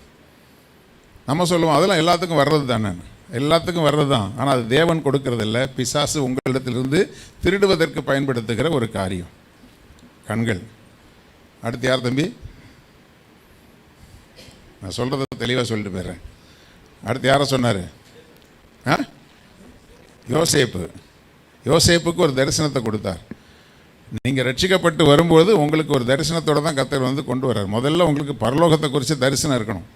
நம்ம சொல்லுவோம் அதெல்லாம் எல்லாத்துக்கும் வர்றது தானே, எல்லாத்துக்கும் வர்றது தான். ஆனால் அது தேவன் கொடுக்கறது இல்லை. பிசாசு உங்களிடத்திலிருந்து திருடுவதற்கு பயன்படுத்துகிற ஒரு காரியம் கண்கள். அடுத்து யார் தம்பி? நான் சொல்கிறத தெளிவாக சொல்லிட்டு போயிடுறேன். அடுத்து யாரை சொன்னார்? யோசேப்புக்கு ஒரு தரிசனத்தை கொடுத்தார். நீங்கள் ரட்சிக்கப்பட்டு வரும்போது உங்களுக்கு ஒரு தரிசனத்தோடு தான் கர்த்தர் வந்து கொண்டு வர்றார். முதல்ல உங்களுக்கு பரலோகத்தை குறித்து தரிசனம் இருக்கணும்.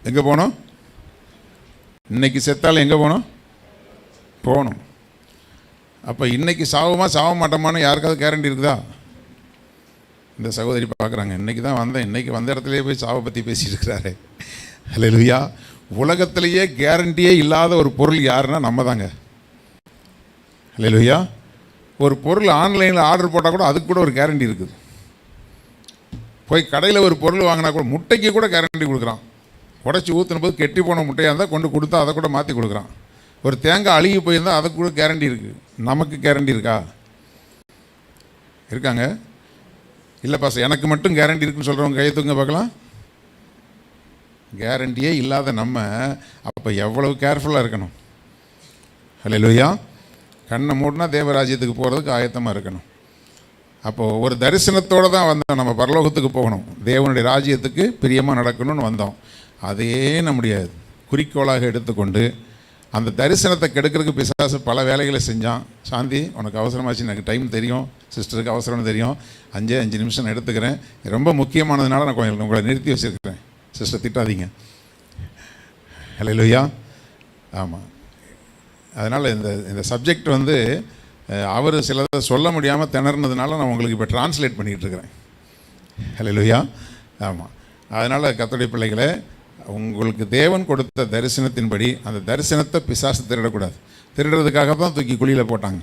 எங்கே போகணும்? இன்னைக்கு செத்தாலும் எங்கே போகணும். அப்போ இன்னைக்கு சாவமா சாவ மாட்டோமான்னு யாருக்காவது கேரண்டி இருக்குதா? இந்த சகோதரி பார்க்குறாங்க, இன்றைக்கி தான் வந்தேன், இன்றைக்கி வந்த இடத்துலையே போய் சாவை பற்றி பேசிகிட்டு இருக்கிறாரு. ஹல்லேலூயா. உலகத்திலேயே கேரண்டியே இல்லாத ஒரு பொருள் யாருன்னா நம்ம தாங்க. ஹல்லேலூயா. ஒரு பொருள் ஆன்லைனில் ஆர்டர் போட்டால் கூட அதுக்கு கூட ஒரு கேரண்டி இருக்குது. போய் கடையில் ஒரு பொருள் வாங்கினா கூட முட்டைக்கு கூட கேரண்டி கொடுக்குறான். உடச்சி ஊற்றின போது கெட்டி போன முட்டையாக இருந்தால் கொண்டு கொடுத்தா அதை கூட மாற்றி கொடுக்குறான். ஒரு தேங்காய் அழுகி போயிருந்தால் அதுக்கு கூட கேரண்டி இருக்குது. நமக்கு கேரண்டி இருக்கா? இருக்காங்க? இல்லை பாஸ் எனக்கு மட்டும் கேரண்டி இருக்குன்னு சொல்கிறவங்க கையை தூங்க பார்க்கலாம். கேரண்டியே இல்லாத நம்ம அப்போ எவ்வளவு கேர்ஃபுல்லாக இருக்கணும். ஹல்லேலூயா. கண்ணை மூடினா தேவராஜ்யத்துக்கு போகிறதுக்கு ஆயத்தமாக இருக்கணும். அப்போது ஒரு தரிசனத்தோடு தான் வந்தோம். நம்ம பரலோகத்துக்கு போகணும், தேவனுடைய ராஜ்யத்துக்கு பிரியமாக நடக்கணும்னு வந்தோம். அதையே நம்முடைய குறிக்கோளாக எடுத்துக்கொண்டு அந்த தரிசனத்தை கெடுக்கிறதுக்கு பிசாசு பல வேலைகளை செஞ்சான். சாந்தி உனக்கு அவசரமாச்சு, எனக்கு டைம் தெரியும், சிஸ்டருக்கு அவசரம்னு தெரியும், 5 நிமிஷம் நான் எடுத்துக்கிறேன். ரொம்ப முக்கியமானதுனால நான் கொஞ்சம் உங்களை நிறுத்தி வச்சுருக்கிறேன். சிஸ்டர் திட்டாதீங்க. ஹல்லேலூயா. ஆமாம். அதனால் இந்த சப்ஜெக்ட் வந்து அவர் சிலதை சொல்ல முடியாமல் திணறினதுனால நான் உங்களுக்கு இப்போ டிரான்ஸ்லேட் பண்ணிகிட்டு இருக்கிறேன். ஹல்லேலூயா. ஆமாம். அதனால் கர்த்தருடைய பிள்ளைகளை, உங்களுக்கு தேவன் கொடுத்த தரிசனத்தின்படி அந்த தரிசனத்தை பிசாசு திருடக்கூடாது. திருடுறதுக்காக தான் தூக்கி குழியில் போட்டாங்க.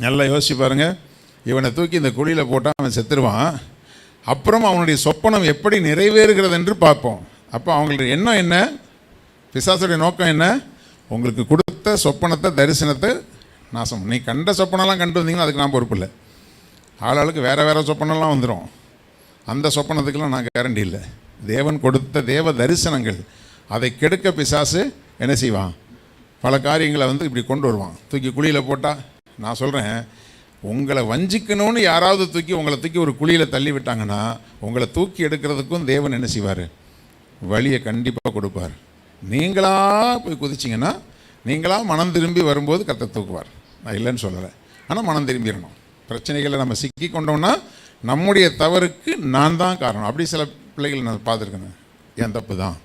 நல்லா யோசிச்சு பாருங்கள். இவனை தூக்கி இந்த குழியில் போட்டால் அவன் செத்துருவான். அப்புறம் அவனுடைய சொப்பனம் எப்படி நிறைவேறுகிறது என்று பார்ப்போம். அப்போ அவங்களுடைய எண்ணம் என்ன? பிசாசுடைய நோக்கம் என்ன? உங்களுக்கு கொடுத்த சொப்பனத்தை தரிசனத்தை நாசம். நீ கண்ட சொப்பனெல்லாம் கண்டு வந்தீங்கன்னா அதுக்கு நான் பொறுப்பு இல்லை. ஆளாளுக்கு வேறு சொப்பனெல்லாம் வந்துடும். அந்த சொப்பனத்துக்கெல்லாம் நான் கேரண்டி இல்லை. தேவன் கொடுத்த தேவ தரிசனங்கள் அதை கெடுக்க பிசாசு என்ன செய்வான்? பல காரியங்களை வந்து இப்படி கொண்டு வருவான். தூக்கி குழியில் போட்டால், நான் சொல்கிறேன், உங்களை வஞ்சிக்கணும்னு யாராவது உங்களை தூக்கி ஒரு குழியில் தள்ளி விட்டாங்கன்னா உங்களை தூக்கி எடுக்கிறதுக்கும் தேவன் என்ன செய்வார்? வழியை கண்டிப்பாக கொடுப்பார். நீங்களாக போய் குதிச்சிங்கன்னா, நீங்களாக மனம் திரும்பி வரும்போது கர்த்தர் தூக்குவார். நான் இல்லைன்னு சொல்லலை. ஆனால் மனம் திரும்பிடணும். பிரச்சனைகளை நம்ம சிக்கி கொண்டோம்னா நம்முடைய தவறுக்கு நான் தான் காரணம். அப்படி சில பிள்ளைகள் நான் பார்த்துருக்கேன். என் தப்பு தான்,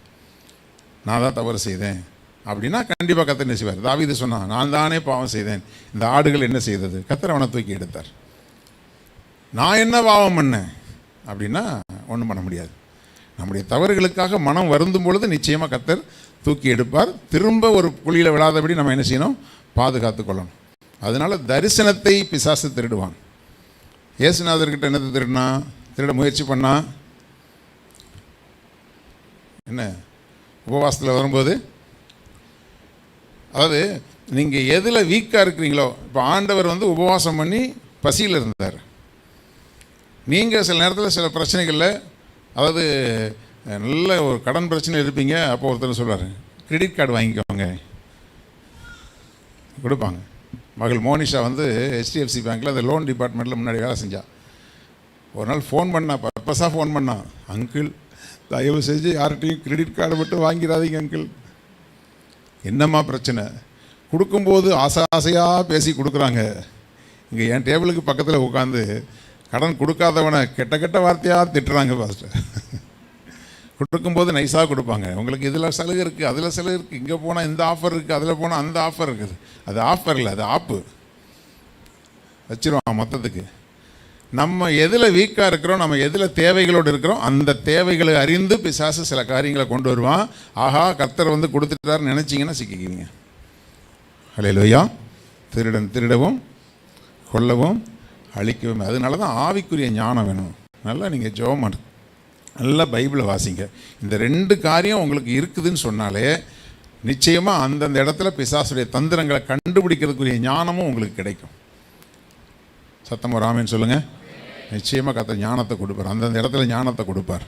நான் தான் தவறு செய்தேன் அப்படின்னா கண்டிப்பாக கர்த்தர் என்ன செய்வார்? தாவீது சொன்னான், நான் தானே பாவம் செய்தேன், இந்த ஆடுகள் என்ன செய்தது? கர்த்தர் அவனை தூக்கி எடுத்தார். நான் என்ன பாவம் பண்ணேன் அப்படின்னா ஒன்றும் பண்ண முடியாது. நம்முடைய தவறுகளுக்காக மனம் வருந்தும் பொழுது நிச்சயமாக கர்த்தர் தூக்கி எடுப்பார். திரும்ப ஒரு குழியில் விழாதபடி நம்ம என்ன செய்யணும்? பாதுகாத்து கொள்ளணும். அதனால் தரிசனத்தை பிசாசு திருடுவான். இயேசுநாதர்கிட்ட என்னது திருட முயற்சி பண்ணா? என்ன? உபவாசத்தில் வரும்போது, அதாவது நீங்கள் எதில் வீக்காக இருக்கிறீங்களோ, இப்போ ஆண்டவர் வந்து உபவாசம் பண்ணி பசியில் இருந்தார். நீங்கள் சில நேரத்தில் சில பிரச்சனைகளில், அதாவது நல்ல ஒரு கடன் பிரச்சனை இருப்பீங்க. அப்போ ஒருத்தர் சொல்வார், கிரெடிட் கார்டு வாங்கிக்கோங்க, கொடுப்பாங்க. மகள் மோனிஷா வந்து HDFC பேங்க்கில் அந்த லோன் டிபார்ட்மெண்ட்டில் முன்னாடி வேலை செஞ்சா. ஒரு நாள் ஃபோன் பண்ணா, பர்பஸாக ஃபோன் பண்ணான். அங்கிள் தயவு செஞ்சு யார்கிட்டையும் கிரெடிட் கார்டு மட்டும் வாங்கிடாதீங்க அங்கிள். என்னம்மா பிரச்சனை? கொடுக்கும்போது ஆசையாக பேசி கொடுக்குறாங்க. இங்கே என் டேபிளுக்கு பக்கத்தில் உட்காந்து கடன் கொடுக்காதவனை கெட்ட வார்த்தையாக திட்டுறாங்க பாஸ்டர். கொடுக்கும்போது நைஸாக கொடுப்பாங்க. உங்களுக்கு இதில் சலுகை இருக்குது, அதில் சலுகை இருக்குது, இங்கே போனால் இந்த ஆஃபர் இருக்குது, அதில் போனால் அந்த ஆஃபர் இருக்குது. அது ஆஃபர் இல்லை, அது ஆப்பு வச்சிருவான் மொத்தத்துக்கு. நம்ம எதில் வீக்காக இருக்கிறோம், நம்ம எதில் தேவைகளோடு இருக்கிறோம், அந்த தேவைகளை அறிந்து பிசாசு சில காரியங்களை கொண்டு வருவான். ஆஹா கர்த்தர் வந்து கொடுத்துட்டாருன்னு நினச்சிங்கன்னா சிக்கிக்குவீங்க. ஹல்லேலூயா. திருடன் திருடவும் கொல்லவும் அழிக்கவும். அதனால தான் ஆவிக்குரிய ஞானம் வேணும். நல்லா நீங்கள் ஜெபம் பண்ணு, நல்லா பைபிளை வாசிங்க. இந்த 2 காரியம் உங்களுக்கு இருக்குதுன்னு சொன்னாலே நிச்சயமாக அந்தந்த இடத்துல பிசாசுடைய தந்திரங்களை கண்டுபிடிக்கிறதுக்குரிய ஞானமும் உங்களுக்கு கிடைக்கும். சத்தமாக ராமேன்னு சொல்லுங்கள். நிச்சயமாக கர்த்தர் ஞானத்தை கொடுப்பார், அந்தந்த இடத்துல ஞானத்தை கொடுப்பார்.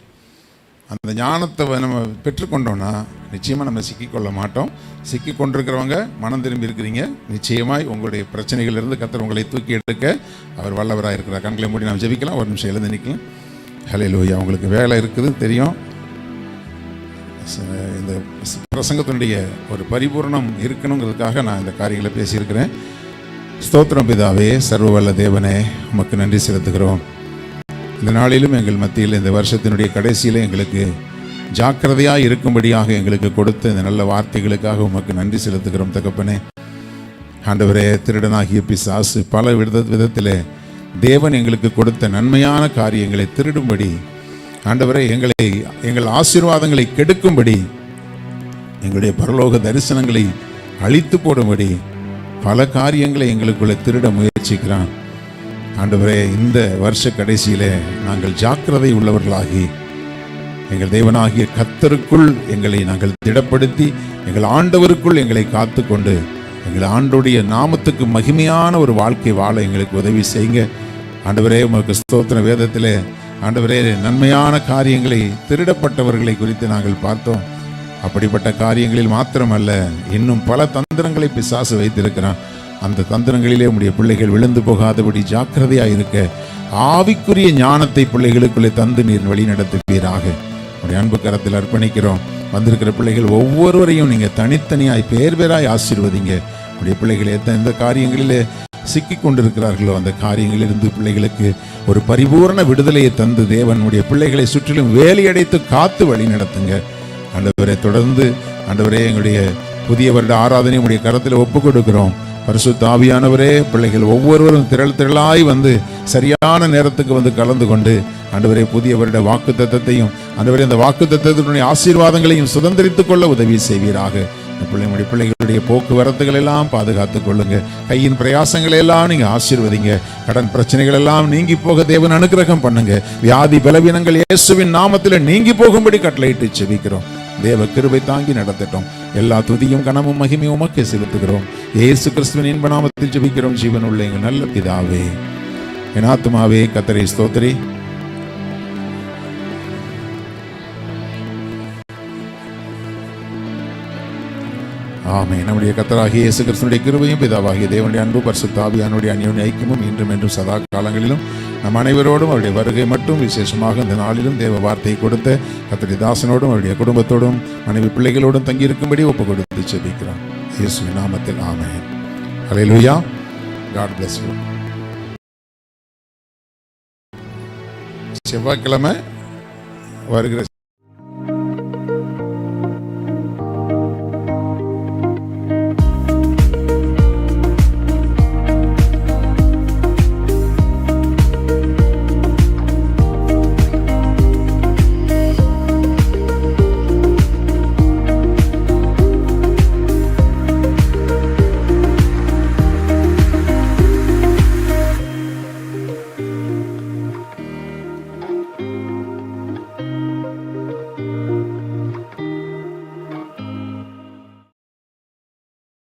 அந்த ஞானத்தை நம்ம பெற்றுக்கொண்டோன்னா நிச்சயமாக நம்ம சிக்கிக்கொள்ள மாட்டோம். சிக்கி கொண்டிருக்கிறவங்க மனம் திரும்பி இருக்கிறீங்க, நிச்சயமாய் உங்களுடைய பிரச்சனைகளிலிருந்து கர்த்தர் உங்களை தூக்கி எடுக்க அவர் வல்லவராக இருக்கிறார். கண்களை மூடி நாம் ஜெபிக்கலாம். ஒரு நிமிஷம் எழுந்து நிற்கலாம். ஹல்லேலூயா. உங்களுக்கு வேலை இருக்குது தெரியும். இந்த பிரசங்கத்தினுடைய ஒரு பரிபூர்ணம் இருக்கணுங்கிறதுக்காக நான் இந்த காரியங்களை பேசியிருக்கிறேன். ஸ்தோத்திரம் பிதாவே, சர்வ வல்ல தேவனே, உமக்கு நன்றி செலுத்துகிறோம். இந்த நாளிலும் எங்கள் மத்தியில் இந்த வருஷத்தினுடைய கடைசியில் எங்களுக்கு ஜாக்கிரதையாக இருக்கும்படியாக எங்களுக்கு கொடுத்த இந்த நல்ல வார்த்தைகளுக்காக உமக்கு நன்றி செலுத்துகிறோம் தகப்பனே. ஆண்டவரே, திருடனாகிய பிசாசு பல விதத்தில் தேவன் எங்களுக்கு கொடுத்த நன்மையான காரியங்களை திருடும்படி, ஆண்டவரே எங்கள் ஆசீர்வாதங்களை கெடுக்கும்படி, எங்களுடைய பரலோக தரிசனங்களை அழித்து போடும்படி பல காரியங்களை எங்களுக்குள்ள திருட முயற்சிக்கிறான். ஆண்டவரே, இந்த வருஷ கடைசியிலே நாங்கள் ஜாக்கிரதை உள்ளவர்களாகி எங்கள் தேவனாகிய கர்த்தருக்குள் எங்களை நாங்கள் திடப்படுத்தி எங்கள் ஆண்டவருக்குள் எங்களை காத்து கொண்டு எங்கள் ஆண்டோடைய நாமத்துக்கு மகிமையான ஒரு வாழ்க்கை வாழ எங்களுக்கு உதவி செய்யுங்க. ஆண்டவரே, உமக்கு ஸ்தோத்திர. வேதத்திலே ஆண்டவரே நன்மையான காரியங்களை திருடப்பட்டவர்களை குறித்து நாங்கள் பார்த்தோம். அப்படிப்பட்ட காரியங்களில் மாத்திரமல்ல, இன்னும் பல தந்திரங்களை பிசாசு வைத்திருக்கிறான். அந்த தந்திரங்களிலே உடைய பிள்ளைகள் விழுந்து போகாதபடி ஜாக்கிரதையாக இருக்க ஆவிக்குரிய ஞானத்தை பிள்ளைகளுக்குள்ளே தந்து நீர் வழி நடத்துவீராக. உடைய அன்பு கரத்தில் அர்ப்பணிக்கிறோம். வந்திருக்கிற பிள்ளைகள் ஒவ்வொருவரையும் நீங்கள் தனித்தனியாய் பேராய் ஆசீர்வதிங்க. உடைய பிள்ளைகள் எந்த காரியங்களிலே சிக்கி கொண்டிருக்கிறார்களோ அந்த காரியங்களிலிருந்து பிள்ளைகளுக்கு ஒரு பரிபூர்ண விடுதலையை தந்து தேவனுடைய பிள்ளைகளை சுற்றிலும் வேலையடைத்து காத்து வழி நடத்துங்க. ஆண்டவரே, தொடர்ந்து ஆண்டவரே எங்களுடைய புதிய வருட ஆராதனை உடைய கரத்தில் ஒப்பு கொடுக்கிறோம். பரிசுத்த ஆவியானவரே, பிள்ளைகள் ஒவ்வொருவரும் திரளாய் வந்து சரியான நேரத்துக்கு வந்து கலந்து கொண்டு ஆண்டவரே புதிய வருட வாக்கு தத்தத்தையும் ஆண்டவரே அந்த வாக்கு தத்தத்தினுடைய ஆசீர்வாதங்களையும் சுதந்திரித்துக் கொள்ள உதவி செய்வீராக. பிள்ளைகளுடைய போக்குவரத்துகள் எல்லாம் பாதுகாத்துக் கொள்ளுங்க. கையின் பிரயாசங்களை எல்லாம் நீங்க ஆசீர்வதிங்க. கடன் பிரச்சனைகள் எல்லாம் நீங்கி போக தேவன் அனுக்கிரகம் பண்ணுங்க. வியாதி பலவீனங்கள் இயேசுவின் நாமத்தில் நீங்கி போகும்படி கட்டளையிட்டு செபிக்கிறோம். தேவ கிருபை தாங்கி நடத்தட்டும். எல்லா துதியும் கனமும் மகிமையும் உமக்கே செலுத்துகிறோம். இயேசு கிறிஸ்துவின் இன்ப நாமத்தில் ஜெபிக்கிறோம். ஜீவனுள்ள எங்கள் நல்ல பிதாவே. என் ஆத்துமாவே கர்த்தரை ஸ்தோத்திரி. ஆமென். நம்முடைய கர்த்தராகிய இயேசு கிறிஸ்துவினுடைய கிருபையும் பிதாவாகிய தேவனுடைய அன்பு பரிசுத்த ஆவியானவருடைய அந்யோன்ய ஐக்கியமும் இன்றும் என்றும் சதா காலங்களிலும் நம் அனைவரோடும் அவருடைய வருகை மட்டும் விசேஷமாக இந்த நாளிலும் தேவ வார்த்தையை கொடுத்த கர்த்தருடைய தாசனோடும் அவருடைய குடும்பத்தோடும் மனைவி பிள்ளைகளோடும் தங்கியிருக்கும்படி ஒப்பு கொடுத்து ஜெபிக்கிறோம். இயேசுவின் நாமத்தில் ஆமென். ஹல்லேலூயா. God bless you. செவ்வாய்க்கிழமை வருகிற